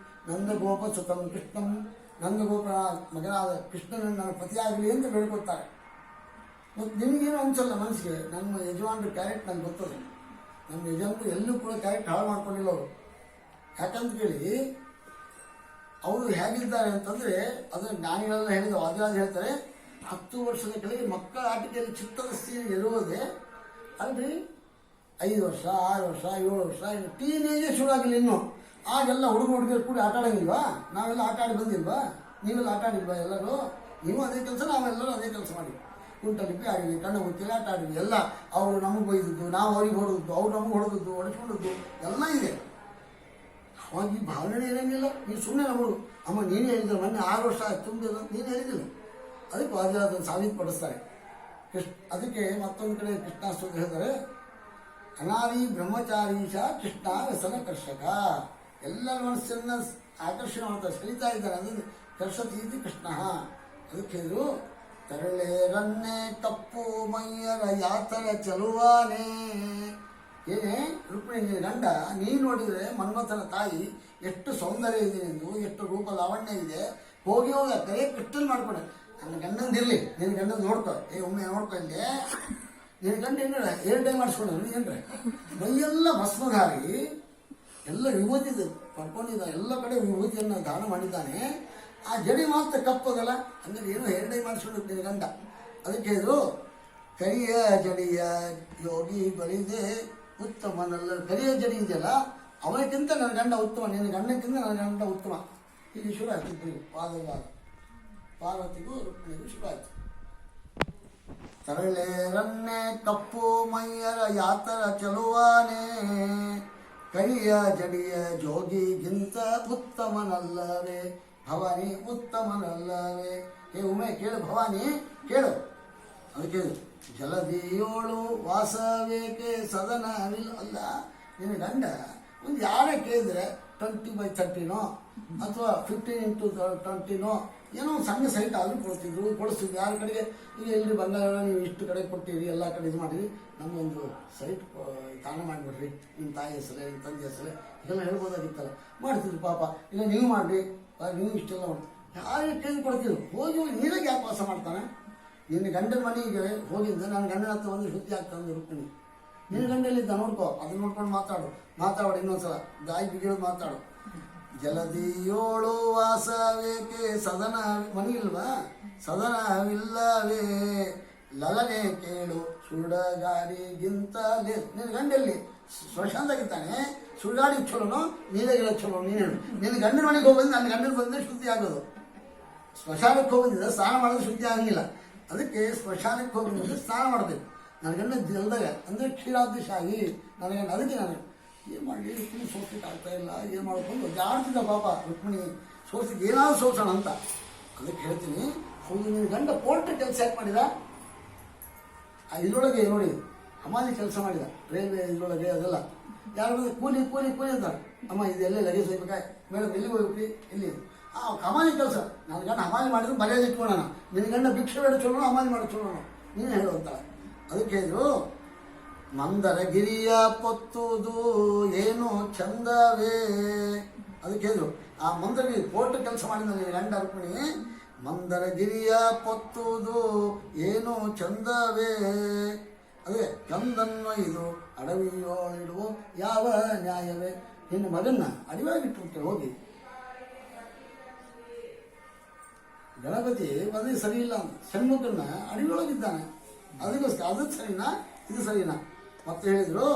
ನಂದಗೋಪ ಸುತಂ ಕೃಷ್ಣಂ, ನಂದಗೋಪನ ಮಗನಾದ ಕೃಷ್ಣನನ್ನು ನನ್ನ ಪತಿಯಾಗಲಿ ಅಂತ ಬೇಡ್ಕೊಳ್ತಾರೆ. ಮತ್ತು ನಿಮಗೇನು ಅನ್ಸಲ್ಲ ಮನಸ್ಸಿಗೆ, ನಮ್ಮ ಯಜಮಾನ್ರ ಕ್ಯಾರೆಕ್ಟ್ ನನಗೆ ಗೊತ್ತದ. ನಮ್ಮ ಯಜಮಾನರು ಎಲ್ಲೂ ಕೂಡ ಕ್ಯಾರೆಕ್ಟ್ ಹಾಳು ಮಾಡ್ಕೊಂಡಿಲ್ಲ ಅವರು. ಯಾಕಂತ ಕೇಳಿ, ಅವರು ಹೇಗಿದ್ದಾರೆ ಅಂತಂದರೆ, ಅದನ್ನು ಜ್ಞಾನಿಗಳೆಲ್ಲ ಹೇಳಿದ ವಾದಿರಾಜ್ ಹೇಳ್ತಾರೆ, 10 ವರ್ಷದ ಕೆಳಗೆ ಮಕ್ಕಳ ಆಟಿಕೆಯಲ್ಲಿ ಚಿತ್ತದ ಸ್ಥಿತಿ ಇರುವುದೇ ಅಲ್ರಿ. 5 ವರ್ಷ 6 ವರ್ಷ 7 ವರ್ಷ ಇನ್ನು ಟೀನೇಜೇ ಶುರು ಆಗಿಲ್ಲ ಇನ್ನು. ಆಗೆಲ್ಲ ಹುಡುಗರು ಕೂಡ ಆಟ ಆಡಂಗಿಲ್ವಾ? ನಾವೆಲ್ಲ ಆಟ ಆಡಿ ಬಂದಿಲ್ವಾ? ನೀವೆಲ್ಲ ಆಟ ಆಡಿಲ್ವಾ? ಎಲ್ಲರೂ ನೀವು ಅದೇ ಕೆಲಸ, ನಾವೆಲ್ಲರೂ ಅದೇ ಕೆಲಸ ಮಾಡಿ ಕುಂಟಲಿಪ್ಪಿ ಆಡಿದ್ವಿ, ಕಣ್ಣು ಮುಚ್ಚಿಲ್ಲ ಆಟ ಆಡಿದ್ವಿ ಎಲ್ಲ. ಅವರು ನಮಗೆ ಬೈದದ್ದು, ನಾವು ಅವ್ರಿಗೆ ಹೊಡೆದದ್ದು, ಅವ್ರು ನಮಗೆ ಹೊಡೆದದ್ದು, ಹೊಡೆಸ್ಕೊಂಡದ್ದು ಎಲ್ಲ ಇದೆ. ಅವಾಗ ಈ ಭಾವನೆ ಇರೋಂಗಿಲ್ಲ. ನೀವು ಸುಮ್ಮನೆ ನಮ್ಮಳು ಅಮ್ಮ ನೀನೇ ಹೇಳಿದ್ರು ಮೊನ್ನೆ 6 ವರ್ಷ ತುಂಬಿದ ನೀನು ಹೇಳಿದಿಲ್ಲ. ಅದಕ್ಕೆ ವಾದಿರಾಜನ್ನು ಸಾಬೀತುಪಡಿಸ್ತಾರೆ. ಅದಕ್ಕೆ ಮತ್ತೊಂದು ಕಡೆ ಕೃಷ್ಣಾಸ್ತೋತ್ರ ಹೇಳ್ತಾರೆ, ಅನಾದಿ ಬ್ರಹ್ಮಚಾರೀಶ ಕೃಷ್ಣ ವ್ಯಸನ ಕರ್ಷಕ. ಎಲ್ಲರ ಮನಸ್ಸನ್ನು ಆಕರ್ಷಣೆ ಮಾಡ್ತಾರೆ, ಸೆಳೀತಾ ಇದ್ದಾರೆ. ಅದನ್ನು ಕರ್ಷತೀತಿ ಕೃಷ್ಣ. ಅದಕ್ಕೆ ಹೇಳಿದ್ರು, ತರಳೆ ರನ್ನೆ ತಪ್ಪು ಮೈಯರ ಯಾತರ ಚಲುವಾನೇ. ಏನೇ ರುಕ್ಮಿಣಿ ಗಂಡ, ನೀನು ನೋಡಿದರೆ ಮನ್ಮಥನ ತಾಯಿ ಎಷ್ಟು ಸೌಂದರ್ಯ ಇದೆ ಎಂದು, ಎಷ್ಟು ರೂಪ ಲಾವಣ್ಯ ಇದೆ. ಹೋಗಿ ಹೋಗಿ ಕರೆ ಕೃಷ್ಣನ್ ಮಾಡ್ಕೊಂಡೆ. ನನ್ನ ಗಂಡಂದಿರಲಿ, ನಿನ್ನ ಗಂಡನ ನೋಡ್ಕೊ, ಒಮ್ಮೆ ನೋಡ್ಕೊ. ಇಲ್ಲಿ ನಿನ್ನ ಗಂಡ ಏನಾರ 2 ಟೈಮ್ ಮಾಡಿಸ್ಕೊಂಡ್ರೆ ಏನ್ರೆ ಮೈಯೆಲ್ಲ ಭಸ್ಮಧಾರಿ, ಎಲ್ಲ ವಿಭೂತಿ ಪಡ್ಕೊಂಡಿದ್ದಾನೆ, ಎಲ್ಲ ಕಡೆ ವಿಭೂತಿಯನ್ನು ದಾನ ಮಾಡಿದ್ದಾನೆ. ಆ ಜಡಿ ಮಾತ್ರ ಕಪ್ಪದಲ್ಲ, ಅಂದರೆ ಏನೋ 2 ಟೈಮ್ ಮಾಡಿಸ್ಕೊಂಡು ನಿನ್ನ ಗಂಡ. ಅದಕ್ಕೆ ಹೇಳಿದ್ರು, ಕರಿಯ ಜಡಿಯ ಯೋಗಿ ಬಳಿದೆ ಉತ್ತಮನಲ್ಲ. ಕರಿಯ ಜಡಿ ಇದೆಯಲ್ಲ, ಅವನಿಗಿಂತ ನನ್ನ ಗಂಡ ಉತ್ತಮ, ನಿನ್ನ ಗಂಡಕ್ಕಿಂತ ನನ್ನ ಗಂಡ ಉತ್ತಮ. ಹೀಗೆ ಶುರು ಆಗ್ತಿದ್ರು ವಾದವಾದ. ಪಾರ್ವತಿಗೂ ರುಕ್ಮಿಣಿಗೂ ಶುರು ಆಯಿತು. ತರಳೆ ರನ್ನೆ ಕಪ್ಪು ಮೈಯರ ಯಾತರ ಚಲುವಾನೇ, ಕರಿಯ ಜಡಿಯ ಜೋಗಿಗಿಂತ ಉತ್ತಮನಲ್ಲವೇ ಭವಾನಿ, ಉತ್ತಮನಲ್ಲವೇ. ಹೇ ಉಮೆ ಕೇಳು, ಭವಾನಿ ಕೇಳು. ಅದಕ್ಕೆ ಜಲದಿಯೋಳು ವಾಸವೇಕೆ ಸದನ ಅಲ್ಲ. ನಿನ್ನ ಗಂಡ ಒಂದು ಯಾರೇ ಕೇಳಿದ್ರೆ 20/30 ಅಥವಾ 15x20 ಏನೋ ಒಂದು ಸಣ್ಣ ಸೈಟ್ ಆದರೂ ಕೊಡಿಸ್ತಿದ್ರು. ಯಾರ ಕಡೆಗೆ ಈಗ ಎಲ್ಲಿ ಬಂಗಾರ ನೀವು ಇಷ್ಟು ಕಡೆ ಕೊಟ್ಟಿರಿ, ಎಲ್ಲ ಕಡೆ ಇದು ಮಾಡಿರಿ, ನಮಗೊಂದು ಸೈಟ್ ದಾನ ಮಾಡಿಬಿಡ್ರಿ, ನಿಮ್ಮ ತಾಯಿ ಹೆಸರೇ ನಿಮ್ಮ ತಂದೆ ಹೆಸರೇ ಇದೆಲ್ಲ ಹೇಳ್ಬೋದಾಗಿತ್ತಲ್ಲ. ಮಾಡ್ತಿದ್ರು ಪಾಪ. ಇಲ್ಲ ನೀವು ಮಾಡಿರಿ, ನೀವು ಇಷ್ಟೆಲ್ಲ ಮಾಡಿ ಯಾರಿಗೆ ಕೇಳಿ ಕೊಡ್ತಿದ್ರು. ಹೋಗಿ ಹೋಗಿ ನೀರಾಗಿ ಯಾಕೆ ವಾಸ ಮಾಡ್ತಾನೆ? ನಿನ್ನ ಗಂಡನ ಮನೆಗೆ ಹೋಗಿದ್ದ ನನ್ನ ಗಂಡನ ಹತ್ರ ಒಂದು ಶುದ್ಧಿ ಆಗ್ತಾನೆ ರುಕ್ಮಿಣಿ. ನಿನ್ನ ಗಂಡಲ್ಲಿದ್ದ ನೋಡ್ಕೋ, ಅದನ್ನ ನೋಡ್ಕೊಂಡು ಮಾತಾಡು ಇನ್ನೊಂದ್ಸಲ ಗಾಯ ಬಿಗಿಯೋದು ಮಾತಾಡು. ಜಲದಿಯೋಳು ವಾಸವೇಕೆ ಸದನ ಮನೆಗಿಲ್ವಾ, ಸದನವಿಲ್ಲವೇ ಲಲನೆ ಕೇಳು ಸುಡಗಾಡಿಗಿಂತಲೇ. ನಿನ್ನ ಗಂಡಲ್ಲಿ ಸ್ಮಶಾನದಾಗಿದ್ದಾನೆ, ಸುಡಗಾಡಿ ಚಲೋನೋ ನೀರಾಗಿರೋ ಚಲೋ? ನೀನು ಹೇಳು. ನಿನ್ನ ಗಂಡನ ಮನೆಗೆ ಹೋಗೋದು ನನ್ನ ಗಂಡನ ಬಂದರೆ ಶುದ್ಧಿ ಆಗೋದು. ಸ್ಮಶಾನಕ್ಕೆ ಹೋಗೋದಿದ್ರೆ ಸ್ನಾನ ಮಾಡೋದು ಶುದ್ಧಿ ಆಗಂಗಿಲ್ಲ. ಅದಕ್ಕೆ ಸ್ಮಶಾನಕ್ಕೆ ಹೋಗೋದಿದ್ರೆ ಸ್ನಾನ ಮಾಡಬೇಕು. ನನ್ನ ಗಂಡ ಜಲ್ದಾಗ ಅಂದರೆ ಕ್ಷೀರಾದೃಶಾಗಿ ನನಗೆ ಅದಕ್ಕೆ ನಾನು ಏನು ಮಾಡಲಿ, ರುಕ್ಮಿಣಿ ಸೋಸ್ಲಿಕ್ಕೆ ಆಗ್ತಾ ಇಲ್ಲ, ಏನು ಮಾಡ್ಕೊಂಡು ಜಾಡ್ತಿದ್ದ ಪಾಪ ರುಕ್ಮಿಣಿ ಸೋಸ್ಲಿಕ್ಕೆ ಏನಾದರೂ ಸೋಸೋಣ ಅಂತ. ಅದಕ್ಕೆ ಹೇಳ್ತೀನಿ, ಹೌದು ನಿನ್ನ ಗಂಡ ಪೋಲ್ಟ್ರಿ ಕೆಲಸ ಯಾಕೆ ಮಾಡಿದ? ಇದರೊಳಗೆ ನೋಡಿ ಹಮಾಲಿ ಕೆಲಸ ಮಾಡಿದ, ರೈಲ್ವೆ ಇದರೊಳಗೆ ಅದೆಲ್ಲ. ಯಾರು ಕೂಲಿ ಕೂಲಿ ಕೂಲಿ ಅಂತಾರೆ. ಅಮ್ಮ ಇದೆಲ್ಲ ಲಗೇಜ್ ಹೋಗ್ಬೇಕಾ ಮೇಡಮ್, ಎಲ್ಲಿಗೆ ಹೋಗ್ಬಿಟ್ಟು ಇಲ್ಲಿ ಹಮಾಲಿ ಕೆಲಸ. ನನ್ನ ಗಂಡ ಹಮಾಲಿ ಮಾಡಿದ್ರು ಮರ್ಯಾದೆ ಇಟ್ಕೊಳ್ಳೋಣ. ನಿನ್ನ ಗಂಡ ಭಿಕ್ಷೆ ಬೇಡ ಚಲೋಣ, ಹಮಾಲಿ ಮಾಡಿ ಚಲೋಣ, ನೀನು ಹೇಳುವಂತ. ಅದಕ್ಕೆ ಹೇಳಿದ್ರು, ಮಂದರಗಿರಿಯ ಪೊತ್ತುದು ಏನು ಚಂದವೇ. ಅದಕ್ಕೆ ಹೇಳಿದ್ರು, ಆ ಮಂದರಗಿರಿ ಪೋರ್ಟ್ ಕೆಲಸ ಮಾಡಿದ ನಿನ್ನ ಗಂಡ ರುಕ್ಮಿಣಿ, ಮಂದರಗಿರಿಯ ಪೊತ್ತುದು ಏನು ಚಂದವೇ. ಅದೇ ಕಂದನ್ನು ಇದು ಅಡವಿಯೋಳಿಡುವ ಯಾವ ನ್ಯಾಯವೇ. ನಿನ್ನ ಮಗನ್ನ ಅಡಿವಾಗಿಟ್ಟು ಹೋಗಿ. ಗಣಪತಿ ಮದುವೆ ಸರಿ ಇಲ್ಲ ಅಂತ ಷಣ್ಮುಖನ್ನ ಅಡಿಯೊಳಗಿದ್ದಾನೆ, ಅದಕ್ಕೋಸ್ಕರ ಅದು ಸರಿನಾ ಇದು ಸರಿನಾ? ಮತ್ತೆ ಹೇಳಿದ್ರು,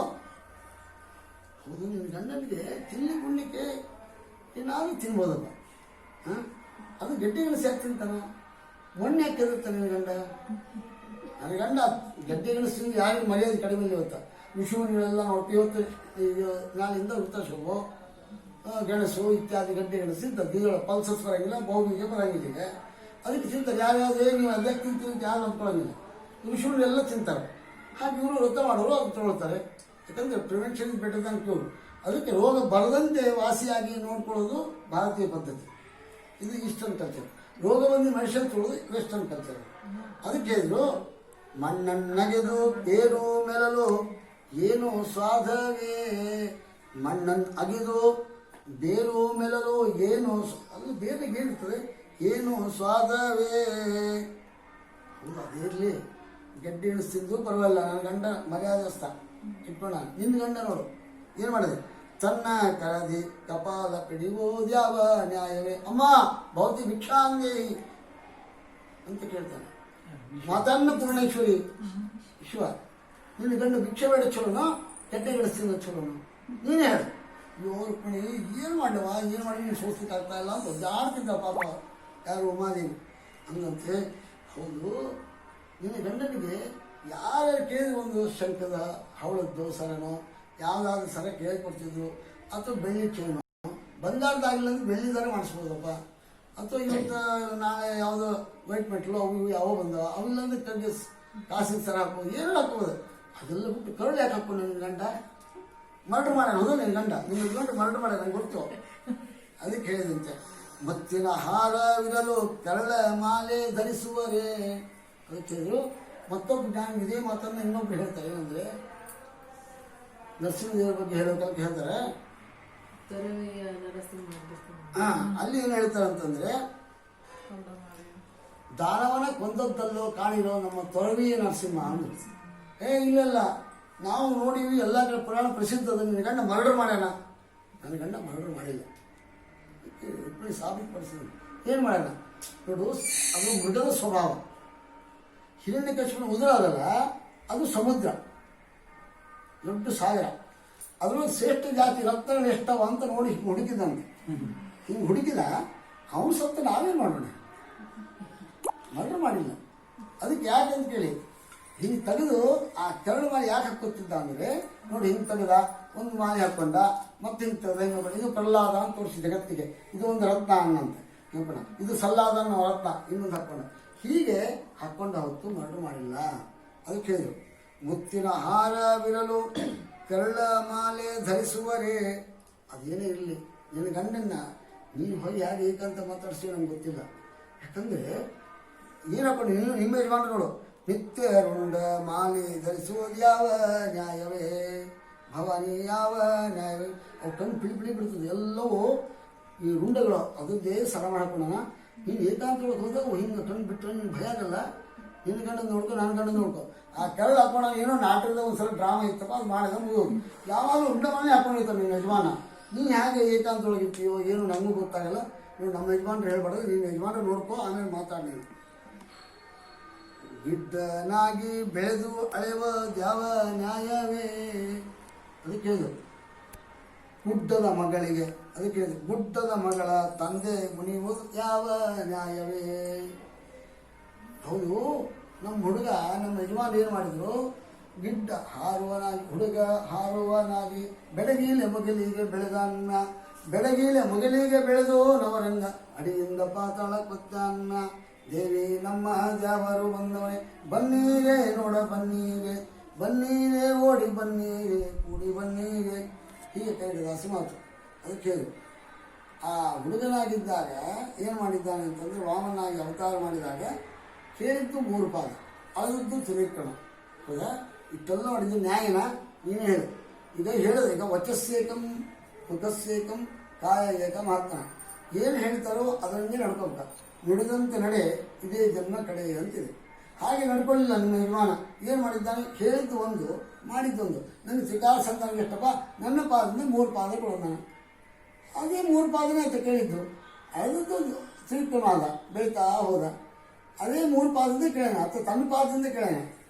ಹೌದು ನಿನ್ನ ಗಂಡನಿಗೆ ತಿನ್ಲಿ ಕುಣ್ಲಿಕ್ಕೆ ಏನಾದರೂ ತಿನ್ಬೋದಪ್ಪ. ಅದು ಗಡ್ಡೆ ಗೆಣಸು ಯಾಕೆ ತಿಂತಾನ? ಮೊನ್ನೆ ಯಾಕೆ ಕೆದರ್ತಾನೆ ನಿನ್ನ ಗಂಡ? ನನ್ನ ಗಂಡ ಗಡ್ಡೆ ಗೆಣಸು ತಿಂದು ಯಾರಿಗೂ ಮರ್ಯಾದೆ ಕಡಿಮೆ ಇಲ್ಲ. ಇವತ್ತು ವಿಷುವನ್ನೆಲ್ಲ ನೋಡಿ, ಇವತ್ತು ನಾಳಿಂದ ವೃತ್ತಾಶವು ಗೆಣಸು ಇತ್ಯಾದಿ ಗಡ್ಡೆ ಗೆಣಸು ತಿಂತಾರೆ. ಇದರೊಳ ಪಲ್ಸಸ್ ಬರೋಂಗಿಲ್ಲ, ಬಹುಬಿಗೆ ಬರೋಂಗಿಲ್ಲ. ಅದಕ್ಕೆ ತಿಂತಾರೆ. ಯಾವ್ಯಾವುದೇ ನೀವು ಅದಕ್ಕೆ ತಿಂತೀನಿ ಅಂತ ಯಾರು ಅಂದ್ಕೊಳ್ಳೋಂಗಿಲ್ಲ. ವಿಷುವನ್ನೆಲ್ಲ ತಿಂತಾರೆ. ಹಾಗೆ ಇವರು ವೃತ್ತ ಮಾಡೋರು ಅದು ತೊಗೊಳ್ತಾರೆ. ಯಾಕಂದರೆ prevention is better than cure. ಅದಕ್ಕೆ ರೋಗ ಬರದಂತೆ ವಾಸಿಯಾಗಿ ನೋಡ್ಕೊಳ್ಳೋದು ಭಾರತೀಯ ಪದ್ಧತಿ. ಇದು ಈಸ್ಟರ್ನ್ ಕಲ್ಚರ್. ರೋಗ ಬಂದು ಮನುಷ್ಯನ ತೊಗೊಳ್ಳೋದು ವೆಸ್ಟರ್ನ್ ಕಲ್ಚರ್. ಅದಕ್ಕೆ ಹೇಳಿದ್ರು, ಮಣ್ಣನ್ನಗೆದು ಬೇರು ಮೆಲಲು ಏನು ಸ್ವಾದವೇ. ಮಣ್ಣನ್ನು ಅಗೆದು ಬೇರು ಮೆಲಲು ಏನು, ಅದು ಬೇರೆ ಹೇಳಿರ್ತದೆ, ಏನು ಸ್ವಾದವೇ. ಹೌದು ಅದಿರಲಿ, ಗಡ್ಡೆ ಗೆಣಸು ತಿಂದು ಪರವಾಗಿಲ್ಲ, ನನ್ನ ಗಂಡ ಮರ್ಯಾದಸ್ಥ ಇಟ್ಕೊಂಡ. ನಿನ್ನ ಗಂಡ ನೋಡು ಏನು ಮಾಡಿದೆ, ತನ್ನ ಕರದಿ ಕಪಾಲ ಪಿಡಿಯುವುದ್ಯಾವ ನ್ಯಾಯವೇ. ಅಮ್ಮ ಭೌತಿ ಭಿಕ್ಷಾಂಗಿ ಅಂತ ಕೇಳ್ತಾನೆ. ಮಾತನ್ನ ಪೂರ್ಣೇಶ್ವರಿ ಶಿವ, ನಿನ್ನ ಗಂಡು ಭಿಕ್ಷೆ ಬೇಡ ಚಲೋನೋ ಗಡ್ಡೆ ಗೆಣಸು ತಿನ್ನೋ ಚಲೋನೋ? ನೀನೇ ಹೇಳು. ರುಕ್ಮಿಣಿ ಏನು ಮಾಡುವ, ಏನು ಮಾಡಿ ನೀನು ಸೋಸ್ಲಿಕ್ಕೆ ಆಗ್ತಾ ಇಲ್ಲ ಅಂತ ಜಾಡ್ತಿದ್ದ ಪಾಪ ಯಾರು ಉಮಾದೇವಿ. ಹಂಗಂತೆ ಹೌದು ನಿನ್ನ ಗಂಡನಿಗೆ ಯಾರು ಕೇಳಿದ್ರು ಒಂದು ಶಂಕದ ಹವಳದ್ದು ಸರನೋ ಯಾವುದಾದ್ರೂ ಸರ ಕೇಳಿಕೊಡ್ತಿದ್ರು, ಅಥವಾ ಬೆಳ್ಳಿ ಚೈನು, ಬಂಗಾರದಾಗಿಲ್ಲ ಅಂದ್ರೆ ಬೆಳ್ಳಿದಾರೆ ಮಾಡಿಸ್ಬೋದಪ್ಪ. ಅಥವಾ ಇವತ್ತು ನಾಳೆ ಯಾವುದೋ ವೈಟ್ ಮೆಟ್ಲು ಅವು ಇವು ಯಾವ ಬಂದವ, ಅವಿಲ್ಲಾಂದ್ರೆ ಕಡ್ಗೆ ಕಾಸಿನ ಸರ ಹಾಕ್ಬೋದು, ಏನು ಹಾಕ್ಬೋದು. ಅದೆಲ್ಲ ಬಿಟ್ಟು ಕರುಳು ಯಾಕೆ ಹಾಕ್ಕೊಂಡು ನಿನ್ನ ಗಂಡ ಮರ್ಡರ್ ಮಾಡ್ಯಾನ? ಹೌದು ನಿನ್ನ ಗಂಡ ನಿನ್ನ ಗಂಡ ಮರ್ಡರ್ ಮಾಡ್ಯಾನ, ನಂಗೆ ಗೊತ್ತು. ಅದಕ್ಕೆ ಹೇಳಿದಂತೆ, ಮತ್ತಿನ ಹಾರವಿರಲು ಕರಳ ಮಾಲೆ ಧರಿಸುವರೇ. ಅದಕ್ಕೆ ಹೇಳಿದ್ರು. ಮತ್ತೊಬ್ಬ ನಾನು ಇದೇ ಮಾತನ್ನು ಇನ್ನೊಬ್ರು ಹೇಳ್ತಾರೆ. ಏನಂದರೆ ನರಸಿಂಹದೇವರ ಬಗ್ಗೆ ಹೇಳೋಕೆ ಹೇಳ್ತಾರೆ. ಅಲ್ಲಿ ಏನು ಹೇಳ್ತಾರೆ ಅಂತಂದರೆ, ದಾನವನ ಕೊಂದದ್ದಲ್ಲೋ ಕಾಣಿರೋ ನಮ್ಮ ತೊರವಿಯ ನರಸಿಂಹ ಅಂದರು. ಇಲ್ಲ ನಾವು ನೋಡಿವಿ ಎಲ್ಲ ಕಡೆ ಪುರಾಣ ಪ್ರಸಿದ್ಧ. ನಿನ್ನ ಗಂಡ ಮರ್ಡರ್ ಮಾಡ್ಯಾನ? ನನ್ನ ಗಂಡ ಮರ್ಡರ್ ಮಾಡಿಲ್ಲ. ಸಾಬೀತುಪಡಿಸಿದ್ರು. ಏನು ಮಾಡ್ಯಾನ ನೋಡು, ಅದು ಮೃಗದ ಸ್ವಭಾವ. ಹಿರಣ್ಯಕಶಿಪುನ ಉದರ ಅದಲ್ಲ, ಅದು ಸಮುದ್ರ, ದೊಡ್ಡ ಸಾಗರ. ಅದರೊಳಗೆ ಶ್ರೇಷ್ಠ ಜಾತಿ ರತ್ನಗಳು ಎಷ್ಟವ ಅಂತ ನೋಡಿ ಹುಡುಕಿದಂತೆ. ಹಿಂಗೆ ಹುಡುಕಿದ ಅವನು ಸತ್ತ ನಾವೇನು ಮಾಡೋಣ? ಮರ್ಡರ್ ಮಾಡಿಲ್ಲ. ಅದಕ್ಕೆ ಯಾಕೆ ಅಂತ ಕೇಳಿ ಹಿಂಗೆ ತೆಗೆದು ಆ ಕರಡು ಮಾಲೆ ಯಾಕೆ ಹಾಕೋತಿದ್ದ ಅಂದರೆ, ನೋಡಿ ಹಿಂಗೆ ತೆಗೆದ ಒಂದು ಮಾಲೆ ಹಾಕ್ಕೊಂಡ, ಮತ್ತೆ ಹಿಂಗೆ ತೆಗೆದ. ಇದು ಪ್ರಹ್ಲಾದ ಅಂತ ತೋರಿಸಿ ಜಗತ್ತಿಗೆ, ಇದು ಒಂದು ರತ್ನ ಅನ್ನಂತೆ ತಿಳ್ಕೊಂಡ, ಇದು ಸಲ್ಲಾದ ಅನ್ನೋ ರತ್ನ ಇನ್ನೊಂದು ಹಾಕ್ಕೊಂಡ. ಹೀಗೆ ಹಾಕ್ಕೊಂಡ ಹೊತ್ತು ಮರ್ಡರ್ ಮಾಡಿಲ್ಲ. ಅದಕ್ಕೆ ಹೇಳಿದ್ರು, ಮುತ್ತಿನ ಹಾರವಿರಲು ಕರಳ ಮಾಲೆ ಧರಿಸುವರೇ. ಅದೇನೇ ಇರಲಿ, ನಿನ್ನ ಗಂಡನ್ನ ನೀನು ಹೋಗಿ ಯಾರು ಏಕಂತ ಮಾತಾಡಿಸ್ತೀವಿ ನಮ್ಗೆ ಗೊತ್ತಿಲ್ಲ. ಯಾಕಂದರೆ ಏನು ಹಾಕೊಂಡು ನಿಮ್ಮ ಯಜಮಾನ ನೋಡು, ನಿತ್ಯ ರುಂಡ ಮಾಲೆ ಧರಿಸುವುದು ಯಾವ ನ್ಯಾಯವೇ. ಭವಾನಿ ಯಾವ ನ್ಯಾಯವೇ. ಅವು ಕಣ್ಣು ಪಿಳಿ ಬಿಡ್ತದೆ ಎಲ್ಲವೂ ಈ ರುಂಡಗಳು. ಅದದ್ದೇ ಸರ ಮಾಡ್ಕೊಳ್ಳೋಣ. ನೀನು ಏಕಾಂತೊಳಗೆ ಹೋದಾಗ ಹಿಂಗೆ ಕಣ್ಣು ಬಿಟ್ಟರೆ ನಿನ್ನ ಭಯ ಆಗಲ್ಲ. ನಿನ್ನ ಗಂಡನ ನೋಡ್ಕೊ, ನನ್ನ ಗಂಡನ ನೋಡ್ಕೊ. ಆ ಕೆರಳು ಹಾಕೋಣ ಏನೋ ನಾಟಕದ ಒಂದ್ಸಲ ಡ್ರಾಮಾ ಇತ್ತಪ್ಪ ಅದು ಮಾಡಿದ ಮುಗಿದು ಯಾವಾಗಲೂ ಉಂಡ ಮನೆ ಹಾಕೊಂಡಿರ್ತಾನೆ ನಿಮ್ಮ ಯಜಮಾನ. ನೀನು ಹೇಗೆ ಏಕಾಂತೊಳಗಿರ್ತೀಯೋ ಏನು ನಮಗೂ ಗೊತ್ತಾಗಲ್ಲ. ನೀವು ನಮ್ಮ ಯಜಮಾನ್ರು ಹೇಳ್ಬಾರ್ದು, ನೀನು ಯಜಮಾನ್ರು ನೋಡ್ಕೋ, ಆಮೇಲೆ ಮಾತಾಡಿ. ಗಿಡ್ಡನಾಗಿ ಬೆಳೆದು ಅಳೆವ ದ್ಯಾವ ನ್ಯಾಯವೇ ಅದಕ್ಕೆ ಹೇಳಿದ್ರು. ಗುಡ್ಡದ ಮಗಳಿಗೆ ಅದಕ್ಕೆ ಹೇಳಿದ್ರು, ಗುಡ್ಡದ ಮಗಳ ತಂದೆ ಮುನಿಯುವುದು ಯಾವ ನ್ಯಾಯವೇ. ಹೌದು, ನಮ್ಮ ಹುಡುಗ ನಮ್ಮ ಯಜಮಾನ್ ಏನು ಮಾಡಿದ್ರು, ಗಿಡ್ಡ ಹಾರುವನಾಗಿ ಹುಡುಗ ಹಾರುವನಾಗಿ ಬೆಳಗೀಲೆ ಮುಗಿಲಿಗೆ ಬೆಳೆದನ್ನ, ಬೆಳಗೀಲೆ ಮುಗಿಲಿಗೆ ಬೆಳೆದು ನವರಂಗ ಅಡಿಯಿಂದ ಪಾತಾಳ ಕೊತ್ತಾನ್ನ. ದೇವಿ ನಮ್ಮ ದ್ಯಾವರು ಬಂದವಳೆ ಬನ್ನೀರೆ ನೋಡ ಬನ್ನೀರೆ, ಬನ್ನೀರೆ ಓಡಿ ಬನ್ನೀರೆ ಕೂಡಿ ಬನ್ನೀರೆ. ಹೀಗೆ ಕೈಗೆ ದಾಸಿ ಮಾತು. ಅದಕ್ಕೆ ಹೇಳು, ಆ ಹುಡುಗನಾಗಿದ್ದಾಗ ಏನು ಮಾಡಿದ್ದಾನೆ ಅಂತಂದರೆ, ವಾಮನಾಗಿ ಅವತಾರ ಮಾಡಿದಾಗ ಕೇಳಿದ್ದು 3 ಪಾದ, ಅಳದದ್ದು ತ್ರಿವಿಕ್ರಮ. ಹೌದಾ? ಇಷ್ಟೆಲ್ಲ ಮಾಡಿದ್ದು ನ್ಯಾಯನ ನೀನೇ ಹೇಳು. ಈಗ ಹೇಳಿದೆ, ಈಗ ವಚಸ್ಸೇಕಂ ಮುಖಸ್ಸೇಕಂ ಕಾಯ ಏಕಂ ಆತ್ಮ. ಏನು ಹೇಳ್ತಾರೋ ಅದನ್ನೇ ನಡ್ಕೊಬೇಕ. ನುಡಿದಂತೆ ನಡೆ ಇದೇ ಜನ್ಮ ಕಡೆ ಅಂತಿದೆ. ಹಾಗೆ ನಡ್ಕೊಳ್ಳಿಲ್ಲ ನಿಮ್ಮ ಯಜಮಾನ. ಏನು ಮಾಡಿದ್ದಾನೆ, ಹೇಳಿದ್ದು ಒಂದು ಮಾಡಿದ್ದೊಂದು. ನನಗೆ ತ್ರಿಕಾಲ ಸಂತಾನ ಎಷ್ಟಪ್ಪ, ನನ್ನ ಪಾದದಿಂದ 3 ಪಾದ ಕೊಡೋಣ. ಅದೇ 3 ಪಾದನೇ ಅಂತ ಕೇಳಿದ್ದು. ಅದದ್ದು ತ್ರಿವಿಕ್ರಮ ಅಲ್ಲ, ಬೆಳೀತಾ ಹೋದ. ಅದೇ 3 ಪಾದದಿಂದ ಕೇಳೋಣ ಅಥವಾ ತನ್ನ ಪಾದದಿಂದ ಕೇಳೋಣ.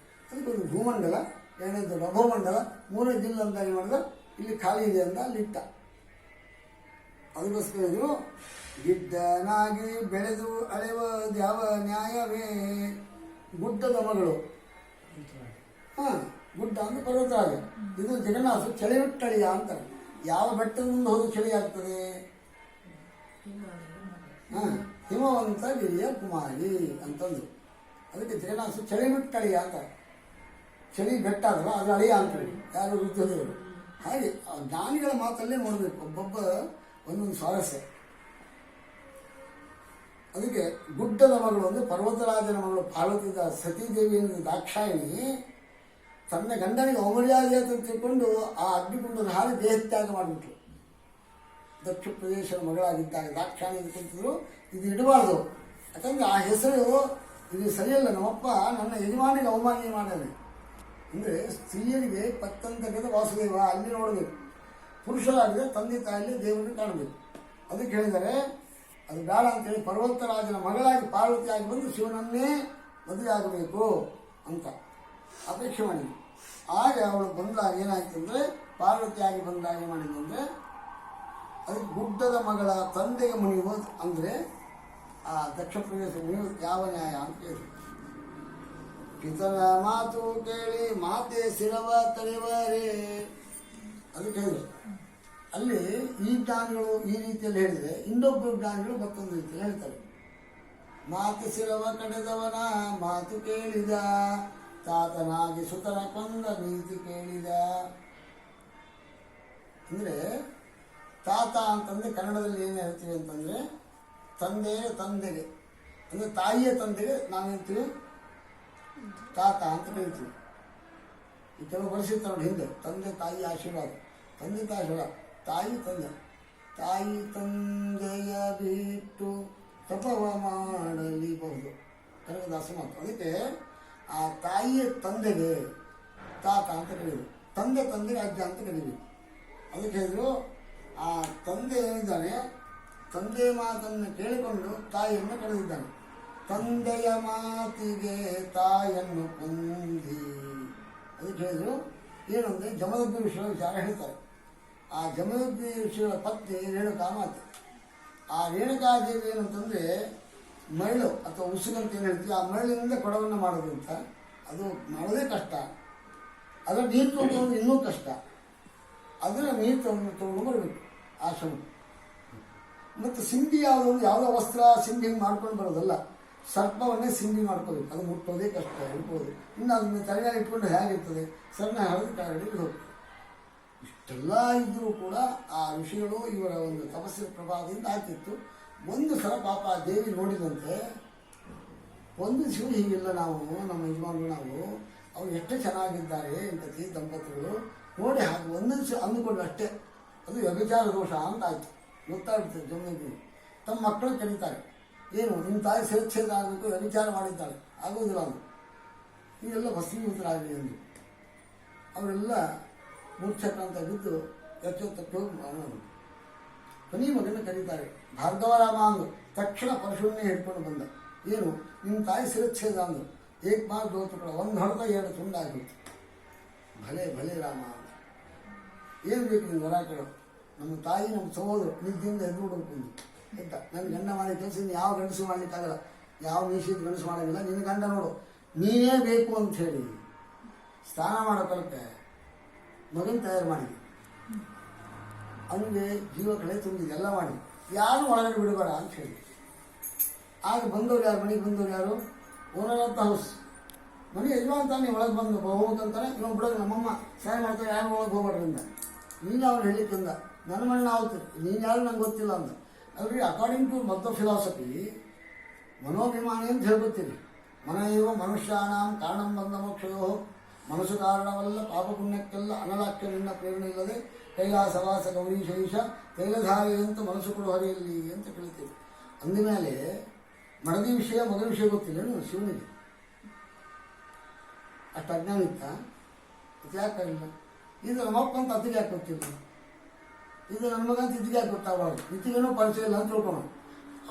ಅದಕ್ಕೊಂದು ಭೂಮಂಡಲ, 2ನೇ ದೊಡ್ಡ ಭೂಮಂಡಲ, 3ನೇ ಜಿಲ್ಲೆ ಅಂತ ಏನು ಮಾಡಿದ, ಇಲ್ಲಿ ಖಾಲಿ ಇದೆ ಅಂತ ಅಲ್ಲಿಟ್ಟ. ಅದಕ್ಕೋಸ್ಕರ ಇದು ಗಿಡ್ಡನಾಗಿ ಬೆಳೆದು ಅಳೆವ ದ್ಯಾವ ನ್ಯಾಯವೇ. ಗುಡ್ಡದ ಮಗಳು, ಹಾಂ, ಗುಡ್ಡ ಅಂದ್ರೆ ಪರ್ವತರಾಜ. ಇದು ಜಗನ್ನಾಥ ಚಳಿಯುಟ್ಟಳಿಯ ಅಂತಾರೆ. ಯಾವ ಬೆಟ್ಟದಿಂದ ಹೋಗಿ ಚಳಿ ಆಗ್ತದೆ? ಹಾಂ, ಹಿಮವಂತ ಗಿರಿಯ ಕುಮಾರಿ ಅಂತಂದು. ಅದಕ್ಕೆ ಜಗನ್ನಾಥ ಚಳಿಯುಟ್ಟಳಿಯ ಅಂತಾರೆ. ಚಳಿ ಬೆಟ್ಟ ಅದಲ್ಲ, ಅದು ಅಳಿಯ ಅಂತಾರೆ ಯಾರು ಋತುದೇವರು. ಹಾಗೆ ಜ್ಞಾನಿಗಳ ಮಾತಲ್ಲೇ ನೋಡಬೇಕು, ಒಬ್ಬೊಬ್ಬ ಒಂದೊಂದು ಸ್ವಾರಸ್ಯ. ಅದಕ್ಕೆ ಗುಡ್ಡದ ಮಗಳು ಅಂದರೆ ಪರ್ವತರಾಜನ ಮಗಳು ಪಾರ್ವತಿದ ಸತೀದೇವಿಯಿಂದ ದಾಕ್ಷಾಯಿಣಿ ತನ್ನ ಗಂಡನಿಗೆ ಅಮರ್ಯಾದೆ ಅಂತ ತಿಳ್ಕೊಂಡು ಆ ಅಗ್ನಿಕುಂಡದ ಹಾರಿ ದೇಹತ್ಯಾಗ ಮಾಡಿಬಿಟ್ರು. ದಕ್ಷಿಣ ಪ್ರದೇಶದ ಮಗಳಾಗಿದ್ದಾಗ ದಾಕ್ಷಾಯಿಣಿ ಕುಂತಿದ್ರು. ಇದು ಇಡಬಾರ್ದು, ಯಾಕಂದರೆ ಆ ಹೆಸರು ಇದು ಸರಿಯಲ್ಲ. ನಮ್ಮಪ್ಪ ನನ್ನ ಯಜಮಾನಿಗೆ ಅವಮಾನ ಮಾಡಿದೆ ಅಂದರೆ ಸ್ತ್ರೀಯರಿಗೆ ಪತ್ತಂತಕ್ಕಂಥ ವಾಸುದೇವ ಅಲ್ಲಿ ನೋಡಬೇಕು, ಪುರುಷರಾಗಿದೆ ತಂದೆ ತಾಯಿಯಲ್ಲಿ ದೇವರನ್ನು ಕಾಣಬೇಕು. ಅದಕ್ಕೆ ಹೇಳಿದರೆ ಅದು ಬೇಡ ಅಂತೇಳಿ ಪರ್ವತರಾಜನ ಮಗಳಾಗಿ ಪಾರ್ವತಿಯಾಗಿ ಬಂದು ಶಿವನನ್ನೇ ಮದುವೆ ಆಗಬೇಕು ಅಂತ ಅಪೇಕ್ಷೆ ಮಾಡಿದ್ವಿ. ಆಗ ಅವಳು ಬಂದಾಗ ಏನಾಯ್ತು ಅಂದರೆ, ಪಾರ್ವತಿಯಾಗಿ ಬಂದಾಗ ಏನು ಮಾಡಿದ್ಲು ಅಂದರೆ, ಅದಕ್ಕೆ ಗುಡ್ಡದ ಮಗಳ ತಂದೆಗೆ ಮುನಿಯುವುದು ಅಂದರೆ ಆ ದಕ್ಷ ಪ್ರದೇಶ ಮುನಿಯುವುದು ಯಾವ ನ್ಯಾಯ ಅಂತ ಕೇಳಿ. ಪಿತನ ಮಾತು ಕೇಳಿ ಮಾತೆ ಶಿರವ ತಡೆವರೇ ಅದಕ್ಕೆ ಹೇಳಿದ್ರು. ಅಲ್ಲಿ ಈ ಜ್ಞಾನಿಗಳು ಈ ರೀತಿಯಲ್ಲಿ ಹೇಳಿದರೆ, ಇನ್ನೊಬ್ಬರು ಜ್ಞಾನಿಗಳು ಮತ್ತೊಂದು ರೀತಿಯಲ್ಲಿ ಹೇಳ್ತಾರೆ. ಮಾತು ಶಿರವ ಕಡೆದವನ ಮಾತು ಕೇಳಿದ, ತಾತನಾಗಿ ಸುತನ ಕೊಂದ ನೀತಿ ಕೇಳಿದ. ಅಂದರೆ ತಾತ ಅಂತಂದರೆ ಕನ್ನಡದಲ್ಲಿ ಏನು ಹೇಳ್ತೀವಿ ಅಂತಂದರೆ, ತಂದೆಗೆ ಅಂದರೆ ತಾಯಿಯ ತಂದೆಗೆ ನಾವು ಹೇಳ್ತೀವಿ ತಾತ ಅಂತ ಹೇಳ್ತೀವಿ. ಈ ಕೆಲವು ಬಳಸಿರ್ತಾರೆ ನೋಡಿ ಹಿಂದೆ, ತಂದೆ ತಾಯಿ ಆಶೀರ್ವಾದ, ತಂದೆ ತಾಯಿ ಆಶೀರ್ವಾದ, ತಾಯಿ ತಂದೆ. ತಾಯಿ ತಂದೆಯ ಬಿಟ್ಟು ತಪವ ಮಾಡಲಿಬಹುದು ಕನಕದಾಸ ಮಾತು. ಅದಕ್ಕೆ ಆ ತಾಯಿಯ ತಂದೆಗೆ ತಾತ ಅಂತ ಕರೀಬೇಕು, ತಂದೆಗೆ ಅಜ್ಜ ಅಂತ ಕರೀಬೇಕು. ಅದಕ್ಕೆ ಹೇಳಿದ್ರು, ಆ ತಂದೆ ಏನಿದ್ದಾನೆ ತಂದೆ ಮಾತನ್ನು ಕೇಳಿಕೊಂಡು ತಾಯಿಯನ್ನು ಕಳೆದಿದ್ದಾನೆ. ತಂದೆಯ ಮಾತಿಗೆ ತಾಯಿಯನ್ನು ಕೊಂದಿ. ಅದಕ್ಕೆ ಹೇಳಿದ್ರು ಏನು ಅಂದರೆ, ಜಮದಗ್ನಿ ಋಷಿಗಳ ವಿಚಾರ ಹೇಳ್ತಾರೆ. ಆ ಜಮದಗ್ನಿ ಋಷಿಗಳ ಪತ್ನಿ ರೇಣುಕಾ ಮಾತೆ. ಆ ರೇಣುಕಾದೇವಿ ಏನಂತಂದರೆ ಮರಳು ಅಥವಾ ಉಸುಗಂತ ಏನು ಹೇಳ್ತೀವಿ, ಆ ಮರಳಿನಿಂದ ಕೊಡವನ್ನು ಮಾಡೋದು ಅಂತ. ಅದು ಮಾಡೋದೇ ಕಷ್ಟ, ಅದರ ನೀರು ತೊಗೊಂಡು ಇನ್ನೂ ಕಷ್ಟ. ಅದನ್ನು ನೀರು ತೊಗೊಂಡು ಬರಬೇಕು ಆಶ್ರಮ. ಮತ್ತು ಸಿಂಬಿ ಯಾವುದೋ ವಸ್ತ್ರ ಸಿಂಬಿ ಹಿಂಗೆ ಮಾಡ್ಕೊಂಡು ಬರೋದಲ್ಲ, ಸರ್ಪವನ್ನೇ ಸಿಂಬಿ ಮಾಡ್ಕೋಬೇಕು. ಅದು ಮುಟ್ಟೋದೇ ಕಷ್ಟ, ಹಿಡ್ಬೋದು. ಇನ್ನು ಅದನ್ನು ತಲೆಯಲ್ಲಿ ಇಟ್ಕೊಂಡು ಹೇಗಿರ್ತದೆ, ಸಣ್ಣ ಹಳದಿ ಕಾರಡಿ ಹೋಗ್ತದೆ. ಇಷ್ಟೆಲ್ಲ ಇದ್ದರೂ ಕೂಡ ಆ ಋಷಿಗಳು ಇವರ ಒಂದು ತಪಸ್ಸಿನ ಪ್ರಭಾವದಿಂದ ಆಗ್ತಿತ್ತು. ಒಂದು ಸಲ ಪಾಪ ದೇವಿ ನೋಡಿದಂತೆ, ಒಂದು ಶಿವ ಹೀಗಿಲ್ಲ ನಾವು ನಮ್ಮ ಯಜಮಾನರು ನಾವು ಅವ್ರು ಎಷ್ಟು ಚೆನ್ನಾಗಿದ್ದಾರೆ ಎಂತತಿ ದಂಪತಿಗಳು ನೋಡಿ ಹಾಗೆ ಒಂದೊಂದು ಅಂದುಕೊಂಡು ಅಷ್ಟೇ. ಅದು ವ್ಯಭಿಚಾರ ದೋಷ ಅಂತ ಆಯಿತು, ಗೊತ್ತಾಗ್ಬಿಡ್ತದೆ. ಜಮದಗ್ನಿ ತಮ್ಮ ಮಕ್ಕಳು ಕರೀತಾರೆ, ಏನು ನಿಮ್ಮ ತಾಯಿ ಶಿರಚ್ಛೇದ ಆಗಬೇಕು, ವ್ಯಭಿಚಾರ ಮಾಡಿದ್ದಾಳೆ, ಆಗೋದಿಲ್ಲ ಅದು. ಇದೆಲ್ಲ ಭಸ್ಮೀಭೂತರಾಗಲಿ ಎಂದು ಅವರೆಲ್ಲ ಮೂರ್ಛಕ್ರಾಂತ ಬಿದ್ದು ಎಚ್ಚೆತ್ತಕ್ಕೆ ಹೋಗಿ ಮಾಡೋದು. ಕೊನೆಯ ಮಗನ ಕರೀತಾರೆ, ಭಾರ್ಗವರಾಮ ಅಂದು ತಕ್ಷಣ ಪರಶುವನ್ನೇ ಹಿಡ್ಕೊಂಡು ಬಂದ. ಏನು ನಿಮ್ಮ ತಾಯಿ ಶಿರಚ್ಛೇದ ಅಂದರು. ಏಕಮಾರ್ ದೋತುಗಳ ಒಂದು ಹೊಡೆದ 2 ತುಂಡಾಗಿತ್ತು. ಭಲೆ ಭಲೆ ರಾಮ ಅಂತ. ಏನು ಬೇಕು ನಿಮ್ಗೆ ಹೊರ ಕೇಳೋ? ನಮ್ಮ ತಾಯಿ ನಮ್ಮ ಸಹೋದರು ನಿದ್ದೆಯಿಂದ ಎದ್ದು ಬಿಡಬೇಕು ಅಂತ. ನನ್ನ ಗಂಡ ಮಾಡಿ ಕೆಲಸ ಯಾವ ಗಂಡಸು ಮಾಡಲಿಕ್ಕಾಗಲ್ಲ, ಯಾವ ನಿಷೇಧ ಗಂಡಸು ಮಾಡೋಂಗಿಲ್ಲ. ನಿನ್ನ ಗಂಡ ನೋಡು ನೀನೇ ಬೇಕು ಅಂತ ಹೇಳಿ ಸ್ನಾನ ಮಾಡೋ ಕಾಲಕ್ಕೆ ಮಗನ ತಯಾರು ಮಾಡಿದ್ವಿ. ಅವನಿಗೆ ಜೀವ ಕಳೆ ತುಂಬಿದೆ ಎಲ್ಲ ಮಾಡಿ, ಯಾರು ಒಳಗಡೆ ಬಿಡಬೇಡ ಅಂತ ಹೇಳಿ. ಆಗ ಬಂದವ್ರು ಯಾರು, ಮನೆಗೆ ಬಂದವ್ರು ಯಾರು? ಓನರ್ ಆಫ್ ದ ಹೌಸ್, ಮನೆ ಯಜಮಾನ್ ತಾನೇ ಒಳಗೆ ಬಂದು ಹೋಗ್ಬೇಕಂತಾನೆ. ಇವಾಗ ಬಿಡೋದು ನಮ್ಮಮ್ಮ ಸ್ನಾನ ಮಾಡ್ತಾರೆ, ಯಾರು ಒಳಗೆ ಹೋಗ್ಬಾರ್ದ್ರಿಂದ. ನೀನು ಅವ್ನು ಹೇಳಿಕ್ಕಿಂದ ನನ್ನ ಮನೆ ಆಗುತ್ತೆ, ನೀನು ಯಾರು ನಂಗೆ ಗೊತ್ತಿಲ್ಲ ಅಂದ. ಅಲ್ರಿ, ಅಕಾರ್ಡಿಂಗ್ ಟು ಬದ್ಧ ಫಿಲಾಸಫಿ ಮನೋಭಿಮಾನಿ ಅಂತ ಹೇಳ್ಕೊತೀವಿ. ಮನೆಯೋ ಮನುಷ್ಯಾನಾಂ ಕಾರಣಂ ಬಂದ ಮೋಕ್ಷಯೋ, ಮನಸ್ಸು ಕಾರಣವಲ್ಲ ಪಾಪ ಪುಣ್ಯಕ್ಕೆಲ್ಲ ಅನಲಾಖ್ಯ ನಿನ್ನ ಪ್ರೇರಣೆ ಇಲ್ಲದೆ ಕೈಲಾಸವಾಸ ಗೌರೀಶೈಷ ತೈಲಧಾರೆ ಅಂತ ಮನಸ್ಸು ಕೊಡು ಹೊರೆಯಲ್ಲಿ ಅಂತ ಕೇಳ್ತೀವಿ. ಅಂದಮೇಲೆ ಮಡದಿ ವಿಷಯ ಮಗನ ವಿಷಯ ಗೊತ್ತಿಲ್ಲ ಶಿವನಿಗೆ, ಅಷ್ಟು ಅಜ್ಞಾನ ಇತ್ತ. ಅದು ಯಾಕಾಗಿಲ್ಲ? ಇದು ನಮ್ಮಪ್ಪ ಅಂತ ಅತ್ತಿಗೆ ಯಾಕೆ ಗೊತ್ತಿಲ್ಲ, ಇದು ನನ್ನ ಮಗ ಅಂತ ಇದಿಗೆ ಯಾಕೆ ಗೊತ್ತಾಗಬಾರ್ದು, ಇತ್ತಿಗೇನೋ ಪರಿಚಯ ಇಲ್ಲ ಅಂತ ತಿಳ್ಕೊಳ.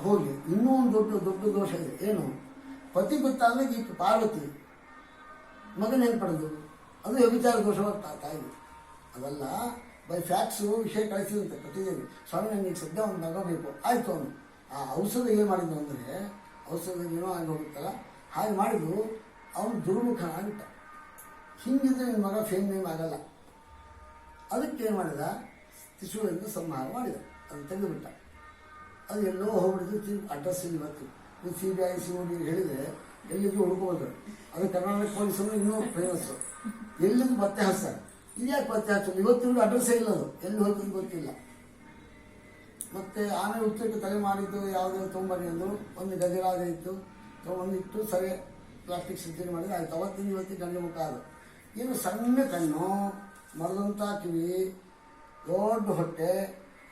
ಹೋಗಿ ಇನ್ನೂ ಒಂದು ದೊಡ್ಡ ದೋಷ ಇದೆ. ಏನು? ಪತಿ ಗೊತ್ತಾದಾಗ ಈ ಪಾರ್ವತಿ ಮಗನ ಹೆಂಗೆ ಪಡೆದು, ಅದು ವ್ಯಭಿಚಾರ ದೋಷವಾಗ್ತಾ ತಾಯಿಗೆ. ಅದಲ್ಲ, ಬೈ ಫ್ಯಾಕ್ಟ್ಸು ವಿಷಯ ಕಳಿಸಿದಂತೆ ಕಟ್ಟಿದ್ದೇವೆ. ಸ್ವಾಮಿ ನನಗೆ ಸದ್ಯ ಒಂದು ಮಗ ಬೇಕು, ಆಯಿತು. ಅವನು ಆ ಔಷಧ ಏನು ಮಾಡಿದ್ದು ಅಂದರೆ, ಔಷಧ ಏನೋ ಆಗಿ ಹೋಗುತ್ತಲ್ಲ, ಹಾಗೆ ಮಾಡಿದ್ದು ಅವನು ದುರ್ಮುಖನಾಗಿಟ್ಟ. ಹಿಂಗಿದ್ರೆ ನಿನ್ನ ಮಗ ಫೇಮ್ ನೇಮ್ ಆಗಲ್ಲ. ಅದಕ್ಕೆ ಏನು ಮಾಡಿದ, ತ್ರಿಶೂಲದಿಂದ ಸಂಹಾರ ಮಾಡಿದ, ಅದು ತೆಗೆದುಬಿಟ್ಟ. ಅದು ಎಲ್ಲೋ ಹೋಗ್ಬಿಟ್ಟಿದ್ದು. ಅಡ್ರೆಸ್ ಇವತ್ತು CBI COD ಹೇಳಿದರೆ ಎಲ್ಲಿಗೂ ಹುಡುಕೋದು. ಅದು ಕರ್ನಾಟಕ ಪೊಲೀಸರು ಇನ್ನೂ ಫೇಮಸ್ಸು. ಎಲ್ಲಿಗೂ ಪತ್ತೆ ಹಚ್ತಾರೆ. ಇದು ಯಾಕೆ ಪತ್ತೆ ಹಚ್ಚೋದು? ಇವತ್ತಿಗೂ ಅಡ್ರೆಸ್ಸೇ ಇಲ್ಲ, ಅದು ಎಲ್ಲಿ ಹೋಗ್ತದೆ ಗೊತ್ತಿಲ್ಲ. ಮತ್ತು ಆಮೇಲೆ ಉತ್ತರಕ್ಕೆ ತಲೆ ಮಾಡಿದ್ದು ಯಾವುದೋ ತೊಂಬರಿ ಅಂದರು. ಒಂದು ಗಜರಾಜ ಇತ್ತು, ತೊಗೊಂಡಿಟ್ಟು ಸರಿ ಪ್ಲಾಸ್ಟಿಕ್ ಸಿದ್ಧಿ ಮಾಡಿದ್ರೆ ಆಯ್ತು. ಅವತ್ತಿನ ಇವತ್ತಿಗೆ ಗಂಡು ಮುಖ ಅದು. ಏನು ಸಣ್ಣ ಕಣ್ಣು, ಮರದಂಥ ಕಿವಿ, ದೊಡ್ಡ ಹೊಟ್ಟೆ,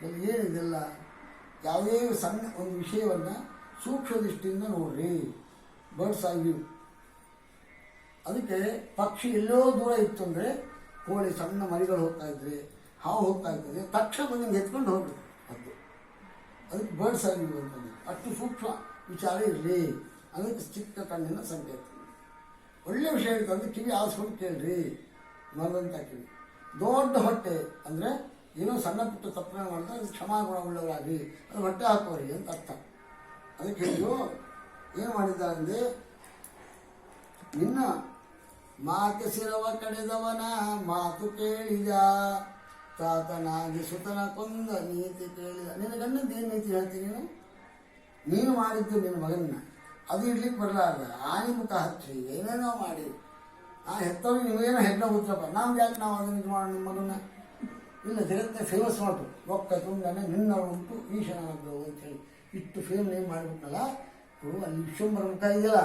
ಇಲ್ಲಿ ಏನಿದೆಲ್ಲ. ಯಾವುದೇ ಸಣ್ಣ ಒಂದು ವಿಷಯವನ್ನು ಸೂಕ್ಷ್ಮ ದೃಷ್ಟಿಯಿಂದ ನೋಡ್ರಿ. Birds are view. ಅದಕ್ಕೆ ಪಕ್ಷಿ ಎಲ್ಲೋ ದೂರ ಇತ್ತು ಅಂದರೆ, ಕೋಳಿ ಸಣ್ಣ ಮರಿಗಳು ಹೋಗ್ತಾ ಇದ್ರೆ, ಹಾವು ಹೋಗ್ತಾ ಇರ್ತದೆ, ತಕ್ಷಣ ಬಂದು ಎತ್ಕೊಂಡು ಹೋಗ್ಬೇಕು. ಅದಕ್ಕೆ ಬರ್ಡ್ಸ್ ಆರ್ ವ್ಯೂ ಅಂತಂದ್ರೆ ಅಷ್ಟು ಸೂಕ್ಷ್ಮ ವಿಚಾರ ಇರಲಿ. ಅದಕ್ಕೆ ಚಿಕ್ಕ ಕಣ್ಣಿನ ಸಂಕೇತ. ಒಳ್ಳೆ ವಿಷಯ ಇರ್ತಂದ್ರೆ ಕಿವಿ ಆಲಿಸ್ಕೊಂಡು ಕೇಳ್ರಿ. ಮರದಂಥ ಕಿವಿ, ದೊಡ್ಡ ಹೊಟ್ಟೆ ಅಂದರೆ ಏನೋ ಸಣ್ಣ ಪುಟ್ಟ ತಪ್ಪನೆ ಮಾಡಿದ್ರೆ ಅದು ಕ್ಷಮಾಗುಣ ಉಳ್ಳವರಾಗಿ ಅದು ಹೊಟ್ಟೆ ಹಾಕೋರಿ ಅಂತ ಅರ್ಥ. ಅದಕ್ಕೆ ಹೇಳಿದ್ರು ಏನು ಮಾಡಿದ್ದಾರೆ ಅಂದರೆ, ನಿನ್ನ ಮಾತೆ ಸಿರವ ಕಡೆದವನ ಮಾತು ಕೇಳಿದ, ತಾತನಾಗಿ ಸುತನ ಕೊಂದ ನೀತಿ ಕೇಳಿದ. ನಿನ್ನ ಗಂಡಂದು ಏನು ನೀತಿ ಹೇಳ್ತೀನಿ? ನೀನು ಮಾಡಿದ್ದು ನಿನ್ನ ಮಗನ್ನ ಅದು ಇಡ್ಲಿಕ್ಕೆ ಬರಲಾರ್ದ ಆನೆ ಮುಖ ಹಚ್ಚಿ ಏನೇನೋ ಮಾಡಿ ಹೆತ್ತವ್ರಿಗೆ ನಿಮಗೇನೋ ಹೆಗ್ನ ಗೊತ್ತಪ್ಪ, ನಮ್ಗೆ ಯಾಕೆ ನಾವು ಅದನ್ನು ಇದು ಮಾಡೋಣ ನಿಮ್ಮ ಮಗನ್ನ? ಇಲ್ಲ, ಜಗತ್ತೇ ಫೇಮಸ್ ಮಾಡು, ಒಕ್ಕ ತುಂಡನೆ ನಿನ್ನ ಉಂಟು ಈಶನಾಗ್ರವು ಅಂತೇಳಿ ಇಷ್ಟು ಫೇಮ್ ನೇಮ್ ಮಾಡಿಬಿಟ್ನಲ್ಲ. ಅಲ್ಲಿ ವಿಶ್ವಂಬರ ಮುಖ ಇದೆಯಲ್ಲ,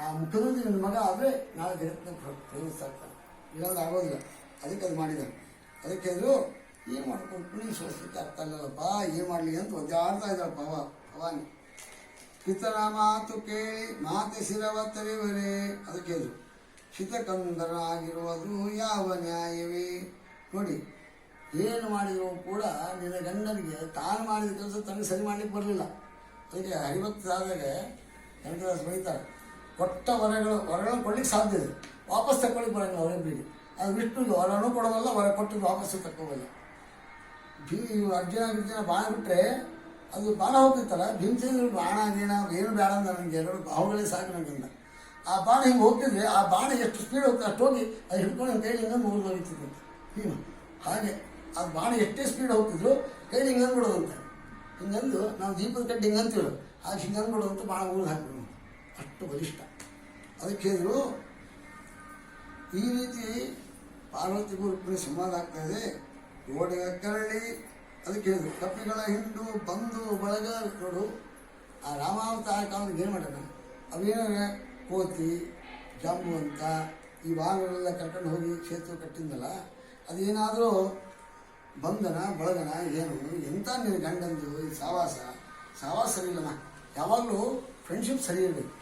ಆ ಮುಖದಲ್ಲಿ ನನ್ನ ಮಗ ಆದರೆ ನಾಳೆ ಜಗತ್ತಿನ ಫೇಮಸ್ ಆಗ್ತಾನೆ, ಇಲ್ಲಾಂದ್ರೆ ಆಗೋದಿಲ್ಲ. ಅದಕ್ಕೆ ಅದು ಮಾಡಿದ್ದಾನೆ. ಅದಕ್ಕೆ ಅದು ಏನು ಮಾಡ್ಕೊಂಡು ಪುಣಿ ಸೋಸ್ಲಿಕ್ಕೆ ಅರ್ಥ ಇಲ್ಲಲ್ಲಪ್ಪ, ಏನು ಮಾಡಲಿ ಅಂತ ಒದ್ದಾಡ್ತಾ ಇದ್ದಾಳೆ ಭವಾನಿ. ಪಿತನ ಮಾತು ಕೇಳಿ ಮಾತೆ ಶಿರವ ತಲೆವರೆ. ಅದಕ್ಕೆ ಅದು ಶಿತಕಂದನಾಗಿರುವುದು ಯಾವ ನ್ಯಾಯವೇ? ನೋಡಿ, ಏನು ಮಾಡಿದರೂ ಕೂಡ ನಿನ್ನ ಗಂಡನಿಗೆ ತಾನು ಮಾಡಿದ ಕೆಲಸ ತನಗೆ ಸರಿ ಮಾಡಲಿಕ್ಕೆ ಬರಲಿಲ್ಲ. ಅದಕ್ಕೆ ಹರಿಭಕ್ತರಾದಾಗ ಕನಕದಾಸ ಬರೀತಾರೆ, ಕೊಟ್ಟ ವರಗಳನ್ನು ಕೊಡ್ಲಿಕ್ಕೆ ಸಾಧ್ಯ ಇದೆ, ವಾಪಸ್ ತಗೊಳ್ಳಿಕ್ಕೆ ಬರೋಂಗಿಲ್ಲ ಅವರಿಬ್ಬರಿಗೆ. ಅದು ವಿಷ್ಣುಗೆ ವರನೂ ಕೊಡೋಲ್ಲ, ವರ ಕೊಟ್ಟಿದ್ದು ವಾಪಸ್ಸು ತಕ್ಕೋಬಲ್ಲ. ಅರ್ಜುನ ಬಾಣ ಬಿಟ್ಟರೆ ಅದು ಬಾಣ ಹೋಗ್ತಿತ್ತಲ್ಲ, ಭೀಮಸೇನ ಬಾಣ ಗೀಣ ಏನು ಬೇಡ ಅಂದ, ನನಗೆ 2 ಬಾಹುಗಳೇ ಸಾಕು ನನಗಿಂದ. ಆ ಬಾಣ ಹಿಂಗೆ ಹೋಗ್ತಿದ್ರೆ ಆ ಬಾಣ ಎಷ್ಟು ಸ್ಪೀಡ್ ಹೋಗ್ತದೆ ಅಷ್ಟು ಹೋಗಿ ಅದು ಹಿಡ್ಕೊಂಡು ನನ್ನ ಕೈಲಿ ಹಿಂಗೆ ಮುಗಿದು ಹೋಗ್ತಿದ್ದೆ ಭೀಮ. ಹಾಗೆ ಆ ಬಾಣ ಎಷ್ಟೇ ಸ್ಪೀಡ್ ಹೋಗ್ತಿದ್ರು ಕೈಲಿ ಹಿಂಗೆ ಬಿಡೋದಂತ. ಹಿಂಗಂದು ನಾವು ದೀಪದ ಕಡ್ಡಿ ಹಿಂಗೆ ಅಂತೀವಿ, ಆಗ ಹಿಂಗೆ ಬಿಡೋದಂತ ಬಾಣ ಮುಗಿದು ಹಾಕಿಬಿಡೋದು, ಅಷ್ಟು ಬಲಿಷ್ಠ. ಅದಕ್ಕೆ ಹೇಳಿದ್ರು ಈ ರೀತಿ ಪಾರ್ವತಿ ಗುರುಪಿನ ಸಂವಾದ ಆಗ್ತಾ ಇದೆ. ಗೋಡೆಯ ಕರಳಿ ಅದಕ್ಕೆ ಹೇಳಿದ್ರು ಕಪಿಗಳ ಹಿಂಡು ಬಂದು ಬಳಗ. ನೋಡು, ಆ ರಾಮಾವತಾರ ಕಾಲದಲ್ಲಿ ಏನು ಮಾಡೋಣ, ಅವೇನ ಕೋತಿ ಜಾಂಬು ಅಂತ ಈ ವಾಹನಗಳೆಲ್ಲ ಕರ್ಕೊಂಡು ಹೋಗಿ ಕ್ಷೇತ್ರ ಕಟ್ಟಿದ್ನಲ್ಲ, ಅದೇನಾದರೂ ಬಂಧನ ಬಳಗನ ಏನು ಎಂಥ ನಿನ್ನ ಗಂಡಂದು ಈ ಸಹವಾಸ ಸರಿ ಇಲ್ಲಮ್ಮ. ಯಾವಾಗಲೂ ಫ್ರೆಂಡ್ಶಿಪ್ ಸರಿ ಇರಬೇಕು.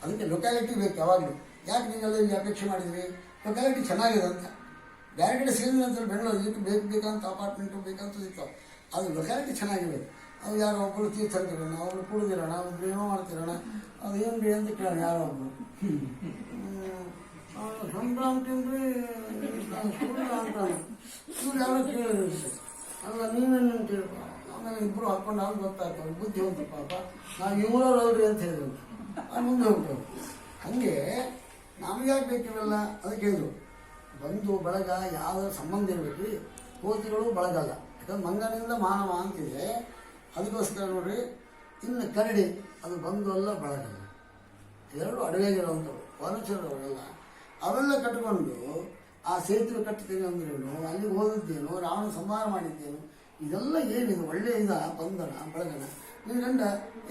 ಅದಕ್ಕೆ ಲೊಕ್ಯಾಲಿಟಿ ಬೇಕು ಯಾವಾಗಲೂ. ಯಾಕೆ ನೀವೆಲ್ಲ ಇಲ್ಲಿ ಅಪೇಕ್ಷೆ ಮಾಡಿದ್ರಿ? ಲೊಕ್ಯಾಲಿಟಿ ಚೆನ್ನಾಗಿದೆ ಅಂತ. ಬೇರೆ ಕಡೆ ಸಿಗಲಿಲ್ಲ ಅಂತೇಳಿ ಬೆಂಗಳೂರು ಇದಕ್ಕೆ ಬೇಕಂತ ಅಪಾರ್ಟ್ಮೆಂಟು ಬೇಕಂತ ಸಿಗ್ತಾವೆ. ಅದು ಲೊಕ್ಯಾಲಿಟಿ ಚೆನ್ನಾಗಿದೆ. ಅದು ಯಾರೋ ಒಬ್ಬರು ತೀರ್ಥಂತಿರೋಣ, ಒಬ್ರು ಕುಡಿದಿರೋಣ, ಒಬ್ರು ಏನೋ ಮಾಡ್ತಿರೋಣ, ಅದು ಏನು ರೀ ಅಂತ ಕೇಳೋಣ ಯಾರೋ ಒಬ್ಬರು. ಸಂಕ್ರಾಂತಿ ಅಂದರೆ ಅಂತ ಇವ್ರು ಯಾರೋ ಕೇಳಿರುತ್ತೆ. ಅಲ್ಲ ನೀವೇನು ಕೇಳ್ಬ. ಆಮೇಲೆ ಇಬ್ಬರು ಹಾಕ್ಕೊಂಡು ಅವ್ರು ಗೊತ್ತಾಗ್ತವೆ, ಬುದ್ಧಿ ಹೋಗ್ತು ಪಾಪ, ನಾವು ಇವರವ್ರಲ್ರಿ ಅಂತ ಹೇಳಿದ್ರು. ಅದು ಮುಂದೆ ಹೋಗ್ತೇವೆ. ಹಾಗೆ ನಮಗೆ ಯಾಕೆ ಬೇಕಿವೆಲ್ಲ ಅದಕ್ಕೆ ಹೇಳಿದ್ರು. ಬಂಧು ಬಳಗ ಯಾವುದರ ಸಂಬಂಧ ಇರಬೇಕು. ಕೋತಿಗಳು ಬಳಗಲ್ಲ, ಯಾಕಂದ್ರೆ ಮಂಗನಿಂದ ಮಾನವ ಅಂತಿದೆ. ಅದಕ್ಕೋಸ್ಕರ ನೋಡ್ರಿ, ಇನ್ನು ಕರಡಿ ಅದು ಬಂಧು ಅಲ್ಲ ಬಳಗಲ್ಲ, ಎರಡು ಅಡವೆಗಿರುವಂಥವು ವನಚರವರೆಲ್ಲ ಅವೆಲ್ಲ ಕಟ್ಟಿಕೊಂಡು ಆ ಸೇತುವೆ ಕಟ್ತೀನಿ ಅಂದ್ರೇನು, ಅಲ್ಲಿಗೆ ಹೋದಿದ್ದೇನು, ರಾವಣ ಸಂಹಾರ ಮಾಡಿದ್ದೇನು, ಇದೆಲ್ಲ ಏನಿದೆ ಒಳ್ಳೆಯ ಬಂಧನ ಬಳಗನ. ನಿನ್ನ ಗಂಡ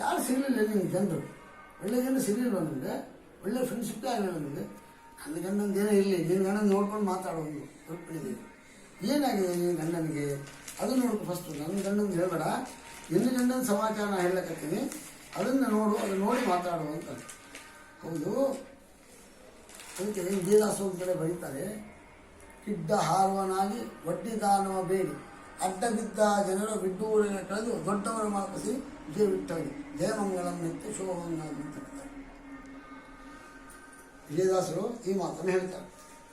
ಯಾರು ಸಿಗಲಿಲ್ಲ ನಿಮ್ಗೆ ಜನರು, ಒಳ್ಳೆ ಜನ ಸಿಗಲಿಲ್ವ ನಿಮಗೆ? ಒಳ್ಳೆ ಫ್ರೆಂಡ್ಶಿಪ್ಪೇ ಆಗಲಿಲ್ಲ ನಿಮಗೆ? ನನ್ನ ಗಂಡಂದು ಏನೋ ಇರಲಿ, ನಿನ್ನ ಗಂಡನ ನೋಡ್ಕೊಂಡು ಮಾತಾಡೋದು ತಪ್ಪಿದೆ. ಏನಾಗಿದೆ ನಿನ್ನ ಗಂಡನಿಗೆ ಅದು ನೋಡ್ಕೊ ಫಸ್ಟು. ನನ್ನ ಗಂಡಂದು ಹೇಳಬೇಡ, ನಿನ್ನ ಗಂಡನ ಸಮಾಚಾರ ನಾನು ಹೇಳಕತ್ತೀನಿ, ಅದನ್ನು ನೋಡು, ಅದನ್ನು ನೋಡಿ ಮಾತಾಡು ಅಂತ. ಹೌದು, ಅದಕ್ಕೆ ವಿಜಯದಾಸ ಒಂದು ಕಡೆ ಬರೀತಾರೆ, ಕಿಡ್ಡ ಹಾರುವನಾಗಿ ಒಡ್ಡಿದಾನವ ಬೇಡಿ ಅಡ್ಡ ಬಿದ್ದ ಜನರ ಬಿಡ್ಡೂರಿಗೆ ಕಳೆದು ದೊಡ್ಡವರ ಮಾಪಿಸಿ ವಿಜಯ ಬಿಟ್ಟಾಗಿ ಜಯಮಂಗಲಂ ನಿತ್ಯ ಶೋಭಮಂಗಲಂ ಅಂತ ಹೇಳ್ತಾರೆ. ವಿಜಯದಾಸರು ಈ ಮಾತನ್ನು ಹೇಳ್ತಾರೆ.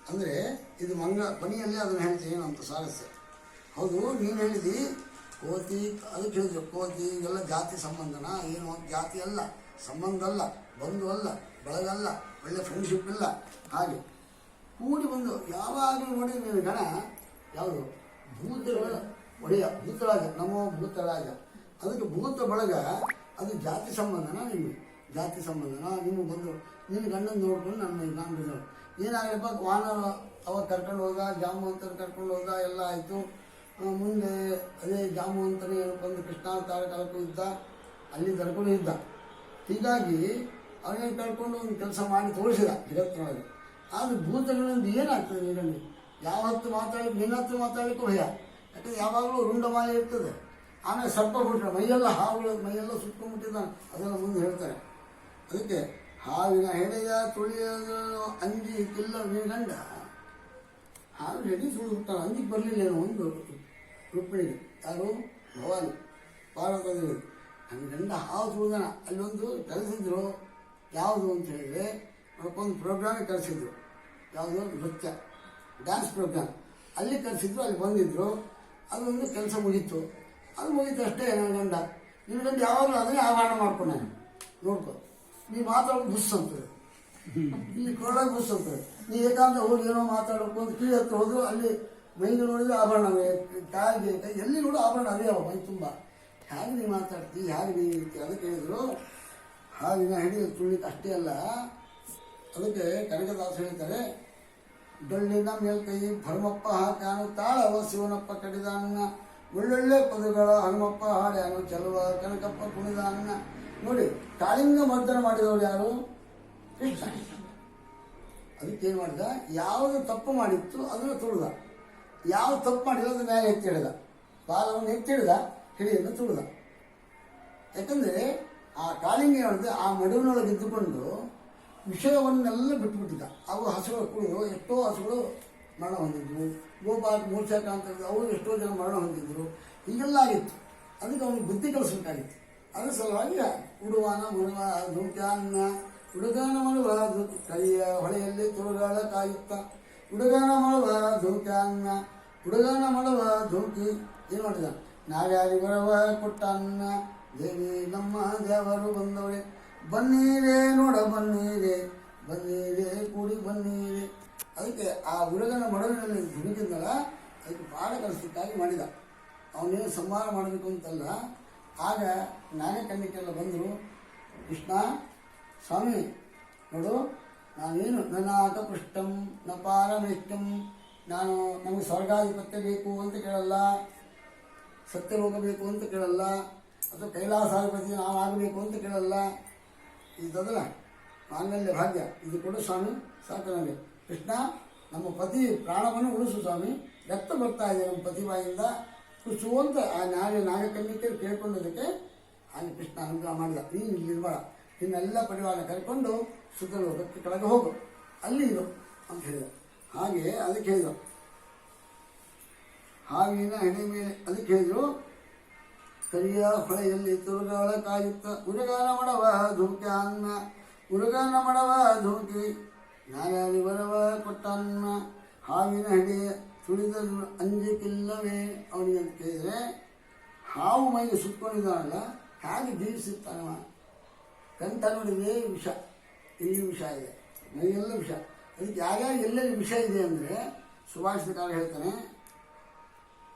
ಅಂದರೆ ಇದು ಕೊನೆಯಲ್ಲಿ ಅದನ್ನು ಹೇಳ್ತೀನಿ ಏನಂತ ಸಾರಸ್ಯ. ಹೌದು, ನೀನು ಹೇಳಿದಿ ಕೋತಿ, ಅದಕ್ಕೆ ಹೇಳಿದ್ರು ಕೋತಿ ಎಲ್ಲ ಜಾತಿ ಸಂಬಂಧನ ಏನು ಅಂತ. ಜಾತಿ ಅಲ್ಲ, ಸಂಬಂಧ ಅಲ್ಲ, ಬಂಧು ಅಲ್ಲ, ಬಳಗಲ್ಲ, ಒಳ್ಳೆ ಫ್ರೆಂಡ್ಶಿಪ್ ಇಲ್ಲ. ಹಾಗೆ ಕೂಡಿ ಬಂದು ಯಾವಾಗಲೂ ನೋಡಿ ನೀವು ಗಣ ಯಾವುದು ಭೂತಗಳ ಒಡೆಯ ಭೂತರಾಜ, ನಮೋ ಭೂತರಾಜ. ಅದಕ್ಕೆ ಭೂತ ಬಳಗ ಅದು ಜಾತಿ ಸಂಬಂಧನ, ನಿಮಗೆ ಜಾತಿ ಸಂಬಂಧನ. ನಿಮಗೆ ಬಂದು ನಿನ್ನ ಗಂಡನ ನೋಡ್ಕೊಂಡು ನಾನು ಏನಾಗಲಪ್ಪ ವಾನರ ಅವಾಗ ಕರ್ಕೊಂಡು ಹೋದ, ಜಾಮವಂತನ ಕರ್ಕೊಂಡು ಹೋದ, ಎಲ್ಲ ಆಯಿತು. ಮುಂದೆ ಅದೇ ಜಾಮವಂತನೇ ಬಂದು ಕೃಷ್ಣಾವತಾರ ಕಾಲಕ್ಕೂ ಇದ್ದ, ಅಲ್ಲಿ ಕರ್ಕೊಂಡು ಇದ್ದ. ಹೀಗಾಗಿ ಅವನೇನು ಕರ್ಕೊಂಡು ಒಂದು ಕೆಲಸ ಮಾಡಿ ತೋರಿಸಿದ ಜಗತ್ತಿನೊಳಗೆ. ಆದರೆ ಭೂತಗಳಿಂದ ಏನಾಗ್ತದೆ ನೀರಲ್ಲಿ ಯಾವ ಹತ್ತು ನಿನ್ನ ಹತ್ತು ಮಾತಾಡಲಿಕ್ಕೂ ಭಯ. ಯಾಕಂದರೆ ಯಾವಾಗಲೂ ರುಂಡಮಾಲೆ ಇರ್ತದೆ. ಆಮೇಲೆ ಸರ್ಪ ಬಿಟ್ರೆ ಮೈಯೆಲ್ಲ ಹಾವುಗಳು ಮೈಯೆಲ್ಲ ಸುಟ್ಕೊಂಡ್ಬಿಟ್ಟಿದ್ದಾನೆ, ಅದೆಲ್ಲ ಮುಂದೆ ಹೇಳ್ತಾರೆ. ಅದಕ್ಕೆ ಹಾವಿನ ಹೆಡೆಯ ತುಳಿಯೋದು ಅಂಜಿ ಕಿಲ್ಲ ನಿನ್ನ ಗಂಡ ಹಾವಿನ ಹೆಡೆ ಸುಳಿದ್ಬಿಟ್ಟಾನೆ. ಅಂಜಿಗೆ ಬರಲಿಲ್ಲ ಏನೋ ಒಂದು ರುಕ್ಮಿಣಿಗೆ, ಯಾರು ಭವಾನಿ ಪಾರ್ವತದೇವಿ. ನನ್ನ ಗಂಡ ಹಾವು ಸುಳಿದಾನ. ಅಲ್ಲೊಂದು ಕಲಿಸಿದ್ರು, ಯಾವುದು ಅಂತ ಹೇಳಿದರೆ ಅದಕ್ಕೊಂದು ಪ್ರೋಗ್ರಾಮಿಗೆ ಕರೆಸಿದ್ರು. ಯಾವುದು ನೃತ್ಯ ಡ್ಯಾನ್ಸ್ ಪ್ರೋಗ್ರಾಮ್, ಅಲ್ಲಿ ಕರೆಸಿದ್ರು, ಅಲ್ಲಿ ಬಂದಿದ್ದರು. ಅದೊಂದು ಕೆಲಸ ಮುಗೀತು. ಅದು ಮುಗೀತು ಅಷ್ಟೇ. ನನ್ನ ಗಂಡ ನಿನ್ನ ಗಂಡ ಯಾವಾಗಲೂ ಅದನ್ನೇ ಆಭರಣ ಮಾಡ್ಕೊಂಡು ನಾನು ನೋಡ್ಕೊ. ನೀವು ಮಾತಾಡೋದು ಬುಸ್ ಅಂತದೆ, ಇಲ್ಲಿ ಕೊರಳಾಗ ಬುಸ್ ಅಂತದೆ. ನೀವು ಏಕಾಂತ ಹೋಗಿ ಏನೋ ಮಾತಾಡೋಕೆ ಒಂದು ಕಿಳಿ ಹತ್ರ ಹೋದ್ರು, ಅಲ್ಲಿ ಮೈಗೆ ನೋಡಿದ್ರೆ ಆಭರಣವೇ, ಕಾಯಿಗೆ ಎಲ್ಲಿ ನೋಡು ಆಭರಣ ಅದೇ ಅವ ಮೈ ತುಂಬ. ಹೇಗೆ ನೀವು ಮಾತಾಡ್ತೀವಿ, ಹೇಗೆ ನೀವು ಅದಕ್ಕೆ ಹೇಳಿದ್ರು ಹಾವಿನ ಹಿಡಿದು ತುಳಿಲಿಕ್ಕೆ ಅಷ್ಟೇ ಅಲ್ಲ. ಅದಕ್ಕೆ ಕನಕದಾಸ ಹೇಳ್ತಾರೆ, ಡೊಳ್ಳಿನ ಮೇಲ್ಕೈ ಭರಮಪ್ಪ ಹಾಕ್ಯಾನು ತಾಳವ ಶಿವನಪ್ಪ ಕಡಿದಾನ, ಒಳ್ಳೊಳ್ಳೆ ಪದಗಳ ಹನುಮಪ್ಪ ಹಾಡ್ಯಾನು ಚಲುವ ಕನಕಪ್ಪ ಕುಣಿದಾನ. ನೋಡಿ, ಕಾಳಿಂಗ ಮರ್ದನ ಮಾಡಿದವರು ಯಾರು? ಕೃಷ್ಣ. ಅದಕ್ಕೇನು ಮಾಡಿದ, ಯಾವುದು ತಪ್ಪು ಮಾಡಿತ್ತು ಅದನ್ನು ತುಳಿದ, ಯಾವ ತಪ್ಪು ಮಾಡಿಲ್ಲ ಅದು ಮೇಲೆ ಎತ್ತಿಡಿದ, ಬಾಲವನ್ನು ಎತ್ತಿಡಿದ, ಹಿಡಿಯನ್ನು ತುಳಿದ. ಯಾಕಂದರೆ ಆ ಕಾಳಿಂಗ ಹೇಳಿದೆ ಆ ಮಡುವಿನೊಳಗೆ ಇದ್ದುಕೊಂಡು ವಿಷಯವನ್ನೆಲ್ಲ ಬಿಟ್ಟುಬಿಟ್ಟಿದ್ದ. ಅವು ಹಸುಗಳು ಕುಡಿದು ಎಷ್ಟೋ ಹಸುಗಳು ಮರಣ ಹೊಂದಿದ್ರು. ಗೋಪಾಲ ಮೂರ್ಛಾಕಾಂತ ಅವರು ಎಷ್ಟೋ ಜನ ಮರಣ ಹೊಂದಿದ್ರು. ಹೀಗೆಲ್ಲ ಆಗಿತ್ತು. ಅದಕ್ಕೆ ಅವನಿಗೆ ಬುದ್ಧಿ ಕಲಿಸಬೇಕಾಗಿತ್ತು. ಅದರ ಸಲುವಾಗಿ ಉಡುವಾನ ಮುಳುವ ಧೂಕ್ಯಾನ್ನ ಹುಡುಗಾನ ಮಳುವ ಕೈಯ ಹೊಳೆಯಲ್ಲಿ ತುಳುಗಾಳ ಕಾಯುತ್ತ ಹುಡುಗಾನ ಮಳುವ ಧೂಕ್ಯಾನ್ನ ಹುಡುಗಾನ ಮಳುವ ಧೂಕಿ ಏನು ಮಾಡಿದ, ನಾವ್ಯಾರಿ ಬರವ ಕೊಟ್ಟನ್ನ ದೇವಿ ನಮ್ಮ ದೇವರು ಬಂದವಳೆ, ಬನ್ನೀರೇ ನೋಡ ಬನ್ನೀರೇ ಬನ್ನೀರೇ ಕೂಡಿ ಬನ್ನೀರೇ. ಅದಕ್ಕೆ ಆ ಹುಡುಗನ ಮಡುವಿನಲ್ಲಿ ಧುಡುಕಿದ್ನಲ್ಲ, ಅದಕ್ಕೆ ಪಾಠ ಕಲಿಸ್ಲಿಕ್ಕಾಗಿ ಮಾಡಿದ. ಅವನೇನು ಸಂಹಾರ ಮಾಡಬೇಕು ಅಂತಲ್ಲ. ಆಗ ನಾನೇ ಕಣ್ಣಿಕ್ಕೆಲ್ಲ ಬಂದರು, ಕೃಷ್ಣ ಸ್ವಾಮಿ ನೋಡು, ನಾನೇನು ನನ್ನ ಆಕಪೃಷ್ಟಂ ನ ಪಾರಮೇಷ್ಟಂ, ನಾನು ನಮಗೆ ಸ್ವರ್ಗಾಧಿಪತ್ಯ ಬೇಕು ಅಂತ ಕೇಳಲ್ಲ, ಸತ್ಯಲೋಕ ಬೇಕು ಅಂತ ಕೇಳಲ್ಲ, ಅಥವಾ ಕೈಲಾಸಾಧಿಪತಿ ನಾವು ಆಗಬೇಕು ಅಂತ ಕೇಳಲ್ಲ. ಇದಲ್ಲ ಮಾಂಗಲ್ಯ ಭಾಗ್ಯ, ಇದು ಕೊಡು ಸ್ವಾಮಿ, ಸಾಕು ನನಗೆ. ಕೃಷ್ಣ ನಮ್ಮ ಪತಿ ಪ್ರಾಣವನ್ನು ಉಳಿಸು ಸ್ವಾಮಿ, ರಕ್ತ ಬರ್ತಾ ಇದೆ ನಮ್ಮ ಪತಿ ಬಾಯಿಂದ, ಕುಸು ಅಂತ ಆ ನಾಗಕನ್ನಿಕೆ ಕೇಳ್ಕೊಂಡೋದಕ್ಕೆ ಹಾಗೆ ಕೃಷ್ಣ ಅನುಗ್ರಹ ಮಾಡಿದ. ನೀನು ಇಲ್ಲಿರ್ಬೇಡ, ನಿನ್ನೆಲ್ಲ ಪರಿವಾರ ಕರ್ಕೊಂಡು ಸುತ್ತಲೋಕಕ್ಕೆ ಕೆಳಗೆ ಹೋಗು. ಅಲ್ಲಿ ಇದು ಅಂತ ಹೇಳಿದ. ಹಾಗೆ ಅದಕ್ಕೆ ಹೇಳಿದರು ಹಾವಿನ ಹೆಣೆ ಮೇಲೆ, ಅದಕ್ಕೆ ಹೇಳಿದರು ಕರಿಯ ಹೊಳೆಯಲ್ಲಿ ತುರುಗಾಳ ಕಾಯುತ್ತ ಉರುಗಾನ ಮಾಡವ ಧೂಕೆ ಅನ್ನ ಉರುಗಾನ ಮಾಡವ ಧೂಕಿ ನ್ಯಾಯಾದಿ ಬರವ ಕೊಟ್ಟನ್ನ ಹಾವಿನ ಹೆಣೆ ತುಳಿದ ಅಂಜಿಕಿಲ್ಲವೇ ಅವನಿಗೆ ಅಂತ ಕೇಳಿದರೆ, ಹಾವು ಮೈಗೆ ಸುತ್ಕೊಂಡಿದ್ದಾನಲ್ಲ ಹಾಗೆ ಜೀವಿಸುತ್ತಾನವ. ಕಂಠ ನೋಡಿದ್ರೆ ವಿಷ, ಇಲ್ಲಿ ವಿಷ ಇದೆ, ಮೈಯೆಲ್ಲ ವಿಷ. ಅದಕ್ಕೆ ಯಾರ್ಯಾರು ಎಲ್ಲೆಲ್ಲಿ ವಿಷ ಇದೆ ಅಂದರೆ ಸುಭಾಷಿತಕಾರ ಹೇಳ್ತಾನೆ,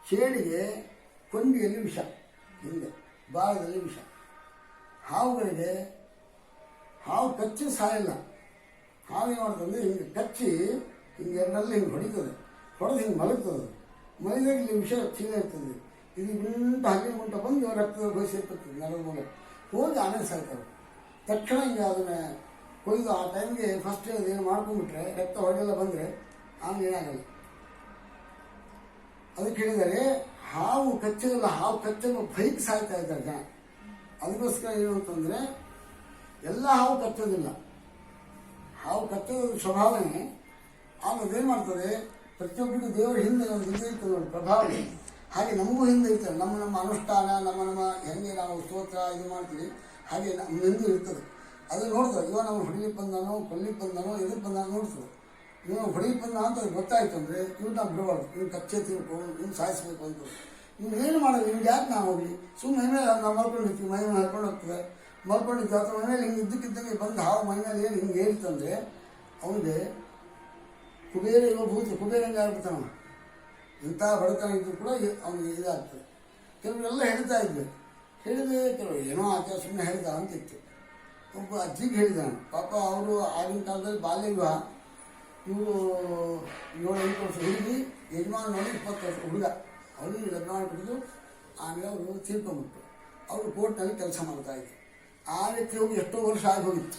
ಚೇಳಿಗೆ ಕೊಂಡಿಯಲ್ಲಿ ವಿಷ, ಹಿಂದೆ ಬಾಳದಲ್ಲಿ ವಿಷ. ಹಾವುಗಳಿಗೆ ಹಾವು ಕಚ್ಚಿ ಸಾಯಲ್ಲ, ಹಾವು ಏನು ಮಾಡ್ತಂದ್ರೆ ಹಿಂಗೆ ಕಚ್ಚಿ ಹಿಂಗೆ ಎರಡಲ್ಲಿ ಹಿಂಗೆ ಹೊಡಿತದೆ, ಹೊಡೆದು ಹಿಂಗೆ ಮಲಗ್ತದೆ, ಮಲಗಿದಾಗ ಇಲ್ಲಿ ವಿಷ ಚೀಲ ಇರ್ತದೆ, ಇದು ಗುಂಟ ಹಗ್ಗಿನ ಗುಂಟ ಬಂದು ರಕ್ತದ ಹೋಗಿ ಸೇರ್ಕೊಳ್ತದೆ ನರದ ಮೂಲಕ ಹೋಗಿ ಆಮೇಲೆ ಸಾಯ್ತವೆ. ತಕ್ಷಣ ಹಿಂಗೆ ಅದನ್ನು ಕೊಯ್ದು ಆ ಟೈಮ್ಗೆ ಫಸ್ಟ್ ಅದೇನು ಮಾಡ್ಕೊಂಡ್ಬಿಟ್ರೆ ರಕ್ತ ಹೊರಗೆಲ್ಲ ಬಂದರೆ ಆಮೇಲೆ ಏನಾಗಲ್ಲ. ಅದಕ್ಕೆ ಹೇಳಿದರೆ ಹಾವು ಕಚ್ಚೋದಿಲ್ಲ, ಹಾವು ಕಚ್ಚಲು ಬೈಕ್ ಸಾಯ್ತಾ ಇದ್ದಾರೆ ಜನ. ಅದಕ್ಕೋಸ್ಕರ ಏನು ಅಂತಂದರೆ ಎಲ್ಲ ಹಾವು ಕಚ್ಚೋದಿಲ್ಲ, ಹಾವು ಕಚ್ಚೋದು ಸ್ವಭಾವನೆ. ಆಗ ಅದೇನು ಮಾಡ್ತದೆ, ಪ್ರತಿಯೊಬ್ಬರಿಗೂ ದೇವರ ಹಿಂದೆ ಒಂದು ಹಿಂದೆ ಇರ್ತದೆ ನೋಡಿ ಪ್ರಭಾವ. ಹಾಗೆ ನಮಗೂ ಹಿಂದೆ ಇರ್ತದೆ, ನಮ್ಮ ಅನುಷ್ಠಾನ, ನಮ್ಮ ಹೆಂಗೆ ನಾವು ಸ್ತೋತ್ರ ಇದು ಮಾಡ್ತೀವಿ ಹಾಗೆ ನಮ್ಮ ಹಿಂದೆ ಇರ್ತದೆ. ಅದು ನೋಡ್ತದೆ, ಇವ ನಾವು ಹೊಡಿಲಿಕ್ಕೆ ಬಂದಾನೋ ಕೊಲ್ಲಿಕ್ಕೆ ಬಂದಾನೋ ಎದಕ್ಕೆ ಬಂದಾನೋ ನೋಡ್ತದೆ. ಇವ ಹೊಡಿಲಿಕ್ಕೆ ಬಂದ ಅಂತ ಗೊತ್ತಾಯ್ತು ಅಂದರೆ ಇವ್ರು ನಾವು ಬಿಡಬಾರ್ದು, ಇವ್ನು ಕಚ್ಚೆ ತಿಳ್ಕೊಂಡು ಇವ್ನು ಸಾಯಿಸ್ಬೇಕು ಅಂತ. ಇವ್ನು ಏನು ಮಾಡೋದು, ಇವ್ನು ಯಾಕೆ ನಾವು ಹೋಗಲಿ, ಸುಮ್ಮನೆ ಮೇಲೆ ನಾವು ಮಲ್ಕೊಂಡಿರ್ತೀವಿ, ಮೈ ಮೇಲೆ ಹರ್ಕೊಂಡು ಹೋಗ್ತದೆ, ಮಲ್ಕೊಂಡಿದ್ದು ಅಥವಾ ಮನೇಲಿ ಹಿಂಗೆ ಇದ್ದಕ್ಕಿದ್ದಂಗೆ ಬಂದು ಹಾವು ಮೈಮೇಲೆ ಏನು ಹಿಂಗೆ ಏರಿತಂದರೆ ಅವನಿಗೆ ಕುಬೇರ ಇವ ಭೂತ ಕುಬೇರಂಗೆ ಆಗ್ಬಿಡ್ತಾನ. ಇಂಥ ಬಡತನ ಇದ್ದರೂ ಕೂಡ ಅವನಿಗೆ ಇದಾಗ್ತದೆ. ಕೆಲವರೆಲ್ಲ ಹೇಳ್ತಾ ಇದ್ವಿ, ಹೇಳಿದೆ ಕೆಲವರು ಏನೋ ಆಚಾರ ಸುಮ್ಮನೆ ಹೇಳ್ದ ಅಂತಿತ್ತು. ಒಬ್ಬ ಅಜ್ಜಿಗೆ ಹೇಳಿದ್ದಾನೆ, ಪಾಪ ಅವರು ಆಗಿನ ಕಾಲದಲ್ಲಿ ಬಾಲ್ಯ ವಿವಾಹ, ಇವರು 7-8 ವರ್ಷ ಹುಡುಗಿ, ಯಜಮಾನ ನೋಡಿ 20 ವರ್ಷ ಹುಡುಗ, ಅವರಿಗೆ ಲಗ್ನ ಮಾಡಿಬಿಟ್ಟು ಆಮೇಲೆ ಅವರು ತೀರ್ಕೊಂಡ್ಬಿಟ್ರು. ಅವರು ಕೋರ್ಟ್ನಲ್ಲಿ ಕೆಲಸ ಮಾಡ್ತಾಯಿದ್ರು. ಆ ವ್ಯಕ್ತಿ ಹೋಗಿ ಎಷ್ಟೋ ವರ್ಷ ಆಗಿ ಹೋಗಿತ್ತು.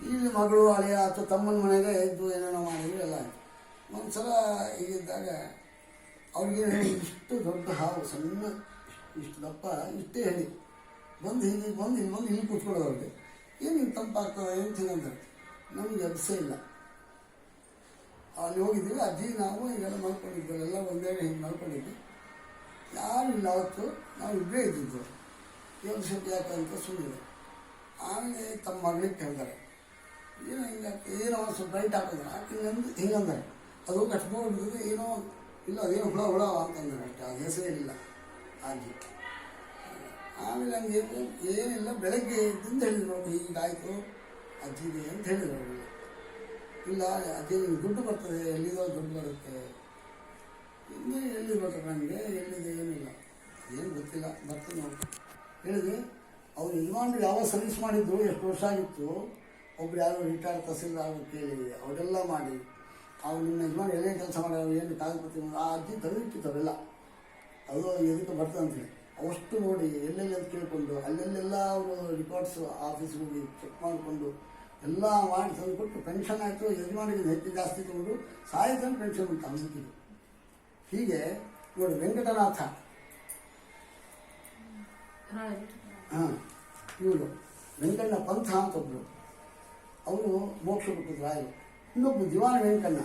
ಇಲ್ಲಿ ಮಗಳು ಅಳಿಯ ಅಥವಾ ತಮ್ಮನ ಮನೆಗೆ ಎದ್ದು ಏನೇನೋ ಮಾಡಿದ್ರು ಎಲ್ಲ ಆಯಿತು. ಒಂದು ಸಲ ಹೀಗಿದ್ದಾಗ ಅವ್ರಿಗೆ ಇಷ್ಟು ದೊಡ್ಡ ಹಾವು, ಸಣ್ಣ ಇಷ್ಟು ದಪ್ಪ, ಇಷ್ಟೇ ಹೇಳಿ ಬಂದು ಹೀಗೆ ಬಂದು ಇಲ್ಲಿ ಕೂತ್ಕೊಳ್ಳೋದು. ಅವ್ರಿಗೆ ಏನು ಹಿಂಗೆ ತಂಪಾಗ್ತದೆ ಏನು ತಿನ್ನಂತಾರೆ, ನಮಗೆ ಅಭ್ಯಾಸ ಇಲ್ಲ. ಅಲ್ಲಿ ಹೋಗಿದ್ದೀವಿ, ಅಜ್ಜಿ ನಾವು ಈಗೆಲ್ಲ ಮಲ್ಕೊಂಡಿದ್ದೆವು, ಎಲ್ಲ ಒಂದೇಳೆ ಹಿಂಗೆ ಮಲ್ಕೊಂಡಿದ್ವಿ, ಯಾರು ಇಲ್ಲ. ಅವತ್ತು ನಾವು ಇಬ್ಬರೇ ಇದ್ದಿದ್ದು, ಏನು ಸ್ವಲ್ಪ ಯಾಕಂತ ಸುಮ್ಮನೆ. ಆಮೇಲೆ ತಮ್ಮ ಮಗಳಿಗೆ ಕೇಳ್ತಾರೆ, ಏನೋ ಹಿಂಗಾಗ್ತದೆ, ಏನೋ ಸ್ವಲ್ಪ ಲೈಟ್ ಹಾಕಿದ್ರೆ ಹಿಂಗಂದು ಹಿಂಗಂದರೆ ಅದು ಕಟ್ಕೊಂಡಿದ್ದು, ಏನೋ ಇಲ್ಲ ಅದೇನೋ ಹುಳ ಅಂತಂದ್ರೆ ಅಷ್ಟೇ, ಅದು ಹೆಸರೇನಿಲ್ಲ ಅಜ್ಜಿ. ಆಮೇಲೆ ಹಂಗೆ ಏನಿಲ್ಲ, ಬೆಳಗ್ಗೆ ಅಂತ ಹೇಳಿದ್ರು, ಹೀಗಾಯಿತು ಅಜ್ಜಿಗೆ ಅಂತ ಹೇಳಿದ್ರು ಅವರಿಗೆ. ಇಲ್ಲ ಅಜ್ಜಿ ನಿಮ್ಗೆ ದುಡ್ಡು ಬರ್ತದೆ, ಎಲ್ಲಿದೋ ದುಡ್ಡು ಬರುತ್ತೆ. ಇನ್ನೇ ಎಲ್ಲಿ ಬರ್ತದೆ ನನಗೆ, ಎಲ್ಲಿದೆ ಏನಿಲ್ಲ, ಏನು ಗೊತ್ತಿಲ್ಲ, ಬರ್ತದೆ ನೋಡಿ ಹೇಳಿದೆ. ಅವ್ರು ಯಜಮಾನ್ರು ಯಾವ ಸರ್ವಿಸ್ ಮಾಡಿದ್ರು, ಎಷ್ಟು ವರ್ಷ ಆಗಿತ್ತು, ಒಬ್ರು ಯಾರು ರಿಟೈರ್ಡ್ ತಹಸೀಲ್ದಾರ್ ಕೇಳಿ ಅವರೆಲ್ಲ ಮಾಡಿ, ಅವ್ರು ನಿಮ್ಮ ಯಜಮಾನ್ ಎಲ್ಲೇ ಕೆಲಸ ಮಾಡೋರು ಏನು ಕಾಗದಪತ್ರ ಆ ಅಜ್ಜಿ ತವಿಟ್ಟಿತ್ತವೆಲ್ಲ, ಅದು ಎದಕ್ಕೆ ಬರ್ತದೆ ಅಂತೇಳಿ ಅವಷ್ಟು ನೋಡಿ ಎಲ್ಲೆಲ್ಲಿ ಅಂತ ಕೇಳಿಕೊಂಡು ಅಲ್ಲೆಲ್ಲೆಲ್ಲ ಅವರು ರಿಕಾರ್ಡ್ಸ್ ಆಫೀಸ್ಗೆ ಹೋಗಿ ಚೆಕ್ ಮಾಡಿಕೊಂಡು ಎಲ್ಲ ಮಾಡಿ ತಂದುಕೊಟ್ಟು ಪೆನ್ಷನ್ ಆಯಿತು. ಯಜಮಾನಿಗೆ ಹೆಚ್ಚು ಜಾಸ್ತಿ ತಗೊಂಡು ಸಾಯಿತಂದು ಪೆನ್ಷನ್ ಉಂಟು ಅಂದ್ಬಿಟ್ಟಿದ್ದು. ಹೀಗೆ ನೋಡಿ ವೆಂಕಟನಾಥ, ಹಾಂ ಇವರು ವೆಂಕಣ್ಣ ಪಂಥ ಅಂತೊಬ್ಬರು, ಅವರು ಮೋಕ್ಷ ಬಿಟ್ಟಿದ್ರು ರಾಯರು. ಇನ್ನೊಬ್ಬರು ದಿವಾನ ವೆಂಕಣ್ಣ,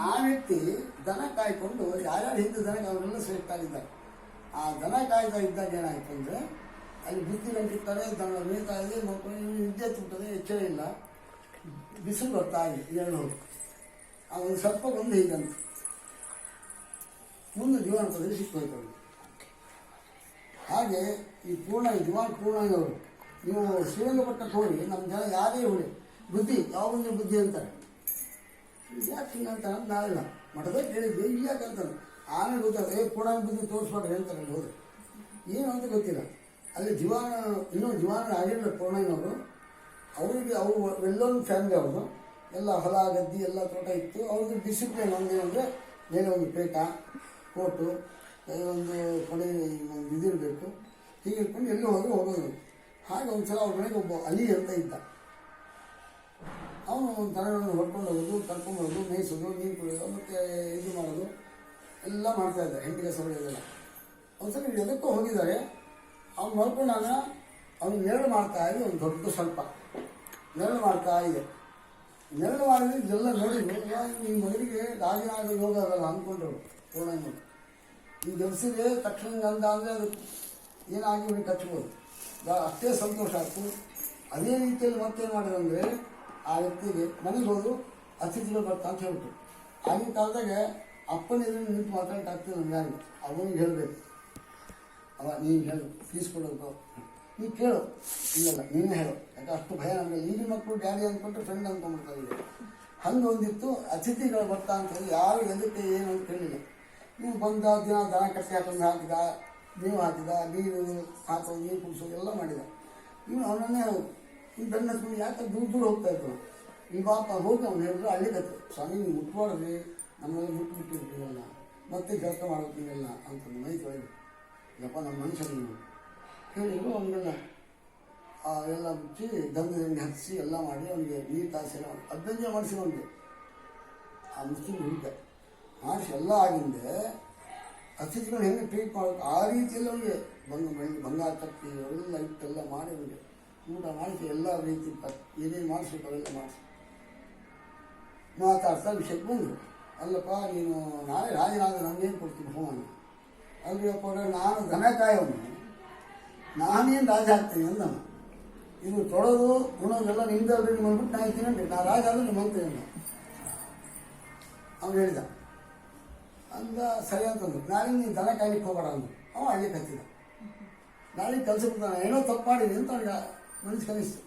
ಆ ವ್ಯಕ್ತಿ ದನ ಕಾಯ್ಕೊಂಡು ಯಾರ್ಯಾರು ಹಿಂದೆ ದನ ಅವರೆಲ್ಲ ಸೆಲೆಕ್ಟ್ ಆಗಿದ್ದಾರೆ. ಆ ದನ ಕಾಯ್ತಾ ಇದ್ದಾಗ ಏನಾಯಿತು ಅಂದರೆ ಅಲ್ಲಿ ಬುದ್ಧಿ ಗಂಟಿರ್ತಾರೆ, ದನ ಮೇಯ್ತಾ ಇದೆ, ಮಕ್ಕಳು ನಿದ್ದೆ ತುಟ್ಟದೆ, ಎಚ್ಚರ ಇಲ್ಲ, ಬಿಸಿಲು ಬರ್ತಾ ಇದೆ, ಹೇಳೋದು ಆ ಒಂದು ಸ್ವಲ್ಪ ಬಂದು ಹೀಗಂತ ಮುಂದೆ ದಿವಾನ ಪದವಿ ಸಿಕ್ಕೋಯ್ತು. ಹಾಗೆ ಈ ದಿವಾನ್ ಪೂರ್ಣಯ್ಯವರು, ನೀವು ಶ್ರೀರಂಗಪಟ್ಟಣಕ್ಕೆ ಹೋಗಿ ನಮ್ಮ ಜನ ಯಾರೇ ಹೋಗಿ ಬುದ್ಧಿ ಯಾವ ಮುಂದೆ ಬುದ್ಧಿ ಅಂತಾರೆ, ಯಾಕೆ ಹಿಂಗಂತ ನಾವಿಲ್ಲ ಮಠದಾಗ ಕೇಳಿದ್ವಿ, ಇಲ್ಲಿ ಯಾಕೆ ಅಂತಾರೆ. ಆಮೇಲೆ ಗೊತ್ತಾಗ ಪೂರ್ಣ ಬುದ್ಧಿ ತೋರಿಸ್ಬಿಟ್ರೆ ಹೇಳ್ತಾರೆ ಅಲ್ಲಿ ಹೋದ್ರೆ, ಏನು ಅಂತ ಗೊತ್ತಿಲ್ಲ. ಅಲ್ಲಿ ಇನ್ನೂ ದಿವಾನ ಆಗಿರಲಿಲ್ಲ ಪೂರ್ಣಯ್ಯನವರು. ಅವರಿಗೆ ಅವರು ಎಲ್ಲೊಂದು ಫ್ಯಾಮಿಲಿ ಅವ್ರದ್ದು, ಎಲ್ಲ ಹೊಲ ಗದ್ದೆ ಎಲ್ಲ ತೋಟ ಇತ್ತು. ಅವ್ರದ್ದು ಡಿಸಿಪ್ಲಿನ್ ಒಂದೇನಂದರೆ ಮೇಲೆ ಒಂದು ಪೇಟ, ಕೋಟು, ಒಂದು ಕೊಡೆ ಒಂದು ಇದಿರಬೇಕು, ಹೀಗೆ ಇಟ್ಕೊಂಡು ಎಲ್ಲೂ ಹೋಗೋದು. ಹಾಗೆ ಒಂದು ಸಲ ಅವ್ರ ಮನೆಗೆ ಒಬ್ಬ ಅಲಿ ಅಂತ ಇದ್ದ. ಅವನು ಒಂದು ದನಗಳನ್ನು ಹೊಡ್ಕೊಂಡು ಹೋಗೋದು, ಕರ್ಕೊಂಡು ಹೋಗೋದು, ಮೇಯಿಸೋದು, ನೀರು ಕುಡಿಯೋದು, ಮತ್ತು ಇದು ಮಾಡೋದು ಎಲ್ಲ ಮಾಡ್ತಾಯಿದ್ದ, ಹೆಂಡಿಗೆ ಸೊಳ್ಳೆದೆಲ್ಲ. ಒಂದು ಸಲ ಎದಕ್ಕೂ ಹೋಗಿದ್ದಾರೆ. ಅವ್ನು ಮಲ್ಕೊಂಡಾಗ ಅವ್ನು ನೆರಳು ಮಾಡ್ತಾ ಇದೆ, ಒಂದು ದೊಡ್ಡ ಸ್ವಲ್ಪ ನೆರಳು ಮಾಡ್ತಾ ಇದೆ. ನೆರಳು ಮಾಡಿದ್ರೆ ಇದೆಲ್ಲ ನೋಡಿದ್ರು ನಿಮ್ಮ ಮಗನಿಗೆ ರಾಜನಾಗ ಯೋಗ ಆಗಲ್ಲ ಅಂದ್ಕೊಂಡ್ರು ಪೂರ್ಣಂಗ. ಈ ಗೆಲ್ಸಿದ್ರೆ ತಕ್ಷಣ ಗಂಧ ಅಂದರೆ ಅದು ಏನಾಗಿ ಇವನಿಗೆ ಕಚ್ಬೋದು. ಅಷ್ಟೇ ಸಂತೋಷ ಆಯಿತು. ಅದೇ ರೀತಿಯಲ್ಲಿ ಮತ್ತೇನು ಮಾಡಿದ್ರು ಅಂದರೆ ಆ ವ್ಯಕ್ತಿಗೆ ಮನೆಗೆ ಹೋದ್ರು, ಅತಿಥಿಗಳು ಬರ್ತಾ ಅಂತ ಹೇಳ್ಬಿಟ್ಟು. ಆಗಿನ ಕಾಲದಾಗ ಅಪ್ಪನ ಎದುರು ನಿಂತು ಮಾತಾಡೋಕ್ಕಾಗ್ತದೆ ನಮ್ಗೆ ಯಾರು ಅವನಿಗೆ ಹೇಳಬೇಕು. ಅವ ನೀನು ಹೇಳು ಫೀಸ್ ಕೊಡೋದು ನೀನು ಕೇಳು, ಇಲ್ಲಲ್ಲ ನೀನೇ ಹೇಳು, ಯಾಕೆ ಅಷ್ಟು ಭಯ ನಮಗೆ. ಈಗಿನ ಮಕ್ಕಳು ಡ್ಯಾಡಿ ಅಂದ್ಕೊಂಡ್ರೆ ಫ್ರೆಂಡ್ ಅಂದ್ಕೊಂಡ್ಬಿಡ್ತಾರೆ. ಈಗ ಹಂಗೆ ಒಂದಿತ್ತು, ಅತಿಥಿಗಳು ಬರ್ತಾ ಅಂತ ಹೇಳಿ ಯಾರು ಎದಕ್ಕೆ ಏನು ಅಂತ ಕೇಳಿಲ್ಲ. ನೀವು ಬಂದ ದಿನ ದನ ಕಟ್ಟಿ ಹಾಕೊಂಡು ಹಾಕಿದ, ನೀವು ಹಾಕಿದ, ನೀರು ಹಾಕೋದು, ನೀರು ಕುಡಿಸೋದು ಎಲ್ಲ ಮಾಡಿದ. ನೀವು ಅವನನ್ನೇ ಈ ಬೆನ್ನ ಹತ್ಕೊಂಡು ಯಾಕೆ ದೂರ ದೂರ ಹೋಗ್ತಾ ಇತ್ತು. ಈ ಬಾಪ ಹೋಗಿ ಅವ್ನು ಹೇಳಿದ್ರು ಹಳ್ಳಿಗತ್ತು, ಸ್ವಾಮಿ ನೀವು ಮುಟ್ಬಾರ್ದ್ರಿ, ನಮ್ಮಲ್ಲಿ ಮುಟ್ಬಿಟ್ಟಿರ್ತೀವಲ್ಲ, ಮತ್ತೆ ಕೆಲಸ ಮಾಡೋಕ್ಕಿಲ್ಲ ಅಂತಂದು ಮೈ ತೊಳೆದು. ಯಪ್ಪ ನಮ್ಮ ಮನುಷ್ಯ ನೀವು ಹೇಳಿದ್ರು. ಅವನಿಗೆಲ್ಲ ಎಲ್ಲ ಮುಚ್ಚಿ ಗಂಧದಿಂದ ಹಚ್ಚಿ ಎಲ್ಲ ಮಾಡಿ ಅವನಿಗೆ ನೀರು ಕಾಸಿ ಅಭ್ಯಂಜನ ಮಾಡಿಸಿ ಅವನಿಗೆ ಆ ಮುಸ್ಲಿಂ ಹುಡುಗ ಮಾಡಿಸಿ ಎಲ್ಲ ಆಗಿಂದೆ ಅತಿಥಿಗಳು ಹೆಂಗೆ ಟ್ರೀಟ್ ಮಾಡೋದು ಆ ರೀತಿಯಲ್ಲಿ ಅವನಿಗೆ ಬಂಗಾರ ಕಟ್ಟಿ ಅವೆಲ್ಲ ಇಟ್ಟೆಲ್ಲ ಮಾಡಿ ಅವನಿಗೆ ಊಟ ಮಾಡಿಸಿ ಎಲ್ಲ ರೀತಿ ಏನೇನು ಮಾಡಿಸ್ಬೇಕು ಅವೆಲ್ಲ ಮಾಡಿಸಿ ಮಾತಾಡ್ತಾ ವಿಷಯಕ್ಕೆ ಬಂದರು. ಅಲ್ಲಪ್ಪ ನೀನು ನಾಳೆ ರಾಜನಾಗ ನಮಗೇನು ಕೊಡ್ತೀನಿ ಫೋನ್ ಅಲ್ರಿಯಪ್ಪ, ನಾನು ದನ ಕಾಯೋನು, ನಾನೇನು ರಾಜ ಆಗ್ತೀನಿ ಅಂದ. ಇದು ತೊಡೋದು ಉಣೋದೆಲ್ಲ ನಿಮ್ದಲ್ರಿ, ನಿಮ್ಮ ಅಂದ್ಬಿಟ್ಟು ನಾ ಇದ್ದೀನಿ ಅಂದ್ರಿ, ನಾ ರಾಜ ಆದ್ರೆ ನಿಮ್ಮ ಅಂತೀನಿ ಅವ್ನು ಹೇಳಿದ. ಅಂದ ಸರಿ ಅಂತಂದ್ರು. ನಾಳೆ ನೀನು ದನ ಕಾಯ್ಲಿಕ್ಕೆ ಹೋಗೋಣ ಅಂದ್ರು. ಅವ ಹಳ್ಳಿ ಕತ್ತಿದ. ನಾಳೆ ಕೆಲಸ ಬಿಡ್ತಾನೆ, ಏನೋ ತಪ್ಪು ಮಾಡಿದೆ ಅಂತ ಅವ್ನಿಗೆ ಮನಸ್ಸು ಕನಿಸ್ತು.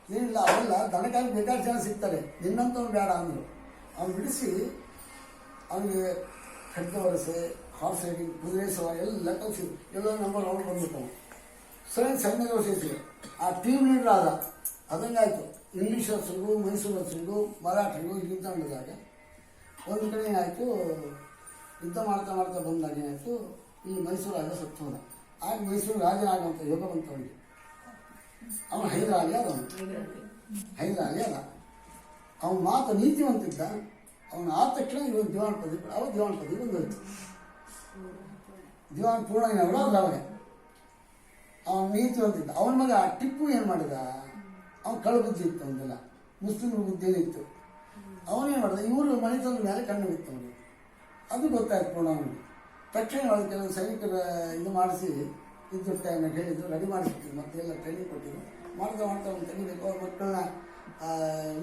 ಏನಿಲ್ಲ ಅವೆಲ್ಲ ದನ ಕಾಯ್ಲಿಕ್ಕೆ ಬೇಕಾದ ಜನ ಸಿಗ್ತಾರೆ, ನಿನ್ನಂತವ್ನು ಬೇಡ ಅಂದರು. ಅವ್ನು ಬಿಡಿಸಿ ಅವನಿಗೆ ಖಡ್ಗ ವರಸೆ, ಹಾರ್ಸ್ ರೈಡಿಂಗ್, ಕುದುರೆ ಸವಾರಿ ಎಲ್ಲ ಕಲಿಸಿದ್ರು. ಎಲ್ಲ ನಂಬರ್ ಅವ್ರು ಬಂದ್ಬಿಟ್ಟು ಸೈನ್ಯ ವರ್ಷಿದ್ರು. ಆ ಟೀಮ್ ಲೀಡರ್ ಆದ. ಅದಂಗಾಯ್ತು. ಇಂಗ್ಲೀಷ್ ಹಸಿರಿಗೂ, ಮೈಸೂರು ಹಸಿರಿಗೂ, ಮರಾಠಿಗೂ ಯುದ್ಧ ನಡೆದಾಗ ಒಂದು ಕಡೆ ಏನಾಯಿತು, ಯುದ್ಧ ಮಾಡ್ತಾ ಮಾಡ್ತಾ ಬಂದಾಗ ಏನಾಯಿತು, ಈ ಮೈಸೂರು ರಾಜ ಸತ್ತು ಹೋದ. ಆಗ ಮೈಸೂರು ರಾಜನಾಗುವಂಥ ಯೋಗ ಬಂತು ಅವನಿಗೆ. ಅವನು ಹೈದರಾಲಿ ಅದ, ಹೈದರಾಲಿ ಅದ. ಅವನ ಮಾತು ನೀತಿವಂತಿದ್ದ. ಅವನು ಆದ ತಕ್ಷಣ ಇವನು ದಿವಾನ್ ಪದವಿ, ಅವ ದಿವಾನ್ ಪದವಿ ಬಂದೋಯ್ತು. ದಿವಾನ್ ಪೂರ್ಣಯ್ಯನವರು ಅಲ್ಲ ಅವಾಗ. ಅವನು ನೀತಿವಂತಿದ್ದ. ಅವನ ಮಗ ಟಿಪ್ಪು ಏನು ಮಾಡಿದ, ಅವನು ಕಳು ಬುದ್ಧಿ ಇತ್ತು, ಅವನ್ನೆಲ್ಲ ಮುಸ್ಲಿಮ್ರ ಬುದ್ಧಿ ಏನಿತ್ತು. ಅವನೇನು ಮಾಡಿದ, ಇವರು ಮನೆತನದ ಮೇಲೆ ಕಣ್ಣು ಬಿತ್ತು ಅವನಿಗೆ. ಅದು ಗೊತ್ತಾಯ್ತು ಪೂರ್ಣವನಿಗೆ. ತಕ್ಷಣ ಅವ್ರು ಕೆಲವು ಸೈನಿಕರ ಇದು ಮಾಡಿಸಿ ವಿದ್ಯುತ್ ಟೈಮ್ನ ಹೇಳಿದ್ರು, ರೆಡಿ ಮಾಡಿಸಿದ್ರು, ಮತ್ತೆ ಎಲ್ಲ ಟ್ರೈನಿಂಗ್ ಕೊಟ್ಟಿದ್ರು. ಮಾಡ್ತಾ ಮಾಡ್ತಾ ಅವ್ನು ತೆಗಿಬೇಕು. ಅವ್ರ ಮಕ್ಕಳನ್ನ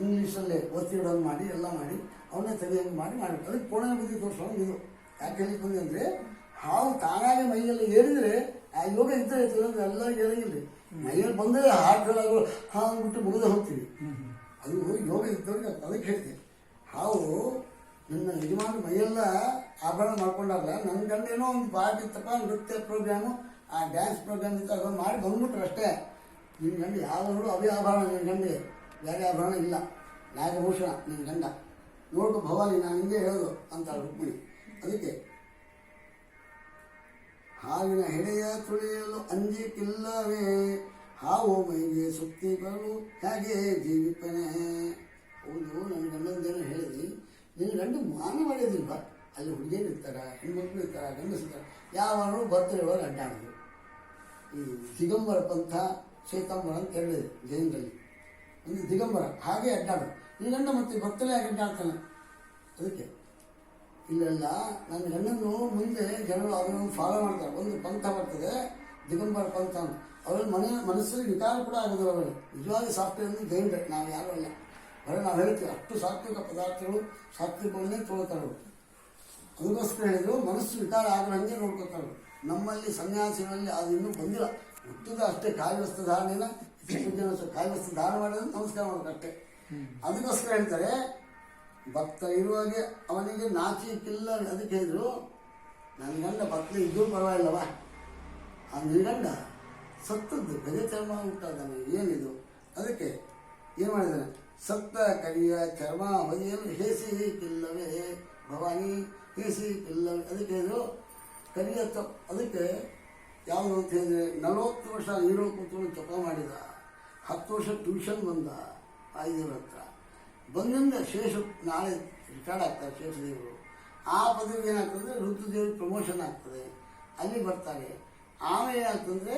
ಇಂಗ್ಲೀಷಲ್ಲೇ ಒತ್ತಿಡೋದು ಮಾಡಿ ಎಲ್ಲ ಮಾಡಿ ಅವನ್ನೇ ತೆಗಿಯೋಂಗೆ ಮಾಡಿಬಿಟ್ಟು ಅದಕ್ಕೆ ಪೂರ್ಣ ಬುದ್ಧಿ ತೋರಿಸೋದು ಇದು. ಯಾಕೆ ಹೇಳಿಕ್ಕೆ ಬಂದಿ ಅಂದರೆ, ಹಾವು ತಾನಾಗೆ ಮೈಯಲ್ಲಿ ಏರಿದರೆ ಆ ಯೋಗ ಇದ್ದರೆ ಎಲ್ಲ ಏರಂಗಿಲ್ಲ. ಮೈಯಲ್ಲಿ ಬಂದರೆ ಹಾಡುಗಳಾಗೋ ಹಾವು ಅಂದ್ಬಿಟ್ಟು ಮುಗಿದು ಹೋಗ್ತೀವಿ. ಅದು ಯೋಗ ಇದ್ದವ್ರಿಗೆ ಅದಕ್ಕೆ ಹೇಳ್ತೀವಿ. ಹಾವು ನನ್ನ ಯಜಮಾನ ಮೈಯೆಲ್ಲ ಆಭರಣ ಮಾಡ್ಕೊಂಡಾಗಲ್ಲ, ನನ್ನ ಗಂಡೇನೋ ಒಂದು ಪಾರ್ಟಿ ಇತ್ತಪ್ಪ, ನೃತ್ಯ ಪ್ರೋಗ್ರಾಮು, ಆ ಡ್ಯಾನ್ಸ್ ಪ್ರೋಗ್ರಾಮ್ ಇತ್ತು, ಅದನ್ನು ಮಾಡಿ ಬಂದ್ಬಿಟ್ರು ಅಷ್ಟೇ. ನಿನ್ನ ಗಂಡ ಯಾವ ನೋಡು ಅವೇ ಆಭರಣ, ನಿನ್ನ ಗಂಡಿಗೆ ಬೇರೆ ಆಭರಣ ಇಲ್ಲ, ನಾಗಭೂಷಣ ನಿನ್ನ ಗಂಡ ನೋಡು ಭವಾನಿ, ನಾನು ಹಿಂಗೆ ಹೇಳೋದು ಅಂತ ರುಕ್ಮಿಣಿ. ಅದಕ್ಕೆ ಹಾವಿನ ಹೆಡೆಯ ತುಳಿಯಲು ಅಂಜಿಕಿಲ್ಲವೇ, ಹಾವು ಮೈಗೆ ಸುತ್ತಿ ಬರಲು ಹೇಗೆ ಜೀವಿಪನೆ. ಹೌದು, ನನ್ನ ಗಂಡಂದೇನೋ ಹೇಳಿದ್ರಿ, ನಿನ್ನ ಗಂಡು ಮಾನ ಮಾಡಿದಿಲ್ವ, ಅಲ್ಲಿ ಹುಡುಗಿಯರು ಇರ್ತಾರೆ, ಹೆಣ್ಮಕ್ಳು ಇರ್ತಾರೆ, ಗಂಡಸಿರ್ತಾರೆ, ಯಾವಾಗಲೂ ಬರ್ತಡೆ ಒಳಗೆ ಅಡ್ಡಾಡೋದು. ಈ ದಿಗಂಬರ ಪಂಥ, ಶ್ವೇತಾಂಬರ ಅಂತ ಹೇಳಿದೆ ಜೈನರಲ್ಲಿ, ಒಂದು ದಿಗಂಬರ ಹಾಗೆ ಅಡ್ಡಾಡೋದು. ಈ ಗಂಡ ಮತ್ತೆ ಬರ್ತಡೆ ಆಗಿ ಅಡ್ಡಾಡ್ತಾನೆ. ಅದಕ್ಕೆ ಇಲ್ಲೆಲ್ಲ ನನ್ನ ಗಂಡನ್ನು ಮುಂದೆ ಜನರು ಅದನ್ನು ಫಾಲೋ ಮಾಡ್ತಾರೆ. ಒಂದು ಪಂಥ ಬರ್ತದೆ, ದಿಗಂಬರ ಪಂಥ ಅಂತ. ಅವ್ರಲ್ಲಿ ಮನಸ್ಸಲ್ಲಿ ವಿಕಾರ ಕೂಡ ಆಗೋದಿಲ್ಲ. ಅವರಿಗೆ ನಿಜವಾಗಿ ಸಾತ್ವಿಕ ಅಂದರೆ ಜೈನರೇ, ನಾವು ಯಾರೂ ಅಲ್ಲ. ಬರೀ ನಾವು ಹೇಳ್ತೀವಿ ಅಷ್ಟು ಸಾತ್ವಿಕ ಪದಾರ್ಥಗಳು, ಸಾತ್ವಿಕವನ್ನೇ ತೊಗೊಳ್ತಾರೆ. ಅದಕ್ಕೋಸ್ಕರ ಹೇಳಿದ್ರು, ಮನಸ್ಸು ವಿಕಾರ ಆಗದಂಗೆ ನೋಡ್ಕೊತಾರೆ. ನಮ್ಮಲ್ಲಿ ಸನ್ಯಾಸಿಗಳಲ್ಲಿ ಅದು ಇನ್ನೂ ಬಂದಿಲ್ಲ. ಹುಟ್ಟಿದ ಅಷ್ಟೇ ಕಾವ್ಯವಸ್ತು ಧಾರಣೆನ ಕಾವ್ಯವಸ್ತು ಧಾರಣ ಮಾಡಿದ್ರೆ ನಮಸ್ಕಾರ ಮಾಡೋಕ್ಕಷ್ಟೇ. ಅದಕ್ಕೋಸ್ಕರ ಹೇಳ್ತಾರೆ, ಭಕ್ತ ಇರುವಾಗೆ ಅವನಿಗೆ ನಾಚಿಕಿಲ್ಲ. ಅದಕ್ಕೆ ಹೇಳಿದ್ರು, ನನ್ನ ಗಂಡ ಭಕ್ತ ಇದ್ದೂ ಪರವಾಗಿಲ್ಲವ, ಆ ನಿಗಂಡ ಸತ್ತದ್ದು ಗಜ ಚರ್ಮ ಹುಟ್ಟಾದಾನೆ, ಏನಿದು. ಅದಕ್ಕೆ ಏನು ಮಾಡಿದ್ದಾನೆ, ಸತ್ತ ಕರಿಯ ಚರ್ಮ ಹೊಯ್ಯಲು ಹೇಸಿಕಿಲ್ಲವೇ ಭವಾನಿ, ಹೇಸಿಕಿಲ್ಲವೇ. ಅದಕ್ಕೆ ಹೇಳಿದ್ರು ಕರಿಯ ಅದಕ್ಕೆ ಯಾವುದು ಅಂತ ಹೇಳಿದ್ರೆ, 40 ವರ್ಷ ನೀರು ಕೂತ್ಕೊಂಡು ಜಪ ಮಾಡಿದ, 10 ವರ್ಷ ಟ್ಯೂಷನ್ ಬಂದ ತಾಯಿದೇವ್ರ ಹತ್ರ. ಬಂದಿಂದ ಶೇಷ ನಾಳೆ ರಿಟೈರ್ಡ್ ಆಗ್ತಾರೆ ಶೇಷದೇವರು. ಆ ಪದವಿಗೆ ಏನಾಗ್ತದೆ, ರುದ್ರದೇವ್ರಿಗೆ ಪ್ರಮೋಷನ್ ಆಗ್ತದೆ, ಅಲ್ಲಿ ಬರ್ತಾರೆ. ಆಮೇಲೆ ಏನಾಗ್ತಂದರೆ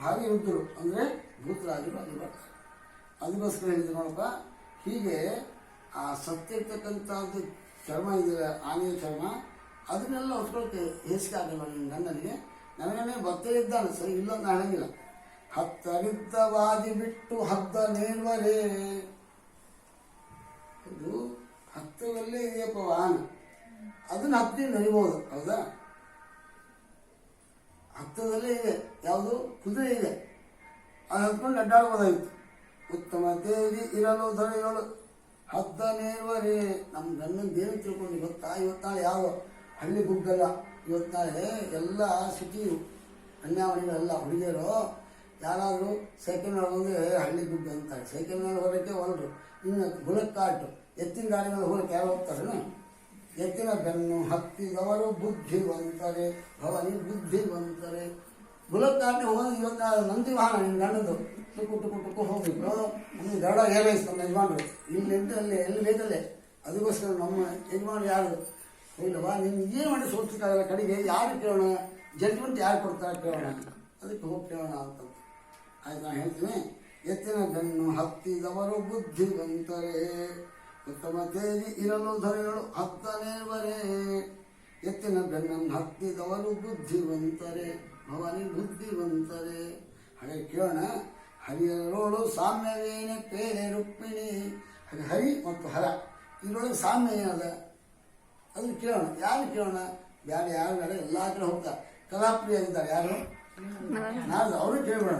ಭಾವಿ ರುದ್ರರು ಅಂದರೆ ಭೂತರಾಜರು ಅಲ್ಲಿ ಬರ್ತಾರೆ. ಅದಕ್ಕೋಸ್ಕರ ಹೇಳಿದ್ರು ನೋಡಪ್ಪ, ಹೀಗೆ ಆ ಸತ್ತಿರ್ತಕ್ಕಂಥದ್ದು ಚರ್ಮ ಇದೆ, ಆನೆಯ ಚರ್ಮ, ಅದನ್ನೆಲ್ಲ ಹೊತ್ಕೊಳಕ್ಕೆ ಹೇಸಿಗೆ ಆಗಲ್ಲ ನಿನ್ನ ಗಂಡನಿಗೆ. ನನಗೇ ಬತ್ತೇ ಇದ್ದಾನೆ ಸರಿ, ಇಲ್ಲೊಂದು ಹೇಳಂಗಿಲ್ಲ. ಹತ್ತರಿದ್ದ ವಾದಿ ಬಿಟ್ಟು ಹದ್ದ ನೇರ್ವರೇ. ಇದು ಹತ್ತದಲ್ಲೇ ಇದೆಯಪ್ಪ ವಾಹನ, ಅದನ್ನ ಹತ್ತಿ ನಡಿಬೋದು, ಹೌದಾ? ಹತ್ತದಲ್ಲೇ ಇದೆ, ಯಾವುದು ಕುದುರೆ ಇದೆ, ಅದು ಹತ್ಕೊಂಡು ಅಡ್ಡಾಡ್ಬೋದಾಗಿತ್ತು. ಉತ್ತಮ ದೇವಿ ಇರಲು ಧರೆಯೋಳು ಹದ್ದ ನೇರ್ವರೇ. ನಮ್ಮ ಗಂಡನ ದೇವಿ ತಿಳ್ಕೊಂಡು ಗೊತ್ತಾ? ಇವತ್ತಾಳೆ ಯಾವ ಹಳ್ಳಿ ಗುಡ್ಡಲ್ಲ, ಇವತ್ತಾಳೆ ಎಲ್ಲ ಸಿಟಿ ಕನ್ಯಾಮಣಿಗಳೆಲ್ಲ ಹುಡುಗಿಯರು ಯಾರಾದರೂ ಸೈಕಲ್ ಮೇಲೆ ಬಂದರೆ ಹಳ್ಳಿ ಗುಡ್ಡ ಅಂತಾರೆ. ಸೈಕಲ್ ಮೇಲೆ ಹೋಗೋಕ್ಕೆ ಹೊರಟರು. ಇನ್ನು ಬುಲೆಟ್ ಕಾರ್ಟು ಎತ್ತಿನ ಗಾಡಿ ಮೇಲೆ ಹೋಗಕ್ಕೆ ಯಾರು ಹೋಗ್ತಾರೆ? ಎತ್ತಿನ ಬೆನ್ನು ಹತ್ತಿದವರು ಬುದ್ಧಿವಂತರೆ, ಭವನಿ ಬುದ್ಧಿವಂತರೆ. ಬುಲೆಟ್ ಕಾರ್ಟ್ಗೆ ಹೋಗೋದು ಇವತ್ತು ನಂದಿ ವಾಹನ ನಿನ್ನ ಗಂಡದ್ದು ಟುಕು ಟುಕು ಟುಕು ಹೋಗ್ಬೇಕು. ನಮಗೆ ದಡ ಏರ್ವೇಸ್ ನಮ್ಮ ಯಜಮಾನ್ರು ಇಲ್ಲಿಂದ ಅಲ್ಲಿ ಎಲ್ಲಿ ಬೇಕಲ್ಲೇ. ಅದಕ್ಕೋಸ್ಕರ ನಮ್ಮ ಯಜಮಾನ್ ಯಾರು ಇಲ್ಲವಾ, ನಿಮ್ಗೆ ಏನು ಮಾಡಿ ಸೋಚಿಸ್ತಾಗಲ್ಲ, ಕಡೆಗೆ ಯಾರು ಕೇಳೋಣ, ಜಡ್ಜ್ಮೆಂಟ್ ಯಾರು ಕೊಡ್ತಾರೆ ಕೇಳೋಣ, ಅದಕ್ಕೆ ಹೋಗಿ ಕೇಳೋಣ ಅಂತ. ಆಯ್ತು, ನಾನು ಹೇಳ್ತೀನಿ. ಎತ್ತಿನ ಬೆನ್ನು ಹತ್ತಿದವರು ಬುದ್ಧಿವಂತರೇ, ಉತ್ತಮ ತೇಜಿ ಇರಲು ಧರೆಗಳು ಹತ್ತನೇವರೇ. ಎತ್ತಿನ ಬೆನ್ನನ್ನು ಹತ್ತಿದವರು ಬುದ್ಧಿವಂತರೇ, ಭವಾನಿ ಬುದ್ಧಿವಂತರೇ. ಹಾಗೆ ಕೇಳೋಣ. ಹರಿಯರೋಳು ಸಾಮ್ಯವೇನೆ ಪೇರೆ ರುಕ್ಮಿಣಿ. ಹಾಗೆ ಹರಿ ಮತ್ತು ಹರ ಇದರೊಳಗೆ ಸಾಮ್ಯ ಏನದ ಅದನ್ನು ಕೇಳೋಣ. ಯಾರು ಕೇಳೋಣ? ಬೇಡ, ಯಾರು ಬೇಡ, ಎಲ್ಲ ಕಡೆ ಹೋಗ್ತಾರೆ. ಕಲಾಪ್ರಿಯ ಆಗಿದ್ದಾರೆ ಯಾರು? ನಾಳೆ ಅವ್ರಿಗೆ ಕೇಳಬೇಡ,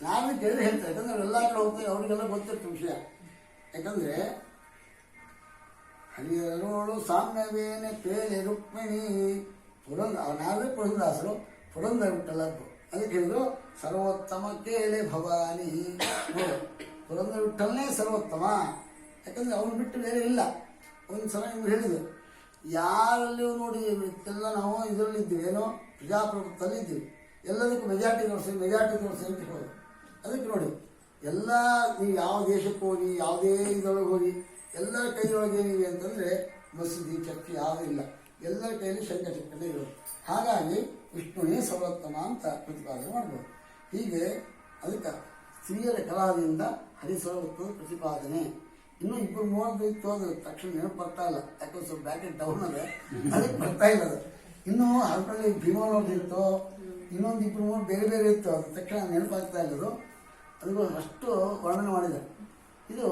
ನಾಳೆ ಕೇಳಿದ್ರೆ ಹೇಳ್ತಾರೆ. ಯಾಕಂದ್ರೆ ಎಲ್ಲ ಕಡೆ ಹೋಗ್ತಾರೆ, ಅವರಿಗೆಲ್ಲ ಗೊತ್ತಿರ್ತ ವಿಷಯ. ಯಾಕಂದರೆ ಹರಿಯರೋಳು ಸಾಮ್ಯವೇನೆ ಪೇಲೆ ರುಕ್ಮಿಣಿ. ನಾವೇ ಪುರಂದಾಸರು, ಪುರಂದರ ಬಿಟ್ಟಲ್ಲ. ಅದಕ್ಕೆ ಹೇಳಿದ್ರು ಸರ್ವೋತ್ತಮ ಕೇಳೆ ಭವಾನಿ. ನೋಡು, ಪುರಂದರ ಬಿಟ್ಟಲ್ಲೇ ಸರ್ವೋತ್ತಮ. ಯಾಕಂದರೆ ಅವನು ಬಿಟ್ಟು ಬೇರೆ ಇಲ್ಲ. ಒಂದು ಸಲ ನೀವು ಹೇಳಿದ್ರು, ಯಾರಲ್ಲಿಯೂ ನೋಡಿ ಎಲ್ಲ ನಾವು ಇದರಲ್ಲಿದ್ದೀವಿ, ಏನೋ ಪ್ರಜಾಪ್ರಭುತ್ವದಲ್ಲಿ ಇದ್ದೀವಿ, ಎಲ್ಲದಕ್ಕೂ ಮೆಜಾರಿಟಿ ತೋರಿಸಿ ಅಂತ ಹೇಳೋದು. ಅದಕ್ಕೆ ನೋಡಿ, ಎಲ್ಲ ನೀವು ಯಾವ ದೇಶಕ್ಕೆ ಹೋಗಿ, ಯಾವುದೇ ಇದರೊಳಗೆ ಹೋಗಿ, ಎಲ್ಲರ ಕೈಯೊಳಗೆ ಏನಿವೆ ಅಂತಂದರೆ ಮಸೂದಿ ಚಕ್ತಿ ಯಾವುದೂ ಇಲ್ಲ, ಎಲ್ಲರ ಕೈಯಲ್ಲಿ ಶಂಖಚಕ್ರನೇ ಇರೋದು. ಹಾಗಾಗಿ ವಿಷ್ಣುವೇ ಸರ್ವೋತ್ತಮ ಅಂತ ಪ್ರತಿಪಾದನೆ ಮಾಡ್ಬೋದು. ಹೀಗೆ ಅದಕ್ಕೆ ಸ್ತ್ರೀಯರ ಕಲಾದಿಂದ ಹರಿಸರ್ವೋತ್ತಮದ ಪ್ರತಿಪಾದನೆ. ಇನ್ನೂ ಇಬ್ಬರು ಮೂವತ್ತು ಇತ್ತು, ಅದು ತಕ್ಷಣ ನೆನಪು ಬರ್ತಾ ಇಲ್ಲ, ಯಾಕಂದ್ರೆ ಸ್ವಲ್ಪ ಬ್ಯಾಕೆಟ್ ಡೌನ್ ಅದ, ಅದಕ್ಕೆ ಬರ್ತಾ ಇಲ್ಲ ಅದು. ಇನ್ನೂ ಹರಪಳ್ಳಿ ಭೀಮನವ್ರದ್ದು ಇತ್ತು, ಇನ್ನೊಂದು ಇಬ್ಬರು ಮೂರು ಬೇರೆ ಬೇರೆ ಇತ್ತು, ಅದು ತಕ್ಷಣ ನೆನಪಾಗ್ತಾ ಇಲ್ಲದು. ಅದಕ್ಕೂ ಅಷ್ಟು ವರ್ಣನೆ ಮಾಡಿದ್ದಾರೆ. ಇದು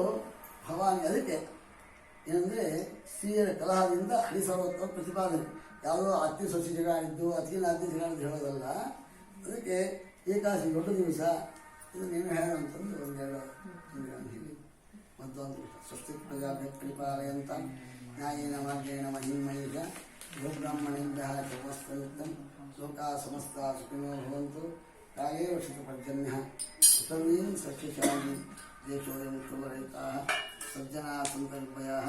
ಭವಾನಿ. ಅದಕ್ಕೆ ಏನಂದರೆ ಸ್ತ್ರೀಯರ ಕಲಹದಿಂದ ಹರಿಸರ್ವೋತ್ತಮ ಪ್ರತಿಪಾದನೆ. ಯಾವುದೋ ಅತ್ತಿ ಸೊಸಿ ಜಗ ಆಡಿದ್ದು, ಅತಿಗಿನ ಅತ್ತಿ ಜಗ ಆಡಿದ್ದು ಹೇಳೋದಲ್ಲ. ಅದಕ್ಕೆ ಏಕಾದಶಿ ದೊಡ್ಡ ದಿವಸ ಇದನ್ನೇನು ಹೇಳೋಣ ಅಂತಂದು ಒಂದೆರಡು ಹೇಳಿ ಮತ್ತೊಂದು. ಸ್ವಸ್ತಿ ಪ್ರಜಾಭ್ಯ ಪರಿಪಾಲಯಂತ ನ್ಯಾಯೇನ ಮಾರ್ಗೇಣ ಮಹಿಮೈಷ ಗೋಬ್ರಾಹ್ಮಣೇಭ್ಯ ಸಮಸ್ತಯುಕ್ತಂ ಲೋಕಾ ಸಮಸ್ತ ಸುಖಿನೋ ಭವಂತು. ಕಾಲೇ ವರ್ಷಪರ್ಜನ್ಯ ಉತ್ತಮೀಂ ಸಸ್ಯಶಾಲಿ ದೇಶೋಯಂ ಶುಭರಹಿತಾಃ ಸಜ್ಜನಾ ಸಂತು ನಿರ್ಭಯಾಃ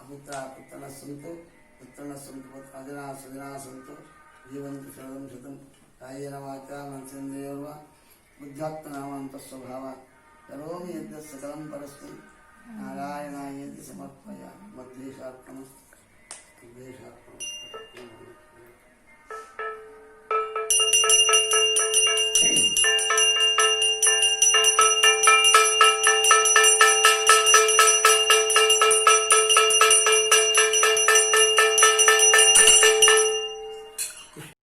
ಅಪುತ್ರಾ ಪುತ್ರನಃ ಸಂತು ಪುತ್ರಣಃ ಸಂತು ಪುತ್ರಾದಿನಃ ಸದಿನಃ ಸಂತು ಜೀವಂತು ಶರದಂ ಶತಂ. ಕಾಯೇನ ವಾಚಾ ಮನಸೇಂದ್ರಿಯೋರ್ವಾ ಬುದ್ಧ್ಯಾತ್ಮನಾಮಾಂತಸ್ವಭಾವ ಕರೋಮಿ ಯದ್ಯತ್ ಸಕಲಂ ಪರಸ್ಮೈ ನಾರಾಯಣಾಯೇತಿ ಸಮರ್ಪಯಾಮಿ. ಮದ್ವೇಷಾರ್ಪಣಮಸ್ತು.